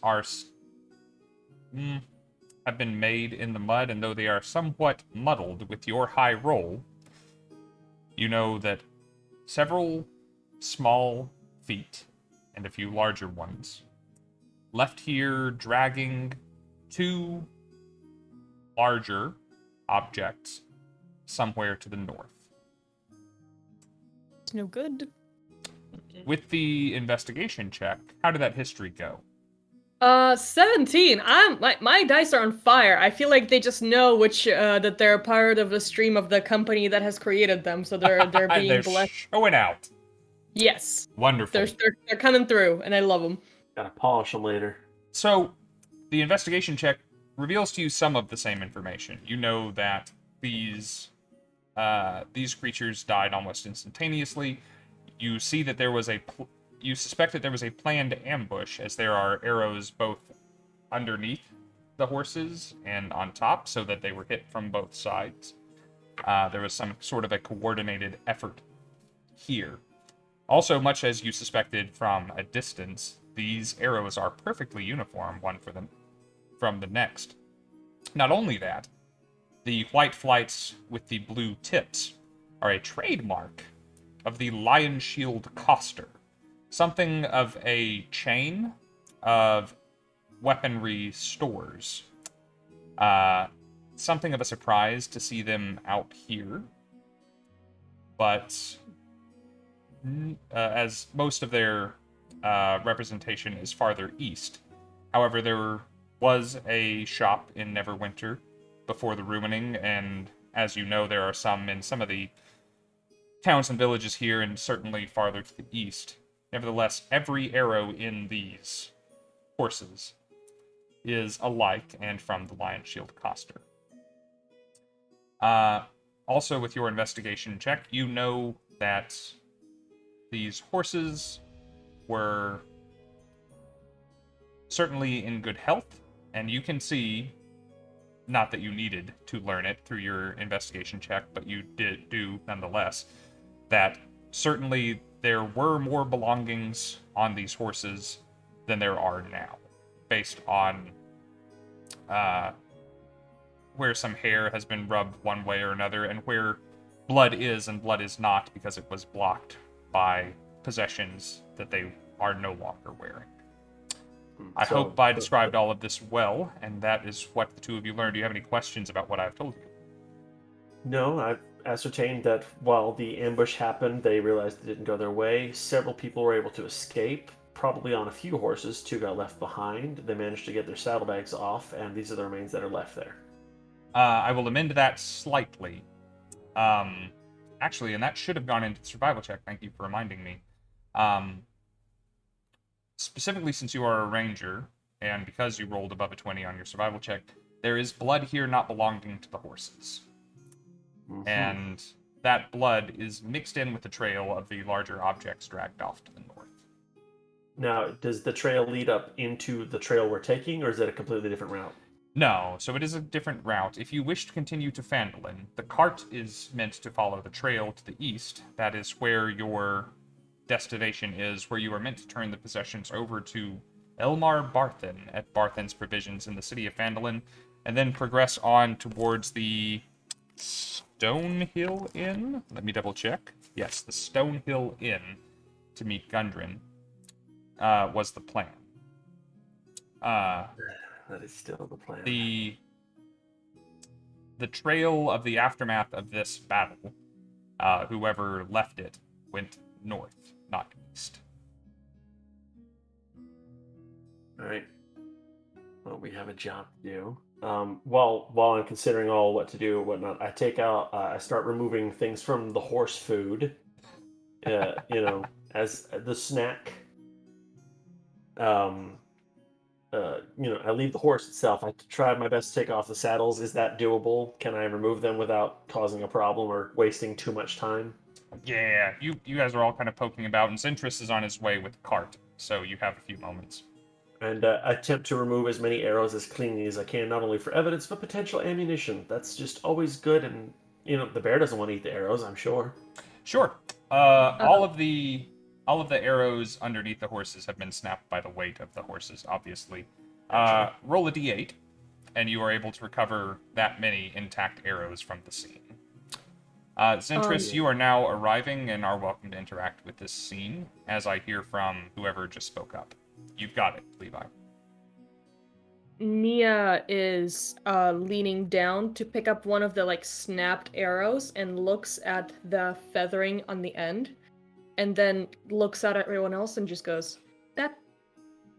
have been made in the mud, and though they are somewhat muddled with your high roll, you know that several small feet and a few larger ones left here dragging 2 larger objects somewhere to the north. It's no good. With the investigation check, how did that history go? 17. My dice are on fire. I feel like they just know which that they're part of the stream of the company that has created them, so they're being They're blessed. showing out. Yes, Wonderful. they're coming through, and I love them. Gotta polish them later. So, the investigation check reveals to you some of the same information. You know that these creatures died almost instantaneously. You see that there was you suspect that there was a planned ambush, as there are arrows both underneath the horses and on top, so that they were hit from both sides. There was some sort of a coordinated effort here. Also, much as you suspected from a distance, these arrows are perfectly uniform, one for them from the next. Not only that, the white flights with the blue tips are a trademark of the Lion Shield Coster, something of a chain of weaponry stores. Something of a surprise to see them out here, but as most of their representation is farther east. However, there was a shop in Neverwinter before the ruining, and as you know, there are some in some of the towns and villages here, and certainly farther to the east. Nevertheless, every arrow in these horses is alike and from the Lion Shield Coster. Also, with your investigation check, you know that these horses were certainly in good health, and you can see, not that you needed to learn it through your investigation check, but you did do nonetheless, that certainly there were more belongings on these horses than there are now, based on where some hair has been rubbed one way or another, and where blood is and blood is not, because it was blocked by possessions that they are no longer wearing. I hope I described all of this well, and that is what the two of you learned. Do you have any questions about what I've told you? No, I've ascertained that while the ambush happened, they realized it didn't go their way. Several people were able to escape, probably on a few horses. 2 got left behind. They managed to get their saddlebags off, and these are the remains that are left there. I will amend that slightly. Actually, and that should have gone into the survival check. Thank you for reminding me. Specifically, since you are a ranger, and because you rolled above a 20 on your survival check, there is blood here not belonging to the horses. Mm-hmm. And that blood is mixed in with the trail of the larger objects dragged off to the north. Now, does the trail lead up into the trail we're taking, or is it a completely different route? No, so it is a different route. If you wish to continue to Phandelver, the cart is meant to follow the trail to the east. That is where your destination is, where you are meant to turn the possessions over to Elmar Barthen at Barthen's Provisions in the city of Phandelver, and then progress on towards the Stonehill Inn. Let me double check. Yes, the Stonehill Inn to meet Gundren was the plan. That is still the plan. The trail of the aftermath of this battle, whoever left it, went north, not east. All right. Well, we have a job to do. While I'm considering all what to do and whatnot, I take out, I start removing things from the horse food, as the snack. I leave the horse itself. I try my best to take off the saddles. Is that doable? Can I remove them without causing a problem or wasting too much time? Yeah, you guys are all kind of poking about, and Zentris is on his way with the cart, so you have a few moments. And I attempt to remove as many arrows as cleanly as I can, not only for evidence, but potential ammunition. That's just always good, and, the bear doesn't want to eat the arrows, I'm sure. Sure. All of the arrows underneath the horses have been snapped by the weight of the horses, obviously. Roll a d8, and you are able to recover that many intact arrows from the scene. Zentris, you are now arriving and are welcome to interact with this scene, as I hear from whoever just spoke up. You've got it, Levi. Nia is leaning down to pick up one of the snapped arrows and looks at the feathering on the end, and then looks at everyone else and just goes,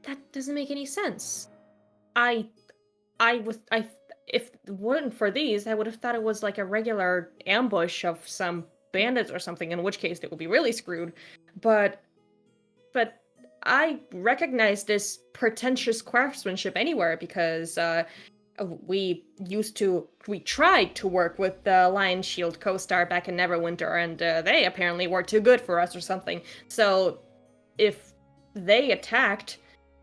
that doesn't make any sense. If it weren't for these, I would have thought it was like a regular ambush of some bandits or something, in which case it would be really screwed. But I recognize this pretentious craftsmanship anywhere because we tried to work with the Lion Shield co-star back in Neverwinter, and they apparently were too good for us or something. So if they attacked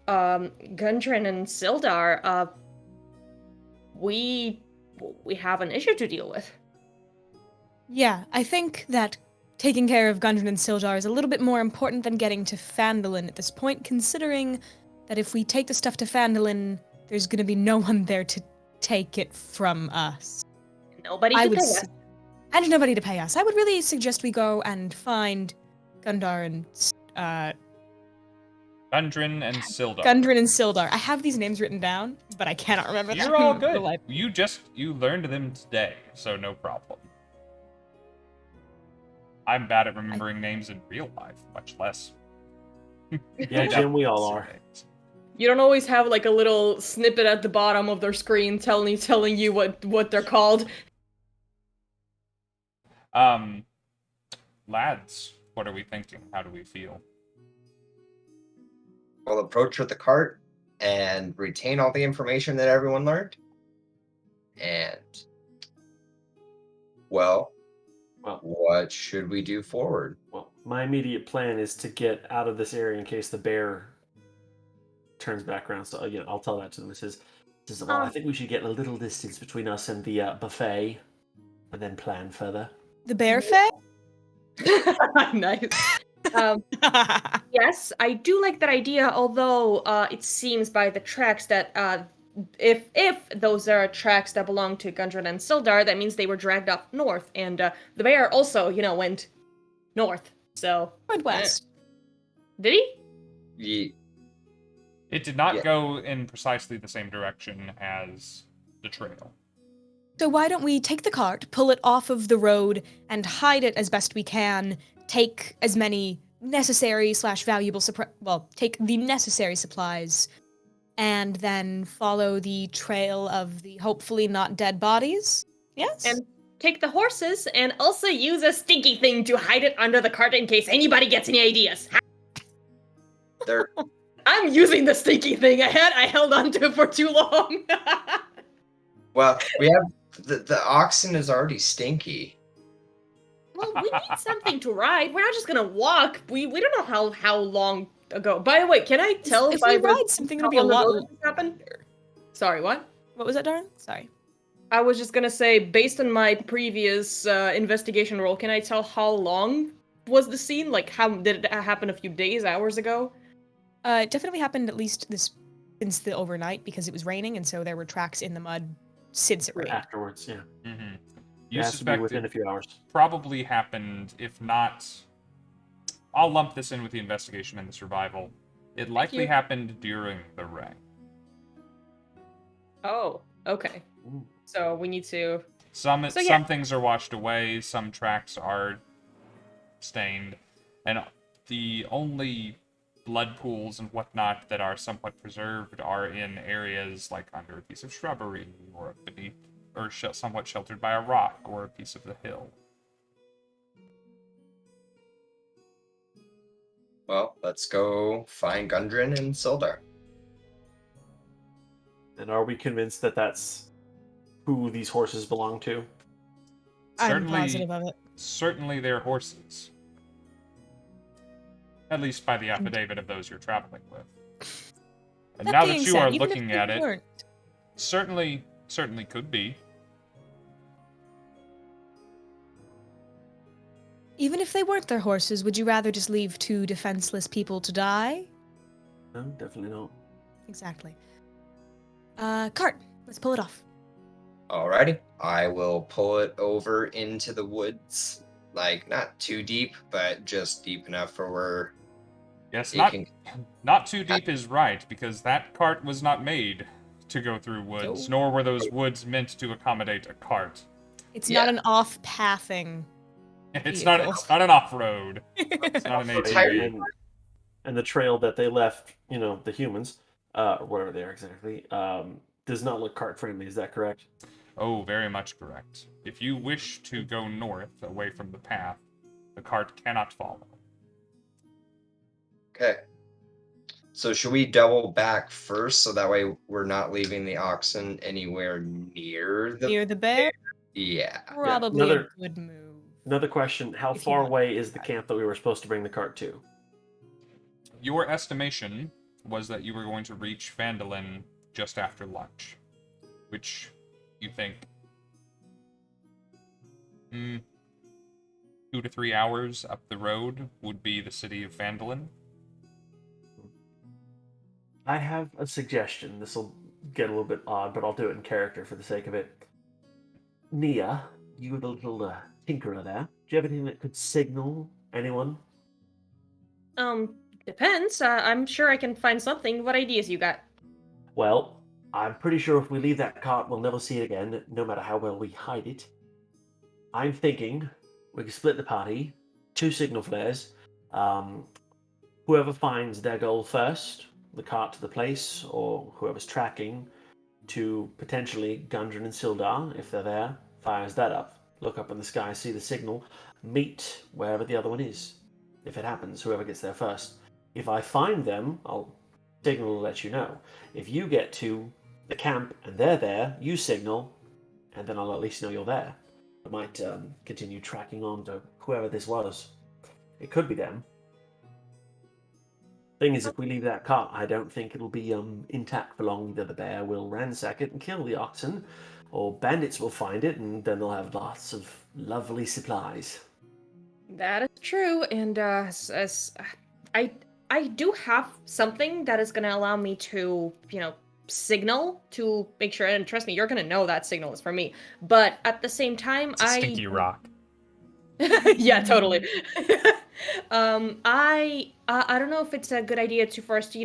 Gundren and Sildar, we have an issue to deal with. Yeah, I think that taking care of Gundren and Sildar is a little bit more important than getting to Phandelver at this point, considering that if we take the stuff to Phandelver, there's going to be no one there to take it from us. Nobody to pay us. And nobody to pay us. I would really suggest we go and find Gundar and Gundren and Sildar. Gundren and Sildar. I have these names written down, but I cannot remember them. You're all good. You learned them today, so no problem. I'm bad at remembering names in real life, much less. Yeah, Jim, we all are. You don't always have like a little snippet at the bottom of their screen telling you what they're called. Lads, what are we thinking? How do we feel? We'll approach with the cart and retain all the information that everyone learned. And, well, what should we do forward? Well, my immediate plan is to get out of this area in case the bear turns back around. So again, I'll tell that to them. It says, well, I think we should get a little distance between us and the buffet, and then plan further. The bear fae? Nice. Yes, I do like that idea, although it seems by the tracks that if those are tracks that belong to Gundren and Sildar, that means they were dragged up north, and the bear also, went north, so... Went west. Did he? It did not go in precisely the same direction as the trail. So why don't we take the cart, pull it off of the road, and hide it as best we can, take as many necessary / valuable take the necessary supplies, and then follow the trail of the hopefully not dead bodies? Yes? And take the horses, and also use a stinky thing to hide it under the cart in case anybody gets any ideas. I'm using the stinky thing. I held on to it for too long. Well, we have... The oxen is already stinky. Well, we need something to ride. We're not just gonna walk. We don't know how long ago. By the way, can I tell if we ride something, it'll be a lot happen? Sorry, what? What was that, Darren? Sorry. I was just gonna say, based on my previous investigation roll, can I tell how long was the scene? Like, how did it happen? A few days, hours ago? It definitely happened at least since the overnight because it was raining, and so there were tracks in the mud since it rained. Afterwards, yeah. Mm-hmm. You suspect within a few hours. Probably happened, if not... I'll lump this in with the investigation and the survival. It likely happened during the rain. Oh, okay. Ooh. So we need to... Some things are washed away, some tracks are stained, and the only blood pools and whatnot that are somewhat preserved are in areas like under a piece of shrubbery or beneath, or somewhat sheltered by a rock or a piece of the hill. Well, let's go find Gundren and Sildar. And are we convinced that that's who these horses belong to? I'm positive of it. Certainly they're horses. At least by the affidavit of those you're traveling with. And now that you are looking at it, certainly could be. Even if they weren't their horses, would you rather just leave two defenseless people to die? No, definitely not. Exactly. Cart, let's pull it off. Alrighty. I will pull it over into the woods. Like, not too deep, but just deep enough for where... Yes, not too deep is right, because that cart was not made to go through woods, nor were those woods meant to accommodate a cart. It's not an off-pathing It's not an off-road. It's not an ATV. and the trail that they left, the humans, wherever they are exactly, does not look cart friendly. Is that correct? Oh, very much correct. If you wish to go north, away from the path, the cart cannot follow. Okay. So should we double back first so that way we're not leaving the oxen anywhere near the Near the bear? Yeah. Probably a good move. Another question: how If you far want away is the camp that we were supposed to bring the cart to? Your estimation was that you were going to reach Phandelver just after lunch, which you think 2 to 3 hours up the road would be the city of Phandelver. I have a suggestion. This will get a little bit odd, but I'll do it in character for the sake of it. Nia, you were the little tinkerer there. Do you have anything that could signal anyone? Depends. I'm sure I can find something. What ideas you got? Well, I'm pretty sure if we leave that cart, we'll never see it again, no matter how well we hide it. I'm thinking we can split the party, 2 signal flares. Whoever finds their goal first, the cart to the place, or whoever's tracking, to potentially Gundren and Sildar, if they're there, fires that up. Look up in the sky, see the signal, meet wherever the other one is. If it happens, whoever gets there first. If I find them, I'll signal to let you know. If you get to the camp and they're there, you signal, and then I'll at least know you're there. I might continue tracking on to whoever this was. It could be them. Thing is, if we leave that cart, I don't think it'll be intact for long. Either the bear will ransack it and kill the oxen, or bandits will find it, and then they'll have lots of lovely supplies. That is true, and I do have something that is going to allow me to, signal to make sure, and trust me, you're going to know that signal is from me. But at the same time, It's a stinky rock. Yeah, totally. I don't know if it's a good idea to first,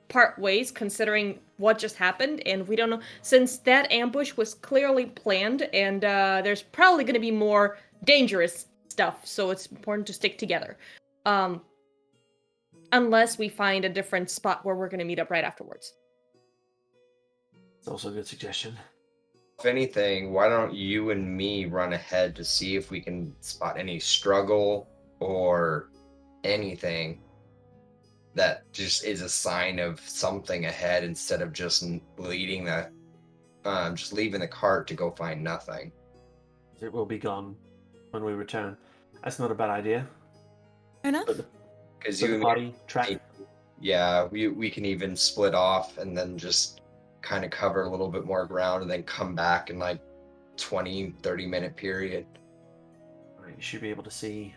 part ways, considering what just happened, and we don't know, since that ambush was clearly planned, and there's probably going to be more dangerous stuff, so it's important to stick together. Unless we find a different spot where we're going to meet up right afterwards. It's also a good suggestion. If anything, why don't you and me run ahead to see if we can spot any struggle or anything that just is a sign of something ahead instead of just leaving the cart to go find nothing. It will be gone when we return. That's not a bad idea. Fair enough. Because You you and body track. yeah, we can even split off and then just kind of cover a little bit more ground and then come back in like 20-30 minute period. Right, you should be able to see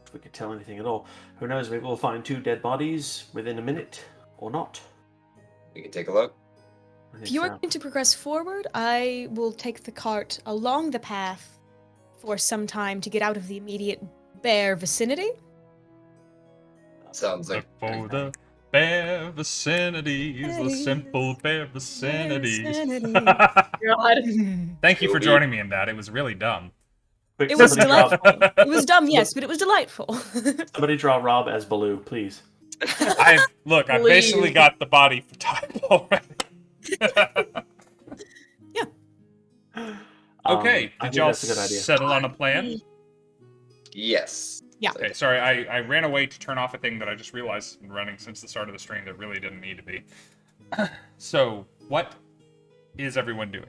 if we could tell anything at all. Who knows? Maybe we'll find 2 dead bodies within a minute, or not. We can take a look. If you are going to progress forward, I will take the cart along the path for some time to get out of the immediate bear vicinity. Sounds like For the bare vicinities, the simple bare vicinities. God. Thank you for joining me in that. It was really dumb. Quick, It was somebody draw- delightful. It was dumb, yes, but it was delightful. Somebody draw Rob as Baloo, please. I basically Please. got the body for type already. Yeah. Okay, I did think y'all that's a good idea. settle on a plan? yes. Yeah. Okay, sorry, I ran away to turn off a thing that I just realized has been running since the start of the stream that really didn't need to be. So, what is everyone doing?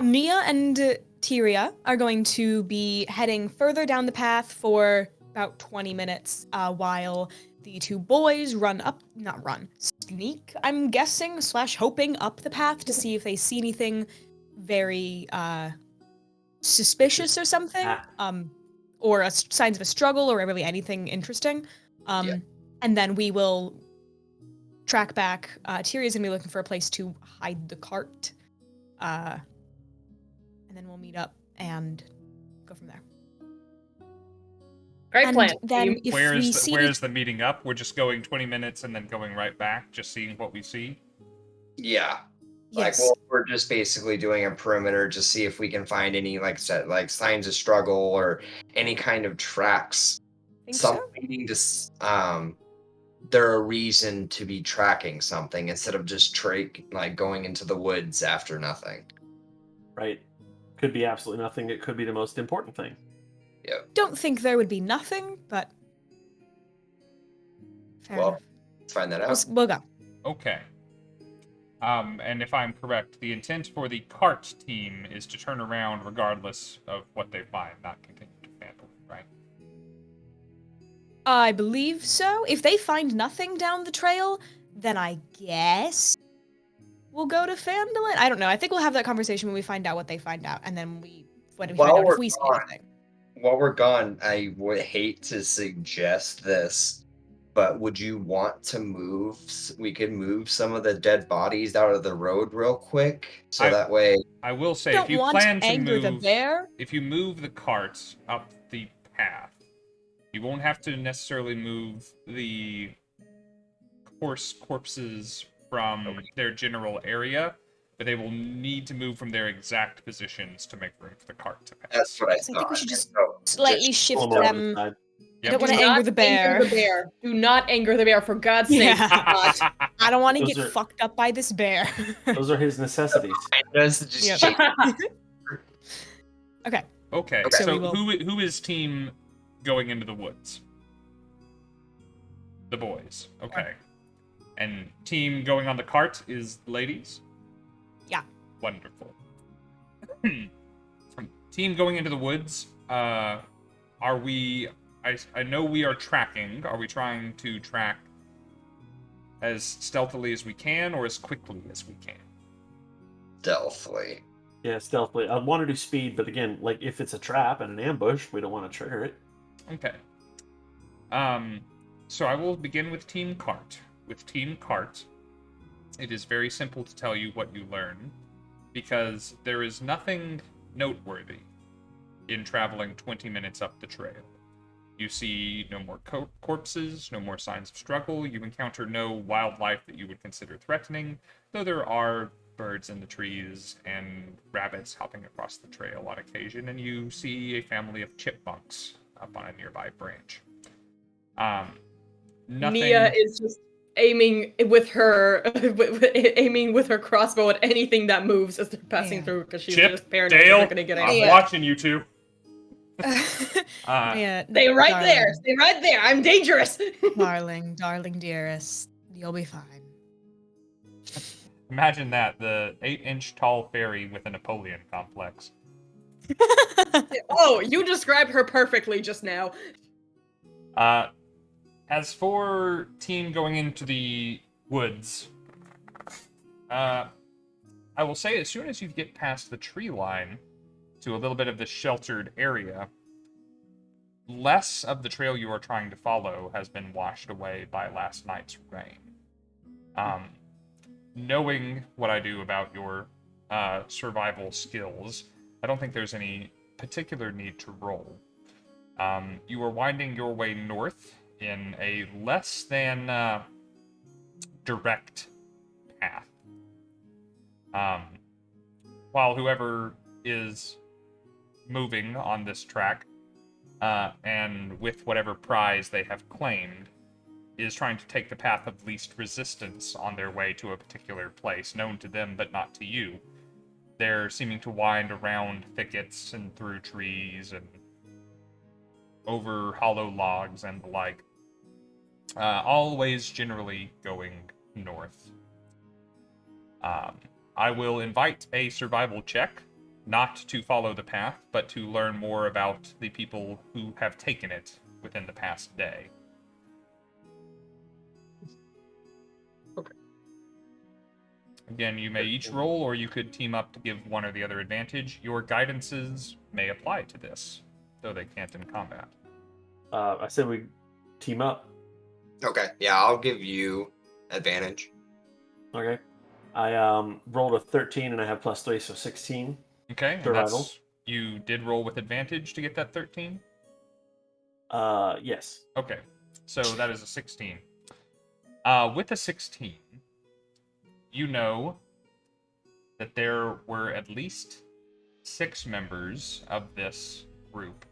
Nia and Tyria are going to be heading further down the path for about 20 minutes, while the 2 boys sneak, I'm guessing, / hoping up the path to see if they see anything very, suspicious or something, or signs of a struggle, or really anything interesting. Yeah. And then we will track back. Tyria's gonna be looking for a place to hide the cart, and then we'll meet up and go from there. Great And plan. then if Where we is see the meeting up? We're just going 20 minutes and then going right back, just seeing what we see? Yeah. yes, We're just basically doing a perimeter to see if we can find any signs of struggle or any kind of tracks Think some so? needing to there a reason to be tracking something instead of just going into the woods after nothing. Right. Could be absolutely nothing. It could be the most important thing. Yep. Don't think there would be nothing, but fair Well, enough. let's find that out. We'll go. Okay. And if I'm correct, the intent for the cart team is to turn around regardless of what they find, not continue to Phandelver, right? I believe so. If they find nothing down the trail, then I guess we'll go to Phandelver. I don't know. I think we'll have that conversation when we find out what they find out, and then when we find out if we see anything. While we're gone, I would hate to suggest this, but would you want to move? We could move some of the dead bodies out of the road real quick, so that way. I will say, Don't if you want plan to anger move, the bear. if you move the carts up the path, you won't have to necessarily move the corpses from their general area, but they will need to move from their exact positions to make room for the cart to pass. That's what I So I thought. think we should just So, slightly shift Pull 'em over to them. the side. I don't want to Do anger not the bear. Anger the bear. Do not anger the bear, for God's sake. Yeah. God. I don't want to Those get are- fucked up by this bear. Those are his necessities. just Yep. shake- Okay. Okay, Okay. so So we will- who is team going into the woods? The boys. Okay. And team going on the cart is ladies? Yeah. Wonderful. Team going into the woods, are we... I know we are tracking. Are we trying to track as stealthily as we can or as quickly as we can? stealthily. Yeah, stealthily. I want to do speed, but again, like if it's a trap and an ambush, we don't want to trigger it. Okay. So I will begin with Team Cart. With Team Cart, it is very simple to tell you what you learn, because there is nothing noteworthy in traveling 20 minutes up the trail. You see no more corpses, no more signs of struggle, you encounter no wildlife that you would consider threatening, though there are birds in the trees and rabbits hopping across the trail on occasion, and you see a family of chipmunks up on a nearby branch. Nothing... Nia is just aiming with her crossbow at anything that moves as they're passing Yeah. through, because she's Chip, just paranoid Dale, they're gonna get I'm out. Yeah. watching you two. Yeah, Stay right darling, there. Stay right there. I'm dangerous. darling, dearest. You'll be fine. Imagine that, the 8-inch tall fairy with a Napoleon complex. Oh, you described her perfectly just now. As for team going into the woods, I will say as soon as you get past the tree line to a little bit of the sheltered area, less of the trail you are trying to follow has been washed away by last night's rain. Knowing what I do about your survival skills, I don't think there's any particular need to roll. You are winding your way north in a less than direct path. While whoever is moving on this track, and with whatever prize they have claimed, is trying to take the path of least resistance on their way to a particular place, known to them but not to you. They're seeming to wind around thickets and through trees and over hollow logs and the like. Always generally going north. I will invite a survival check, not to follow the path, but to learn more about the people who have taken it within the past day. Okay. Again, you may each roll, or you could team up to give one or the other advantage. Your guidances may apply to this, though they can't in combat. I said we team up. Okay, yeah, I'll give you advantage. Okay. I rolled a 13 and I have +3, so 16. Okay, and Survival. you did roll with advantage to get that 13? Yes. Okay, so that is a 16. With a 16, you know that there were at least 6 members of this group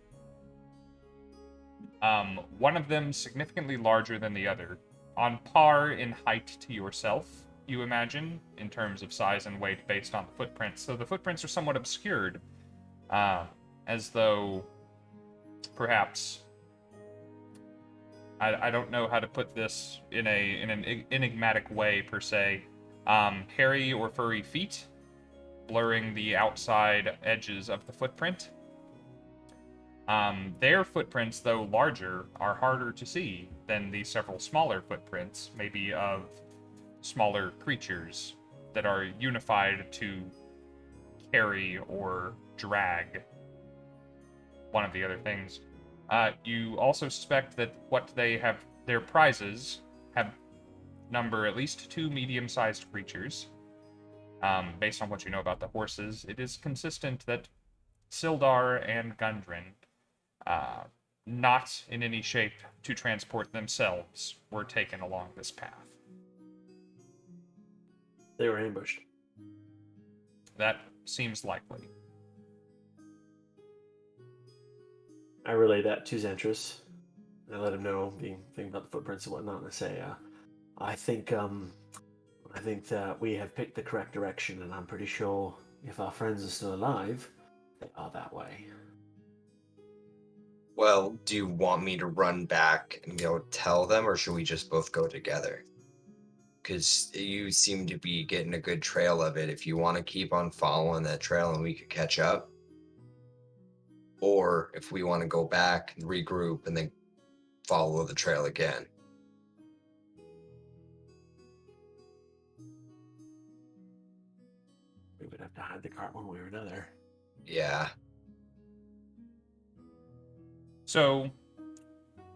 One of them significantly larger than the other, on par in height to yourself, you imagine, in terms of size and weight based on the footprints. So the footprints are somewhat obscured, as though perhaps I don't know how to put this in an enigmatic way per se. Hairy or furry feet, blurring the outside edges of the footprint. Their footprints, though larger, are harder to see than the several smaller footprints, maybe of smaller creatures that are unified to carry or drag one of the other things. You also suspect that what they have, their prizes, have number at least 2 medium-sized creatures. Based on what you know about the horses, it is consistent that Sildar and Gundren, not in any shape to transport themselves, were taken along this path. They were ambushed. That seems likely. I relay that to Zentris. I let him know the thing about the footprints and whatnot, and I say, I think that we have picked the correct direction, and I'm pretty sure if our friends are still alive, they are that way. Well, do you want me to run back and go tell them, or should we just both go together? Because you seem to be getting a good trail of it. If you want to keep on following that trail and we could catch up, or if we want to go back and regroup and then follow the trail again. We would have to hide the cart one way or another. Yeah. So,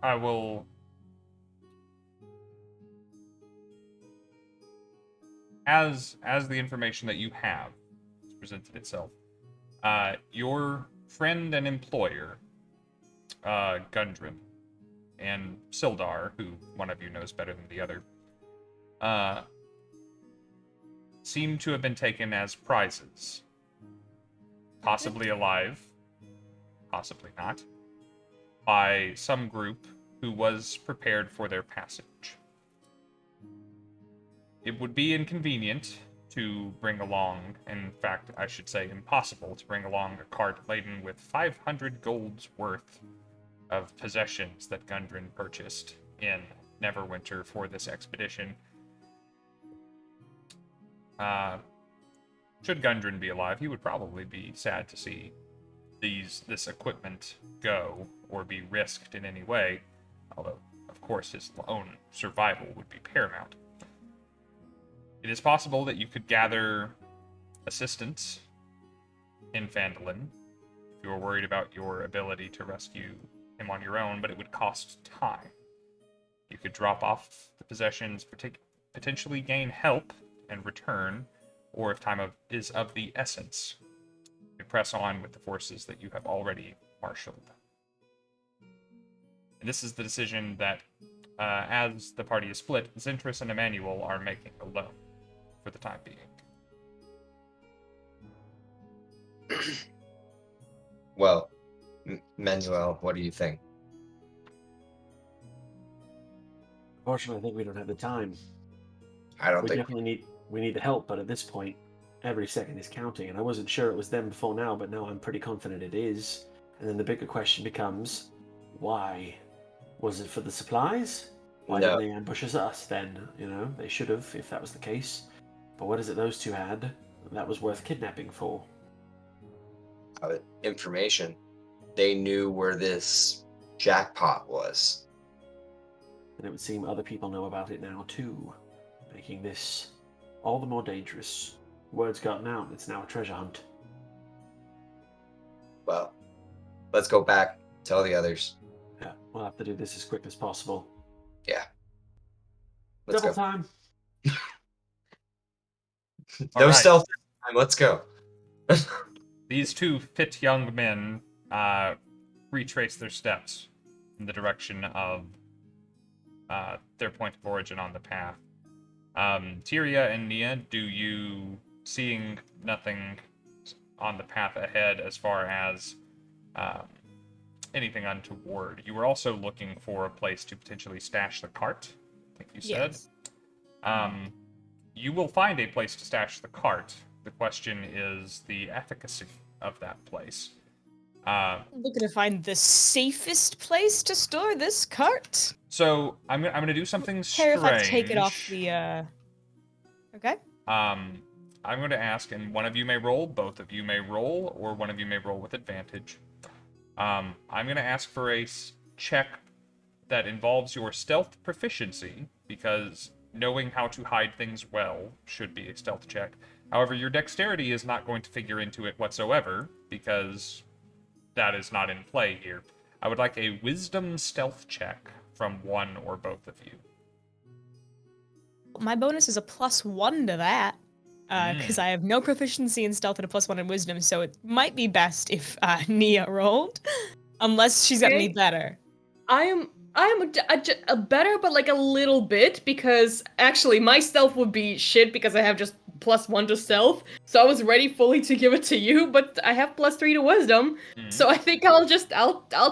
I will... As the information that you have has presented itself, your friend and employer, Gundren, and Sildar, who one of you knows better than the other, seem to have been taken as prizes. Possibly alive, possibly not, by some group who was prepared for their passage. It would be inconvenient to bring along, in fact, I should say impossible to bring along a cart laden with 500 gold's worth of possessions that Gundren purchased in Neverwinter for this expedition. Should Gundren be alive, he would probably be sad to see this equipment go or be risked in any way, although, of course, his own survival would be paramount. It is possible that you could gather assistance in Phandelver if you were worried about your ability to rescue him on your own, but it would cost time. You could drop off the possessions, potentially gain help and return, or if time is of the essence, you could press on with the forces that you have already marshaled. And this is the decision that, as the party is split, Zentris and Emannuel are making alone. For the time being. Well, Manuel, what do you think? Unfortunately, I think we don't have the time. I don't We think definitely need the help, but at this point, every second is counting, and I wasn't sure it was them before now, but now I'm pretty confident it is. And then the bigger question becomes, why? Was it for the supplies? Why No. didn't they ambush us then? You know, they should have, if that was the case. But what is it those two had that was worth kidnapping for? Information. They knew where this jackpot was. And it would seem other people know about it now too, making this all the more dangerous. Word's gotten out, it's now a treasure hunt. Well, let's go back, tell the others. Yeah, we'll have to do this as quick as possible. Yeah. Let's Double go. time! No right. stealth time, let's go. These two fit young men retrace their steps in the direction of their point of origin on the path. Tyria and Nia, do you, seeing nothing on the path ahead as far as anything untoward. You were also looking for a place to potentially stash the cart, I think you said. Yes. You will find a place to stash the cart. The question is the efficacy of that place. Looking to find the safest place to store this cart. So I'm gonna do something Care strange. if I take it off the. Okay. I'm going to ask, and one of you may roll, both of you may roll, or one of you may roll with advantage. I'm going to ask for a check that involves your stealth proficiency, because knowing how to hide things well should be a stealth check. However, your dexterity is not going to figure into it whatsoever, because that is not in play here. I would like a wisdom stealth check from one or both of you. My bonus is a +1 to that. Because I have no proficiency in stealth and a +1 in wisdom, so it might be best if Nia rolled, unless she's got me better. I am a better, but like a little bit, because actually my stealth would be shit because I have just +1 to stealth. So I was ready fully to give it to you, but I have +3 to wisdom. So I think I'll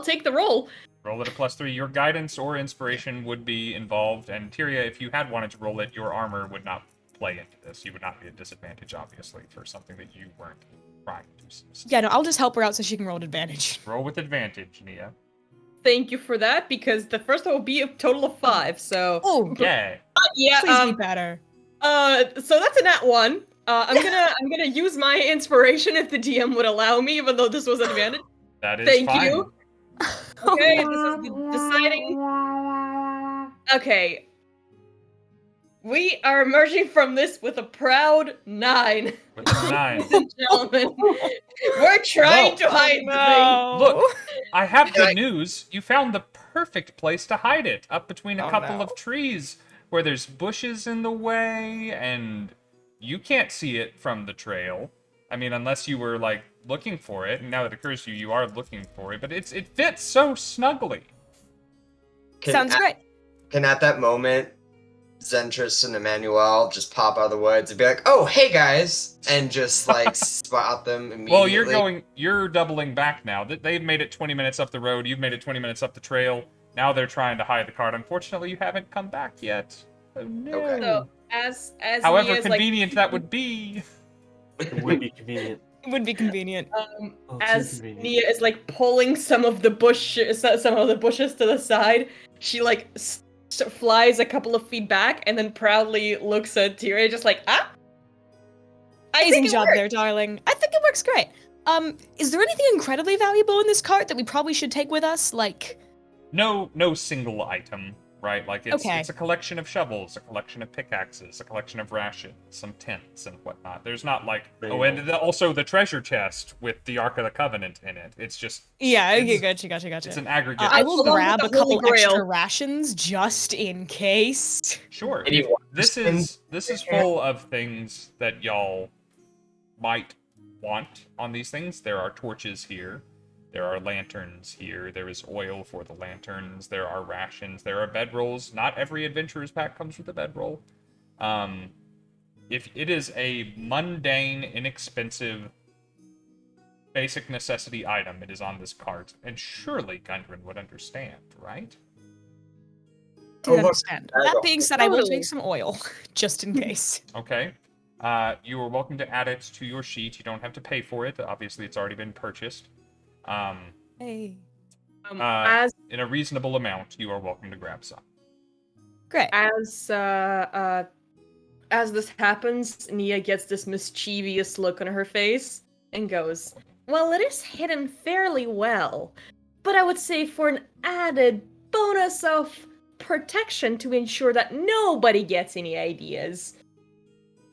take the roll. Roll it a +3. Your guidance or inspiration would be involved, and Tyria, if you had wanted to roll it, your armor would not play into this. You would not be at disadvantage, obviously, for something that you weren't trying to do. Yeah, no, I'll just help her out so she can roll at advantage. Roll with advantage, Nia. Thank you for that, because the first one will be a total of 5. So Yeah. yeah, Please be better. so that's a nat 1. I'm gonna use my inspiration if the DM would allow me, even though this was an advantage. That is Thank fine. you. Okay, this is the deciding. Okay. We are emerging from this with a proud 9. With a 9. Ladies and gentlemen, we're trying to hide the thing. Look, I have good news. You found the perfect place to hide it, up between a couple of trees where there's bushes in the way, and you can't see it from the trail. I mean, unless you were, like, looking for it, and now that it occurs to you, you are looking for it, but it fits so snugly. Sounds great. Can at that moment, Zentris and Emannuel just pop out of the woods and be like, "Oh, hey guys," and just like spot them immediately. Well, you're doubling back now. They've made it 20 minutes up the road. You've made it 20 minutes up the trail. Now they're trying to hide the cart. Unfortunately, you haven't come back yet. Oh no. Okay. So as However Nia's, convenient that would be. It would be convenient. It would be convenient. As convenient. Nia is like pulling some of the bushes to the side, she like flies a couple of feet back and then proudly looks at Tyria, just like, ah. Amazing job there, darling. I think it works great. Is there anything incredibly valuable in this cart that we probably should take with us? Like, No single item, right? Like it's a collection of shovels, a collection of pickaxes, a collection of rations, some tents and whatnot. There's not like also the treasure chest with the Ark of the Covenant in it. It's just gotcha. It's an aggregate. I will Along with grab the a couple Holy Grail. extra rations just in case. Sure. Maybe This is full of things that y'all might want on these things. There are torches here. There are lanterns here. There is oil for the lanterns. There are rations. There are bedrolls. Not every adventurer's pack comes with a bedroll. If it is a mundane, inexpensive, basic necessity item, it is on this cart. And surely Gundren would understand, right? To understand. That being said, I will Totally. take some oil just in case. Okay. You are welcome to add it to your sheet. You don't have to pay for it. Obviously, it's already been purchased. Hey. As In a reasonable amount, you are welcome to grab some. Great. as this happens, Nia gets this mischievous look on her face and goes, "Well, it is hidden fairly well, but I would say for an added bonus of protection to ensure that nobody gets any ideas.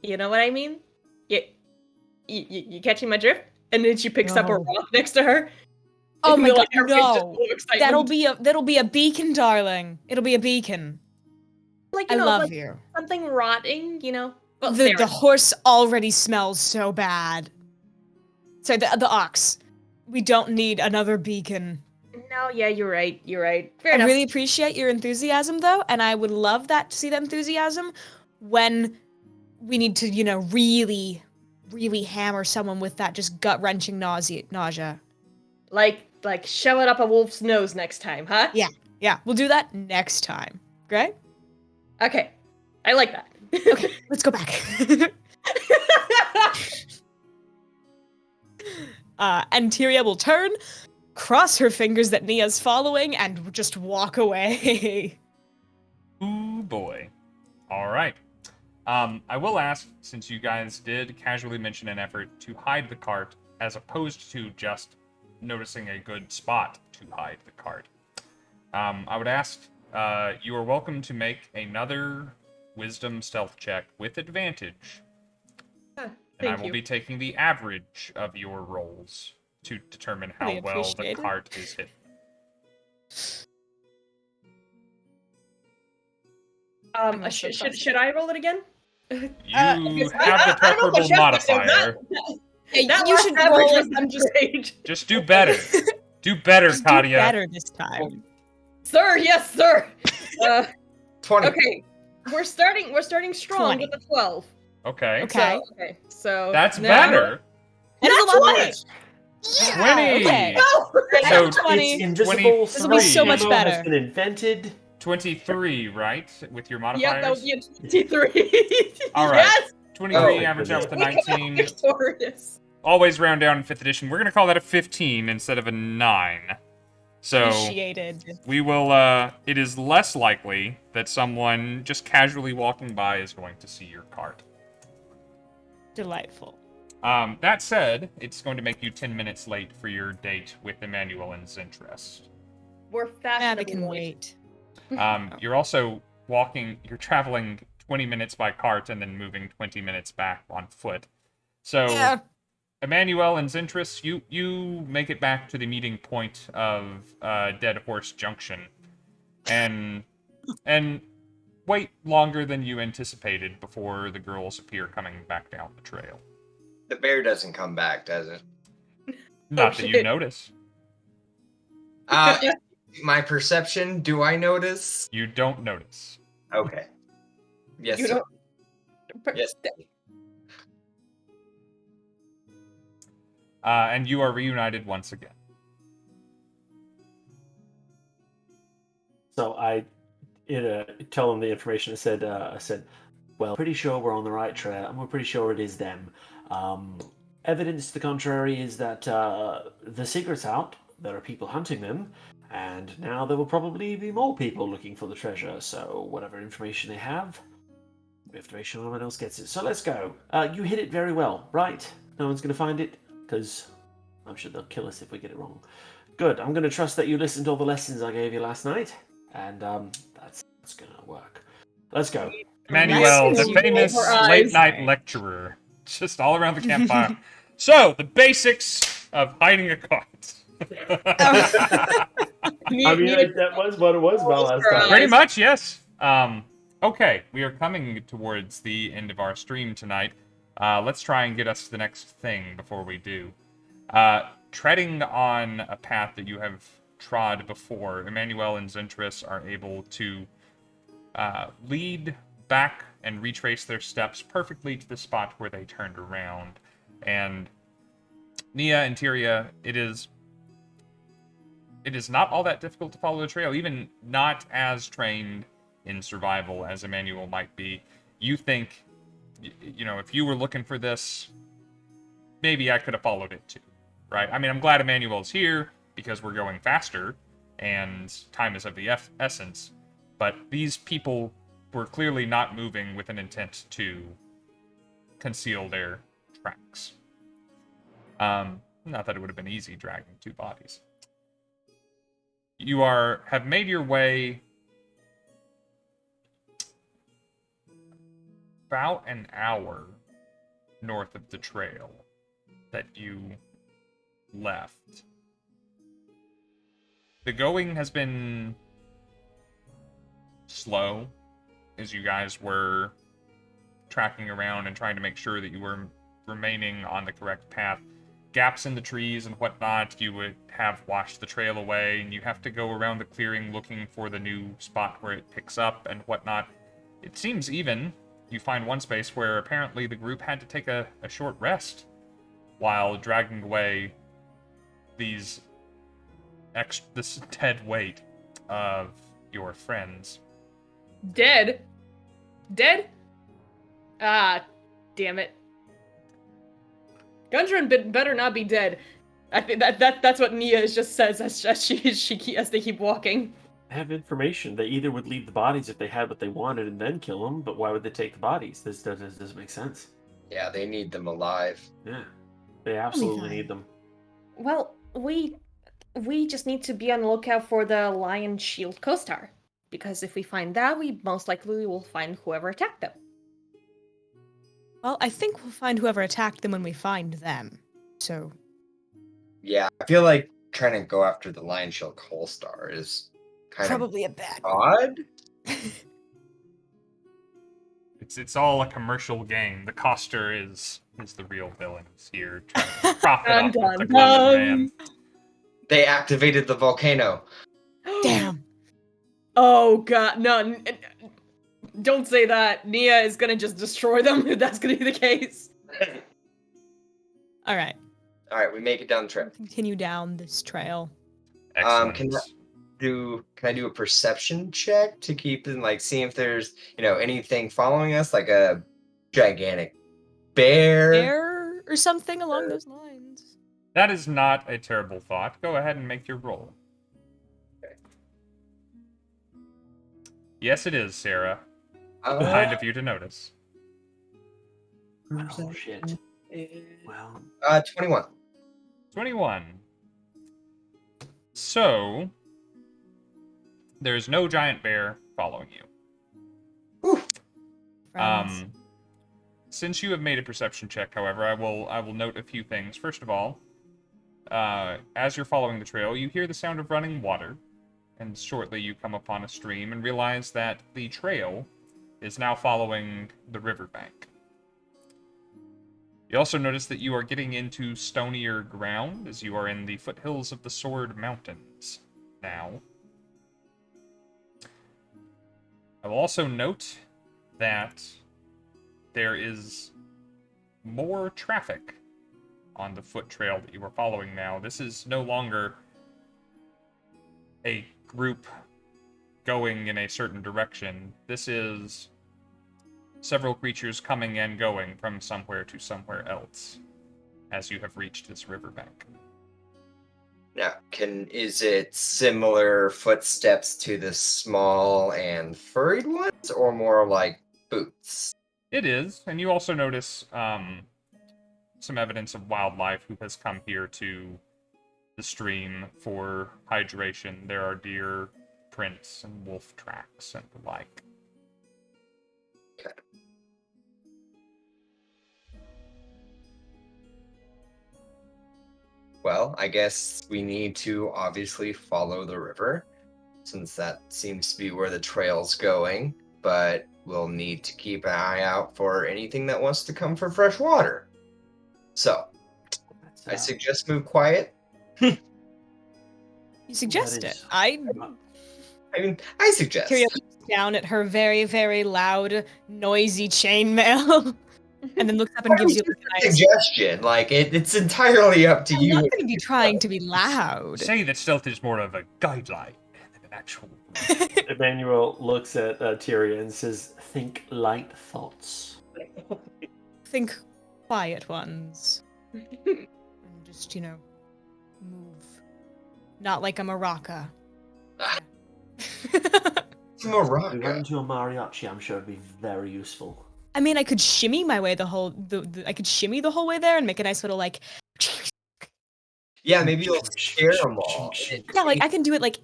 You know what I mean? You catching my drift?" And then she picks up a No. rock next to her. Oh And my god, her face just no. full of excitement. That'll be a beacon, darling. It'll be a beacon. Like, I you know, love like you. something rotting, you know? Well, The horse already smells so bad. Sorry, the ox. We don't need another beacon. No, yeah, you're right. Fair I enough. really appreciate your enthusiasm, though, and I would love to see that enthusiasm when we need to, really, really hammer someone with that just gut-wrenching nausea. Like like shove it up a wolf's nose next time, huh? Yeah, we'll do that next time. Great? Okay. I like that. Okay, let's go back. And Tyria will turn, cross her fingers that Nia's following, and just walk away. Ooh boy. All right. I will ask, since you guys did casually mention an effort to hide the cart, as opposed to just noticing a good spot to hide the cart. I would ask, you are welcome to make another wisdom stealth check with advantage. And I will be taking the average of your rolls to determine how Really well the appreciate it. cart is hidden. Should I roll it again? You I have the don't know about preferable Jeff, modifier. Hey, That you last should average roll was it. I'm just great. Just do better. Do better, Just do Katya. better this time. Sir, yes, sir. 20. Okay. We're starting strong 20. with the 12. Okay. Okay. So That's now- better. That is a lot better. 20. Okay. No! So It's 20. invisible. This will be so much Camo better. Has been invented. 23, right? With your modifiers? Yep, that would be a 23. All right. Yes! 23, Oh, average out with a We come out 19. victorious. Always round down in 5th edition. We're going to call that a 15 instead of a 9. So, Appreciated. we will, it is less likely that someone just casually walking by is going to see your cart. Delightful. That said, it's going to make you 10 minutes late for your date with Emannuel and Zentris. We're Abby fashionable. can wait. You're also you're traveling 20 minutes by cart and then moving 20 minutes back on foot. So, Yeah. Emannuel and Zentris, you make it back to the meeting point of Dead Horse Junction, and wait longer than you anticipated before the girls appear coming back down the trail. The bear doesn't come back, does it? Not that you shit. notice. My perception, do I notice? You don't notice. Okay. Yes, You sir. don't. Yes. And you are reunited once again. So I tell them the information. I said, well, pretty sure we're on the right trail, and we're pretty sure it is them. Evidence to the contrary is that the secret's out. There are people hunting them, and now there will probably be more people looking for the treasure. So whatever information they have, we have to make sure no one else gets it. So let's go. You hit it very well, right? No one's going to find it, because I'm sure they'll kill us if we get it wrong. Good. I'm going to trust that you listened to all the lessons I gave you last night, and that's going to work. Let's go. Manuel, the you famous roll your eyes. late-night lecturer, just all around the campfire. So, the basics of hiding a cart. That was what it was about last time. Pretty much, yes. Okay, we are coming towards the end of our stream tonight. Let's try and get us to the next thing before we do. Treading on a path that you have trod before, Emannuel and Zentris are able to lead back and retrace their steps perfectly to the spot where they turned around. And Nia and Tyria, it is not all that difficult to follow the trail, even not as trained in survival as Emannuel might be. You think, if you were looking for this, maybe I could have followed it too, right? I mean, I'm glad Emannuel's here because we're going faster and time is of the essence, but these people were clearly not moving with an intent to conceal their tracks. Not that it would have been easy dragging two bodies. You have made your way about an hour north of the trail that you left. The going has been slow as you guys were tracking around and trying to make sure that you were remaining on the correct path. Gaps in the trees and whatnot, you would have washed the trail away, and you have to go around the clearing looking for the new spot where it picks up and whatnot. It seems even you find one space where apparently the group had to take a short rest while dragging away these this dead weight of your friends. Dead? Dead? Ah, damn it. Gundren better not be dead. I think that's what Nia just says as they keep walking. I have information. They either would leave the bodies if they had what they wanted and then kill them, but why would they take the bodies? This doesn't make sense. Yeah, they need them alive. Yeah, they absolutely need them. Well, we just need to be on the lookout for the Lion Shield co-star. Because if we find that, we most likely will find whoever attacked them. Well, I think we'll find whoever attacked them when we find them. So. Yeah, I feel like trying to go after the Lion Shield Star is kind Probably a bad of odd. It's all a commercial game. The coster is the real villains here, trying to profit off of the common man. They activated the volcano. Damn. Oh god, no. Don't say that. Nia is gonna just destroy them if that's gonna be the case. All right. All right, we make it down the trail. Continue down this trail. Excellent. Can I do a perception check to keep in, like, see if there's, anything following us, like a gigantic bear? Bear or something along those lines. That is not a terrible thought. Go ahead and make your roll. Okay. Yes, it is, Sarah. Kind of you to notice. Oh, shit. Well, 21. 21. So, there's no giant bear following you. Friends. Since you have made a perception check, however, I will note a few things. First of all, as you're following the trail, you hear the sound of running water, and shortly you come upon a stream and realize that the trail is now following the riverbank. You also notice that you are getting into stonier ground as you are in the foothills of the Sword Mountains now. I will also note that there is more traffic on the foot trail that you are following now. This is no longer a group going in a certain direction. This is several creatures coming and going from somewhere to somewhere else as you have reached this riverbank. Now, is it similar footsteps to the small and furried ones, or more like boots? It is, and you also notice some evidence of wildlife who has come here to the stream for hydration. There are deer prints and wolf tracks and the like. Okay. Well, I guess we need to obviously follow the river, since that seems to be where the trail's going, but we'll need to keep an eye out for anything that wants to come for fresh water. So, I suggest move quiet. You suggest That it. is- I I suggest. Tyria looks down at her very, very loud, noisy chainmail, and then looks up and gives you a nice. Suggestion. Like, it's entirely up to I'm you. not going to be trying to be loud. Say that stealth is more of a guideline than an actual... Emannuel looks at Tyria and says, "Think light thoughts." Think quiet ones. And just, move. Not like a maraca. Ah. If we went Maraca. into a mariachi, I'm sure it'd be very useful. I mean, I could shimmy my way I could shimmy the whole way there and make a nice little, like... Yeah, maybe you'll scare them all. Yeah, like, I can do it, like,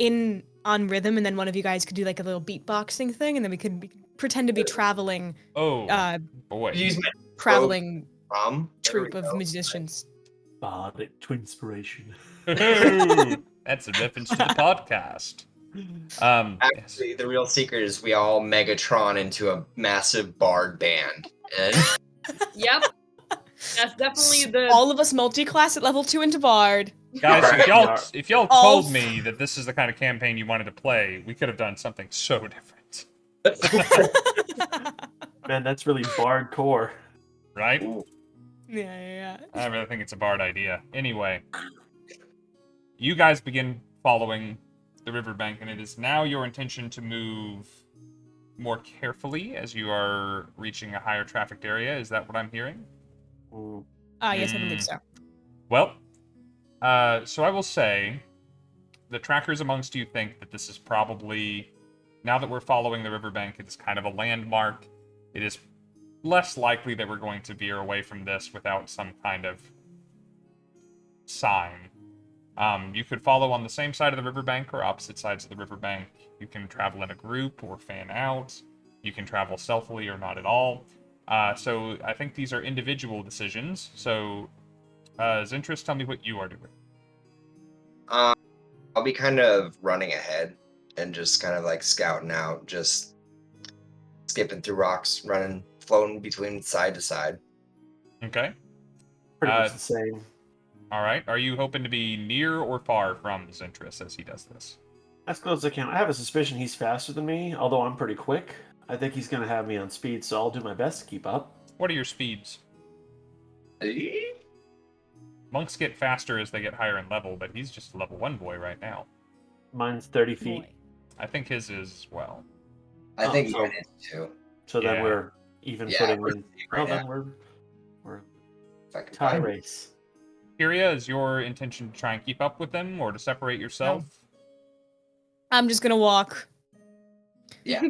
on rhythm, and then one of you guys could do, like, a little beatboxing thing, and then we could pretend to be traveling, Oh, boy. Use my traveling drum. troupe of musicians. Bardic twinspiration. That's a reference to the podcast. Actually, the real secret is we all Megatron into a massive bard band. And Yep. That's definitely the. All of us multi-class at level 2 into Bard. Guys, if y'all All told me that this is the kind of campaign you wanted to play, we could have done something so different. Man, that's really bard core. Right? Yeah. I really think it's a bard idea. Anyway, you guys begin following the riverbank, and it is now your intention to move more carefully as you are reaching a higher trafficked area. Is that what I'm hearing? Yes, I believe so. Well, so I will say, the trackers amongst you think that this is probably, now that we're following the riverbank, it is kind of a landmark. It is less likely that we're going to veer away from this without some kind of sign. You could follow on the same side of the riverbank or opposite sides of the riverbank. You can travel in a group or fan out. You can travel stealthily or not at all. So I think these are individual decisions. So, Zentris, tell me what you are doing. I'll be kind of running ahead and just kind of like scouting out, just skipping through rocks, running, floating between side to side. Okay. Pretty much the same. All right. Are you hoping to be near or far from Zentris as he does this? As close as I can. I have a suspicion he's faster than me, although I'm pretty quick. I think he's going to have me on speed, so I'll do my best to keep up. What are your speeds? Monks get faster as they get higher in level, but he's just a level 1 boy right now. Mine's 30 feet. Boy. I think his is as well. I think so- mine is too. So Yeah. then we're even Yeah, footing. we're in. right Then now. we're If I can tie find it. race. Tyria, is your intention to try and keep up with them or to separate yourself? I'm just gonna walk. Yeah.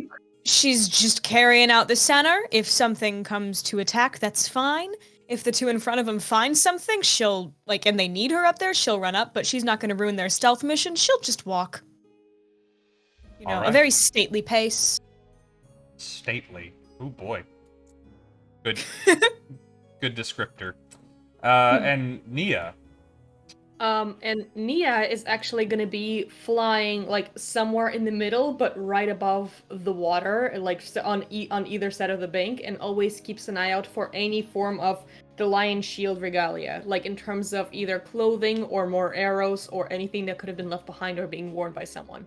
She's just carrying out the center. If something comes to attack, that's fine. If the two in front of them find something, she'll, and they need her up there, she'll run up, but she's not gonna ruin their stealth mission. She'll just walk. You know, Alright. a very stately pace. Stately. Oh boy. Good. Good descriptor. And Nia. And Nia is actually gonna be flying somewhere in the middle, but right above the water, on either side of the bank, and always keeps an eye out for any form of the lion shield regalia, in terms of either clothing or more arrows or anything that could have been left behind or being worn by someone.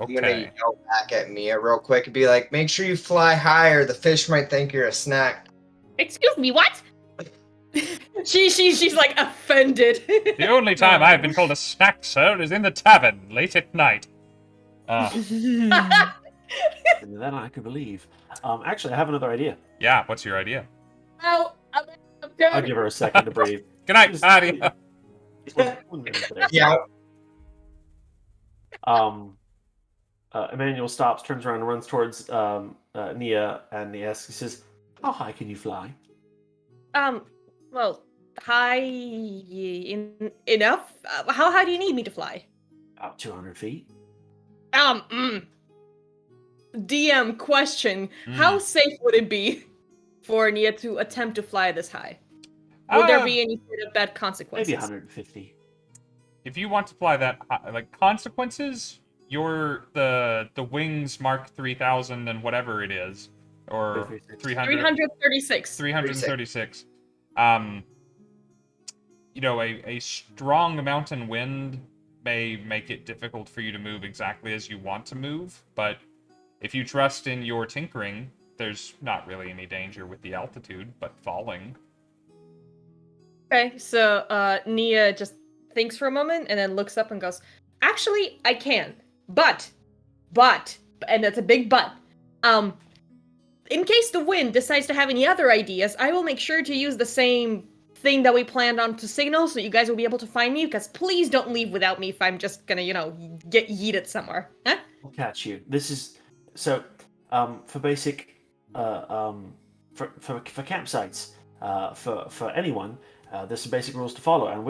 I'm gonna Okay. yell back at Mia real quick and be like, make sure you fly higher. The fish might think you're a snack. Excuse me, what? She's offended. The only time I've been called a snack, sir, is in the tavern late at night. And then I could believe. Actually, I have another idea. Yeah, what's your idea? Oh, I'm I'll done. give her a second to breathe. Good night, Tyria. One minute there. Yeah. Emmanuel stops, turns around, and runs towards Nia, and he says, "How high can you fly?" Well, high enough. How high do you need me to fly? About 200 feet. DM question: How safe would it be for Nia to attempt to fly this high? Would there be any sort of bad consequences? Maybe 150. If you want to fly that high, consequences, the wings mark 3,000 and whatever it is, or 300. 336. 336. A strong mountain wind may make it difficult for you to move exactly as you want to move, but if you trust in your tinkering, there's not really any danger with the altitude, but falling. Okay, so Nia just thinks for a moment and then looks up and goes, "Actually, I can, but, and that's a big but. In case the wind decides to have any other ideas, I will make sure to use the same thing that we planned on to signal, so you guys will be able to find me. Because please don't leave without me if I'm just gonna, get yeeted somewhere. Huh? I'll catch you. This is so for basic for campsites for anyone. There's some basic rules to follow, and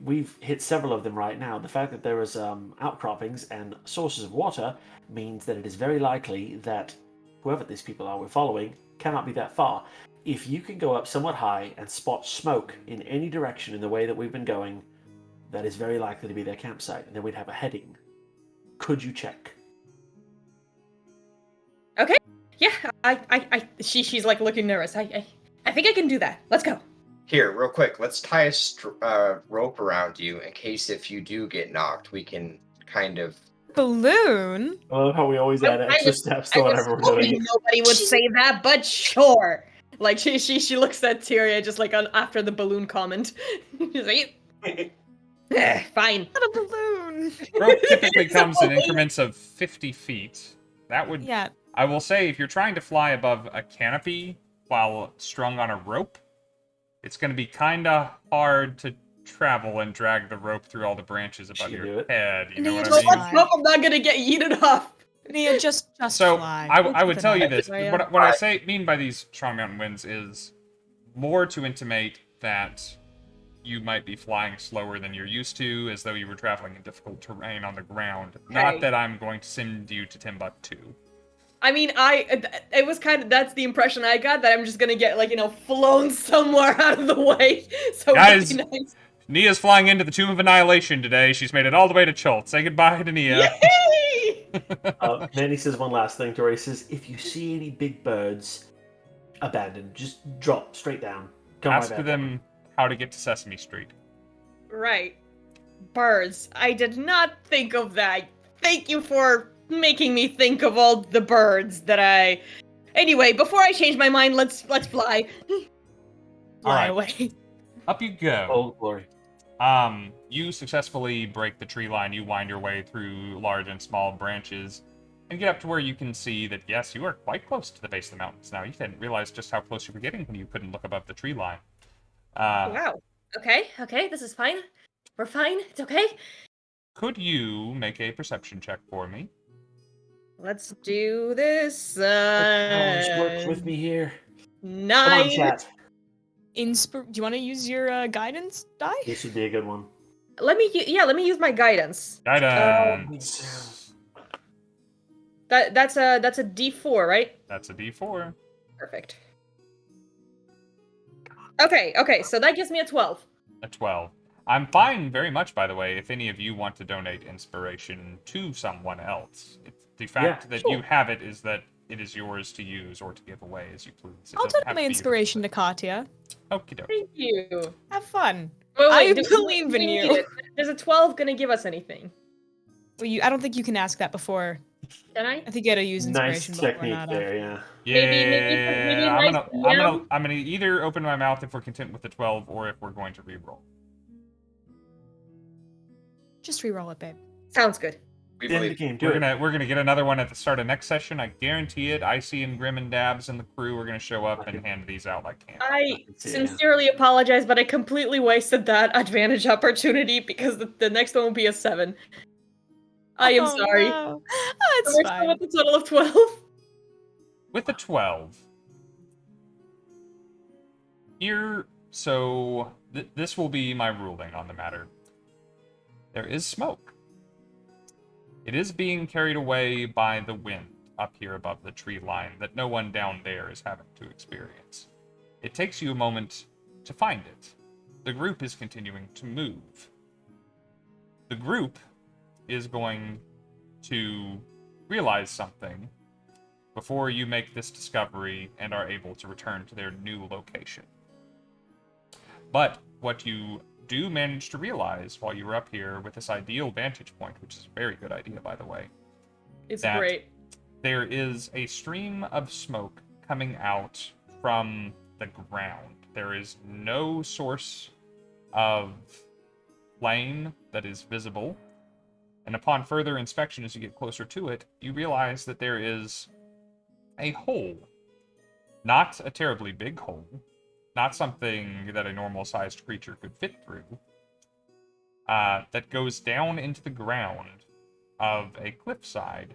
we've hit several of them right now. The fact that there is outcroppings and sources of water means that it is very likely that whoever these people are we're following cannot be that far. If you can go up somewhat high and spot smoke in any direction in the way that we've been going, that is very likely to be their campsite, and then we'd have a heading. Could you check? Okay. Yeah. She's looking nervous. I think I can do that. Let's go. Here, real quick, let's tie a rope around you in case if you do get knocked, we can kind of... Balloon? I love how we always add extra steps to whatever we're doing. Nobody would say that, but sure. She looks at Tyria just after the balloon comment. She's like, Fine. Not a balloon. Rope typically It's a comes in balloon. increments of 50 feet. That would... Yeah. I will say, if you're trying to fly above a canopy while strung on a rope, it's going to be kind of hard to travel and drag the rope through all the branches above She can do your it. head. You know Nia, what I just mean? fly. Hope I'm not gonna get yeeted off. Nia, just So fly. I would Keep tell an you eye this. for ya. What I mean by these strong mountain winds is more to intimate that you might be flying slower than you're used to, as though you were traveling in difficult terrain on the ground. Not Okay. that I'm going to send you to Timbuktu. I mean, it was kind of, that's the impression I got, that I'm just gonna get, like, flown somewhere out of the way. So Guys, it'd be nice. Nia's flying into the Tomb of Annihilation today. She's made it all the way to Chult. Say goodbye to Nia. Yay! Manny says one last thing to her. He says, if you see any big birds, abandon. Just drop straight down. Come Ask right back. them how to get to Sesame Street. Right. Birds. I did not think of that. Thank you for making me think of all the birds that I... Anyway, before I change my mind, let's fly. Fly Alright. away. Up you go. Oh, glory. You successfully break the tree line. You wind your way through large and small branches and get up to where you can see that, yes, you are quite close to the base of the mountains now. You didn't realize just how close you were getting when you couldn't look above the tree line. Wow. Okay, this is fine. We're fine. It's okay. Could you make a perception check for me? Let's do this. Challenge works with me here. Come on, 9. chat. Do you want to use your guidance die? This would be a good one. Let me use my guidance. Guidance. That's a D4, right? That's a D4. Perfect. Okay, so that gives me a 12. A 12. I'm fine very much, by the way, if any of you want to donate inspiration to someone else. The fact that sure. you have it is that it is yours to use or to give away as you please. It I'll doesn't take have my to be inspiration to Katya. Okie doke. Thank you. Have fun. Wait, I do believe in we need you. it? Is a 12 gonna give us anything? Well, I don't think you can ask that before. Can I? I think you gotta use Nice inspiration before technique not. there, yeah. Yeah, maybe I'm gonna either open my mouth if we're content with the 12 or if we're going to reroll. Just re-roll it, babe. Sounds good. We End the believe. game. Do We're it. gonna get another one at the start of next session. I guarantee it. Icy and Grim and Dabs and the crew are gonna show up and hand these out like candy. I see, sincerely apologize, but I completely wasted that advantage opportunity because the next one will be a 7. I am sorry. No. So It's we're still fine. at the total of 12. With the 12, here, so this will be my ruling on the matter. There is smoke. It is being carried away by the wind up here above the tree line that no one down there is having to experience. It takes you a moment to find it. The group is continuing to move. The group is going to realize something before you make this discovery and are able to return to their new location. But what you do manage to realize while you were up here with this ideal vantage point, which is a very good idea, by the way, It's that great. there is a stream of smoke coming out from the ground. There is no source of flame that is visible. And upon further inspection, as you get closer to it, you realize that there is a hole. Not a terribly big hole. Not something that a normal-sized creature could fit through. That goes down into the ground of a cliffside.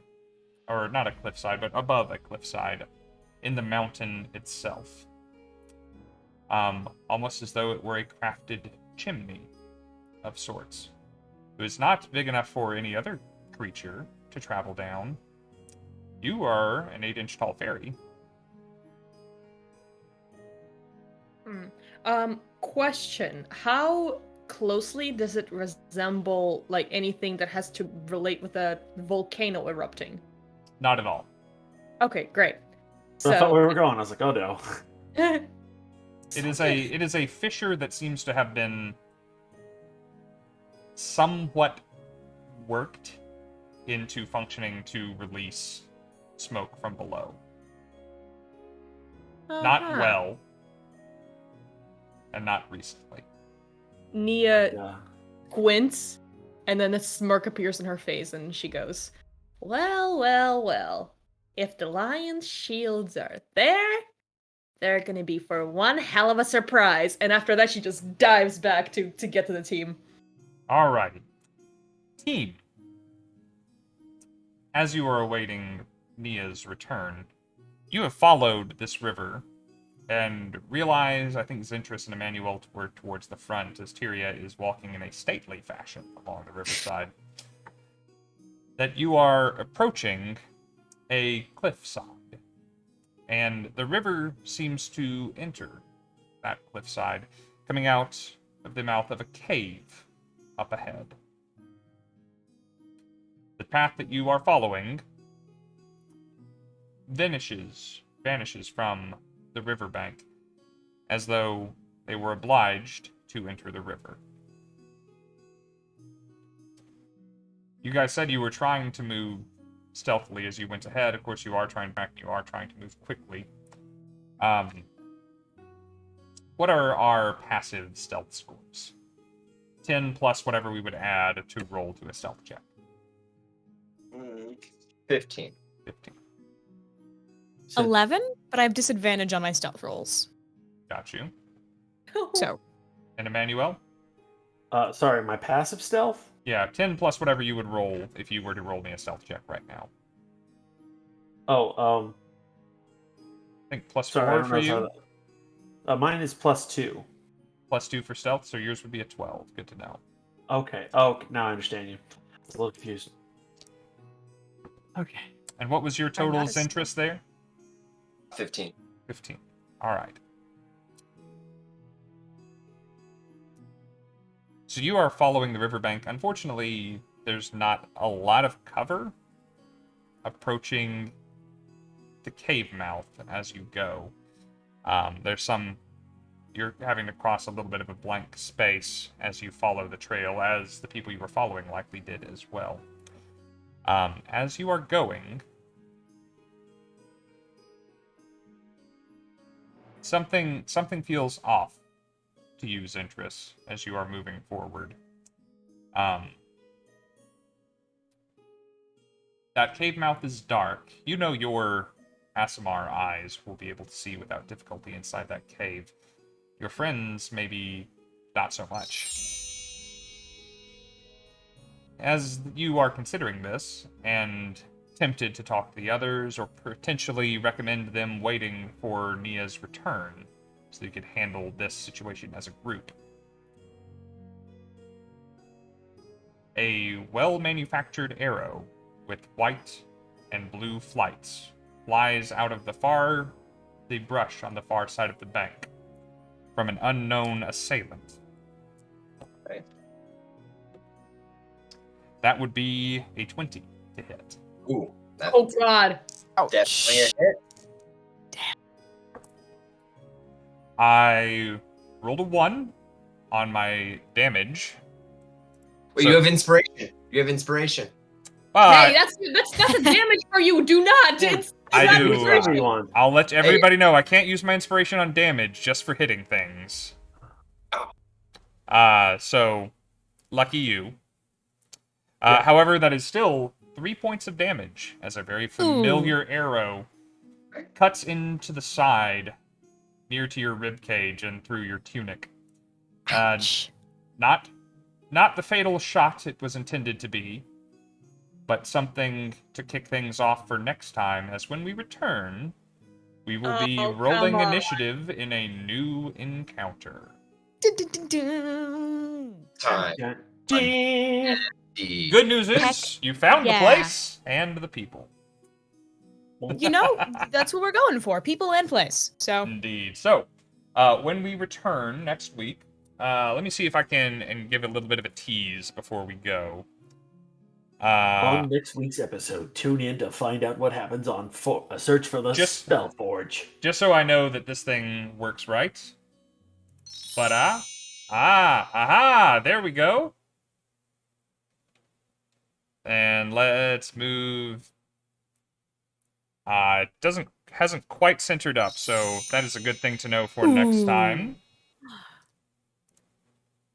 Or not a cliffside, but above a cliffside in the mountain itself. Almost as though it were a crafted chimney of sorts. It was not big enough for any other creature to travel down. You are an 8-inch tall fairy. Question. How closely does it resemble, like, anything that has to relate with a volcano erupting? Not at all. Okay, great. I thought we were going. I was like, oh no. It is a fissure that seems to have been somewhat worked into functioning to release smoke from below. Not well, and not recently. Nia, Yeah. squints, and then a smirk appears in her face, and she goes, "Well, well, well. If the lion's shields are there, they're gonna be for one hell of a surprise." And after that, she just dives back to get to the team. Alrighty. Team. As you are awaiting Nia's return, you have followed this river and realize, I think Zentris and Emannuel were towards the front as Tyria is walking in a stately fashion along the riverside, that you are approaching a cliffside. And the river seems to enter that cliffside, coming out of the mouth of a cave up ahead. The path that you are following vanishes from the riverbank, as though they were obliged to enter the river. You guys said you were trying to move stealthily as you went ahead. Of course, you are trying to move quickly. What are our passive stealth scores? 10 plus whatever we would add to roll to a stealth check. 15. 15. 11, but I have disadvantage on my stealth rolls. Got you. So, And Emannuel? Sorry, my passive stealth? Yeah, 10 plus whatever you would roll if you were to roll me a stealth check right now. Oh, I think plus sorry, I 4 don't for know you. how mine is +2. Plus 2 for stealth, so yours would be a 12. Good to know. Okay. Oh, now I understand you. I was a little confused. Okay. And what was your total not a interest there? 15. 15. Alright. So you are following the riverbank. Unfortunately, there's not a lot of cover approaching the cave mouth as you go. You're having to cross a little bit of a blank space as you follow the trail, as the people you were following likely did as well. As you are going, something feels off to you, Zentris, as you are moving forward. That cave mouth is dark. You know your Asimar eyes will be able to see without difficulty inside that cave. Your friends, maybe not so much. As you are considering this, and tempted to talk to the others, or potentially recommend them waiting for Nia's return, so you could handle this situation as a group, a well-manufactured arrow with white and blue flights flies out of the brush on the far side of the bank from an unknown assailant. Okay. That would be a 20 to hit. Ooh, that's Oh god. definitely a hit. I rolled a 1 on my damage. Well, So- you have inspiration. You have inspiration. But Hey, that's a damage for you. Do not. It's I not do. inspiration. Everyone. I'll let everybody know I can't use my inspiration on damage, just for hitting things. So lucky you. Yeah. However, that is still 3 points of damage as a very familiar arrow cuts into the side near to your rib cage and through your tunic. ouch. Not the fatal shot it was intended to be, but something to kick things off for next time, as when we return, we will be Oh, rolling come on. initiative in a new encounter. Dun, dun, dun, dun. Time. Yeah. The Good news is, Heck you found the yeah. place and the people. You know, that's what we're going for. People and place. So, Indeed. So, when we return next week, let me see if I can and give a little bit of a tease before we go. On next week's episode, tune in to find out what happens on a search for the Just- Spellforge. Just so I know that this thing works right. But aha, there we go. And let's move. It hasn't quite centered up, so that is a good thing to know for next Ooh. time.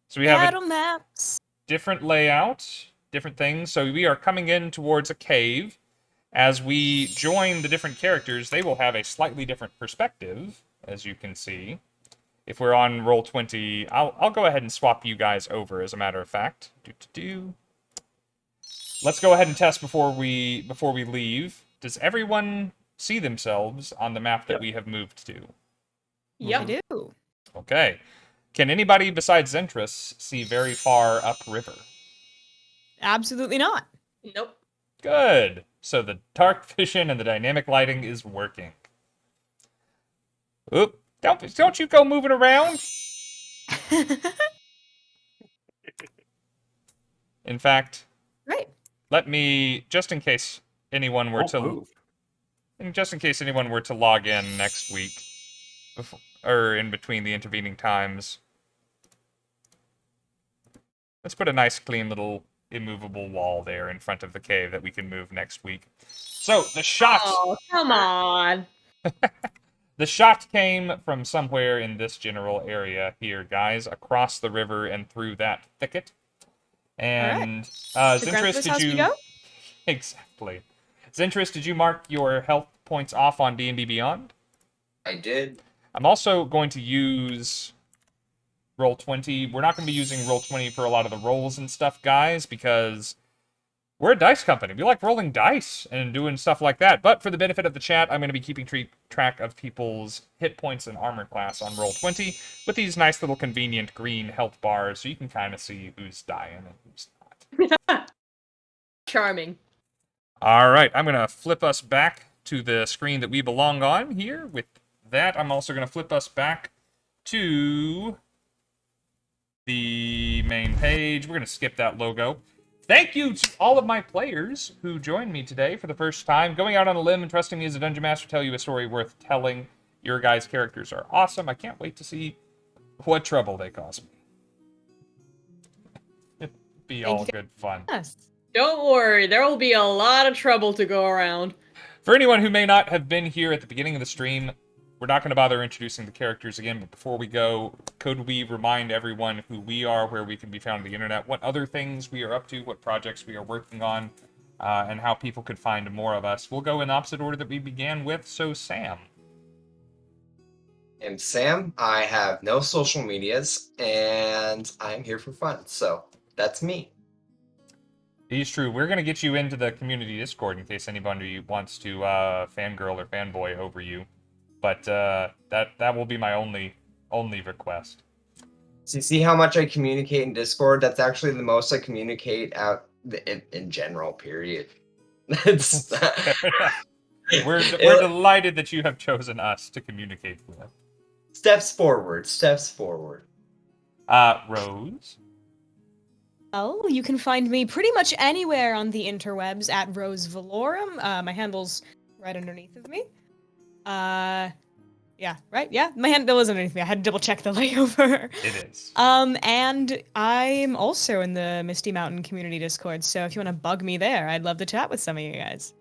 So we have battle maps. different layout, different things. So we are coming in towards a cave. As we join the different characters, they will have a slightly different perspective, as you can see. If we're on Roll20, I'll go ahead and swap you guys over, as a matter of fact. Let's go ahead and test before we leave. Does everyone see themselves on the map that we have moved to? Yep. I do. Okay. Can anybody besides Zentris see very far upriver? Absolutely not. Nope. Good. So the dark vision and the dynamic lighting is working. Oop! Don't you go moving around. In fact, Right. let me just in case anyone were to log in next week, or in between the intervening times. Let's put a nice, clean little immovable wall there in front of the cave that we can move next week. So the shot. Oh, come on. The shot came from somewhere in this general area here, guys, across the river and through that thicket. And To Zentris, grandpa's did house you we go? exactly? Zentris, did you mark your health points off on D&D Beyond? I did. I'm also going to use Roll20. We're not going to be using Roll20 for a lot of the rolls and stuff, guys, because we're a dice company. We like rolling dice and doing stuff like that. But for the benefit of the chat, I'm going to be keeping track of people's hit points and armor class on Roll20 with these nice little convenient green health bars, so you can kind of see who's dying and who's not. Charming. All right, I'm going to flip us back to the screen that we belong on here. With that, I'm also going to flip us back to the main page. We're going to skip that logo. Thank you to all of my players who joined me today for the first time, going out on a limb and trusting me as a dungeon master to tell you a story worth telling. Your guys' characters are awesome. I can't wait to see what trouble they cause me. It'll be all good fun. Yes. Don't worry, there will be a lot of trouble to go around. For anyone who may not have been here at the beginning of the stream, we're not going to bother introducing the characters again, but before we go, could we remind everyone who we are, where we can be found on the internet, what other things we are up to, what projects we are working on, and how people could find more of us. We'll go in the opposite order that we began with, so Sam. I'm Sam. I have no social medias, and I'm here for fun. So that's me. It is true. We're going to get you into the community Discord in case anybody wants to fangirl or fanboy over you. But that will be my only request. So you see how much I communicate in Discord? That's actually the most I communicate out in general, period. It's We're delighted that you have chosen us to communicate with. steps forward, steps forward. Rose? Well, you can find me pretty much anywhere on the interwebs at Rose Valorum. My handle's right underneath of me. Yeah, right? Yeah, my handle is underneath me. I had to double check the layover. It is. And I'm also in the Misty Mountain community Discord, so if you want to bug me there, I'd love to chat with some of you guys.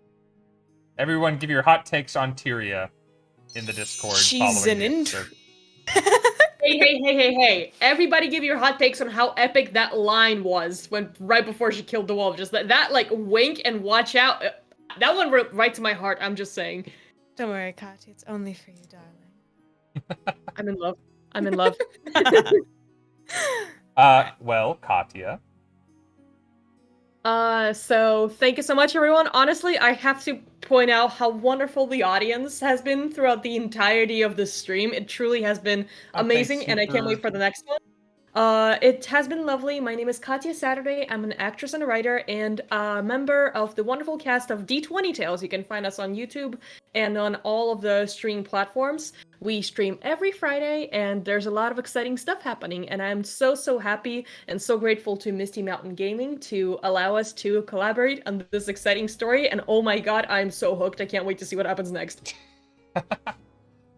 Everyone give your hot takes on Tyria in the Discord. She's following an the episode. Hey. Everybody give your hot takes on how epic that line was when right before she killed the wolf. Just that like wink and watch out. That one went right to my heart, I'm just saying. Don't worry, Katya, it's only for you, darling. I'm in love. I'm in love. Well, Katya. So thank you so much, everyone. Honestly, I have to point out how wonderful the audience has been throughout the entirety of the stream. It truly has been amazing, and I can't wait for the next one. It has been lovely. My name is Katya Saturday. I'm an actress and a writer and a member of the wonderful cast of D20 Tales. You can find us on YouTube and on all of the stream platforms. We stream every Friday, and there's a lot of exciting stuff happening, and I'm so happy and so grateful to Misty Mountain Gaming to allow us to collaborate on this exciting story, and oh my god, I'm so hooked. I can't wait to see what happens next.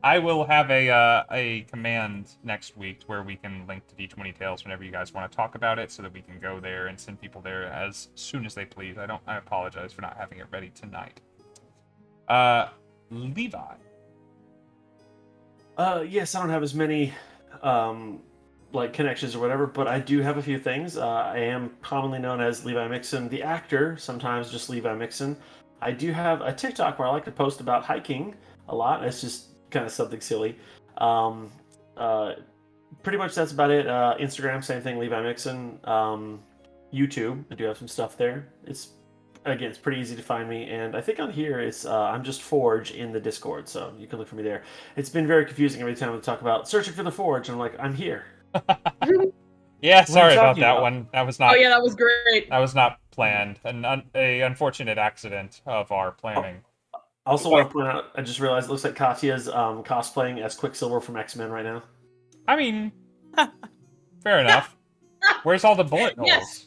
I will have a command next week where we can link to D20 Tales whenever you guys want to talk about it, so that we can go there and send people there as soon as they please. I apologize for not having it ready tonight. Levi. Yes, I don't have as many like connections or whatever, but I do have a few things. I am commonly known as Levi Mixon, the actor, sometimes just Levi Mixon. I do have a TikTok where I like to post about hiking a lot. It's just kind of something silly. Um, uh, Pretty much that's about it. Instagram, same thing, Levi Mixon. YouTube, I do have some stuff there. It's pretty easy to find me, and I think on here it's I'm just Forge in the Discord, so you can look for me there. It's been very confusing every time we talk about searching for the Forge, and I'm like, I'm here. Yeah, sorry about talking that about? one. That was Oh not yeah, that was great. that was not planned. A unfortunate accident of our planning. I also want to point out, I just realized it looks like Katya's cosplaying as Quicksilver from X-Men right now. I mean, fair enough. Where's all the bullet holes? Yes.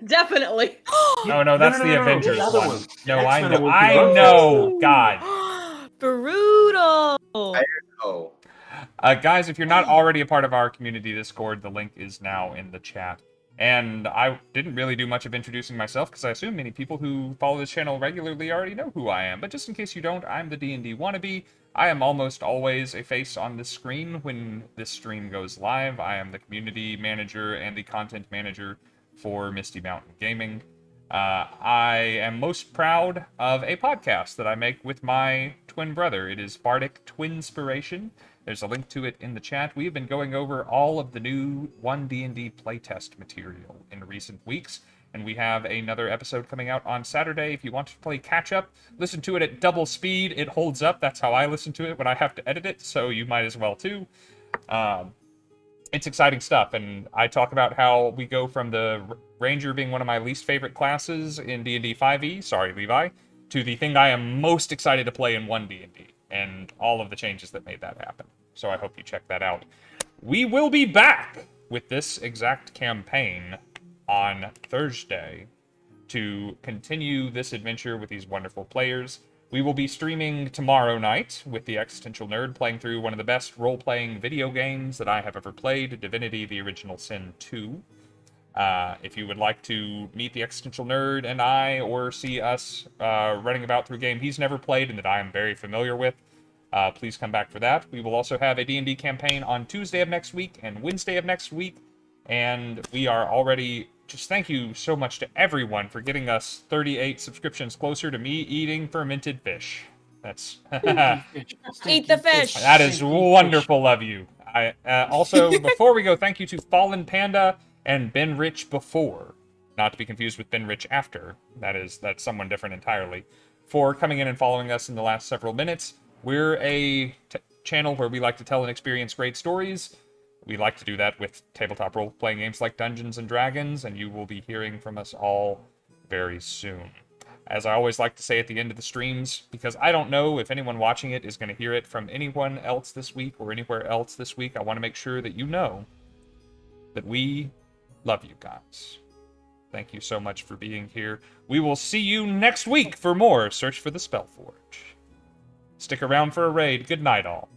Definitely. Oh no, that's the Avengers the other one. one. No, The I X-Men know. one. I know. God. Brutal. Oh, Guys, if you're not already a part of our community Discord, the link is now in the chat. And I didn't really do much of introducing myself because I assume many people who follow this channel regularly already know who I am. But just in case you don't, I'm the D&D Wannabe. I am almost always a face on the screen when this stream goes live. I am the community manager and the content manager for Misty Mountain Gaming. I am most proud of a podcast that I make with my twin brother. It is Bardic Twinspiration. There's a link to it in the chat. We have been going over all of the new 1D&D playtest material in recent weeks, and we have another episode coming out on Saturday. If you want to play catch-up, listen to it at double speed. It holds up. That's how I listen to it when I have to edit it, so you might as well too. It's exciting stuff, and I talk about how we go from the Ranger being one of my least favorite classes in D&D 5e, sorry Levi, to the thing I am most excited to play in 1D&D, and all of the changes that made that happen. So I hope you check that out. We will be back with this exact campaign on Thursday to continue this adventure with these wonderful players. We will be streaming tomorrow night with the Existential Nerd playing through one of the best role-playing video games that I have ever played, Divinity: The Original Sin 2. If you would like to meet the Existential Nerd and I, or see us running about through a game he's never played and that I am very familiar with, please come back for that. We will also have a D&D campaign on Tuesday of next week and Wednesday of next week, and we are already... Just thank you so much to everyone for getting us 38 subscriptions closer to me eating fermented fish. That's... Eat the fish. That is wonderful of you. Also, before we go, thank you to Fallen Panda and Ben Rich Before, not to be confused with Ben Rich After. That's someone different entirely, for coming in and following us in the last several minutes. We're a channel where we like to tell and experience great stories. We like to do that with tabletop role-playing games like Dungeons & Dragons, and you will be hearing from us all very soon. As I always like to say at the end of the streams, because I don't know if anyone watching it is going to hear it from anyone else this week or anywhere else this week, I want to make sure that you know that we love you guys. Thank you so much for being here. We will see you next week for more Search for the Spellforge. Stick around for a raid. Good night, all.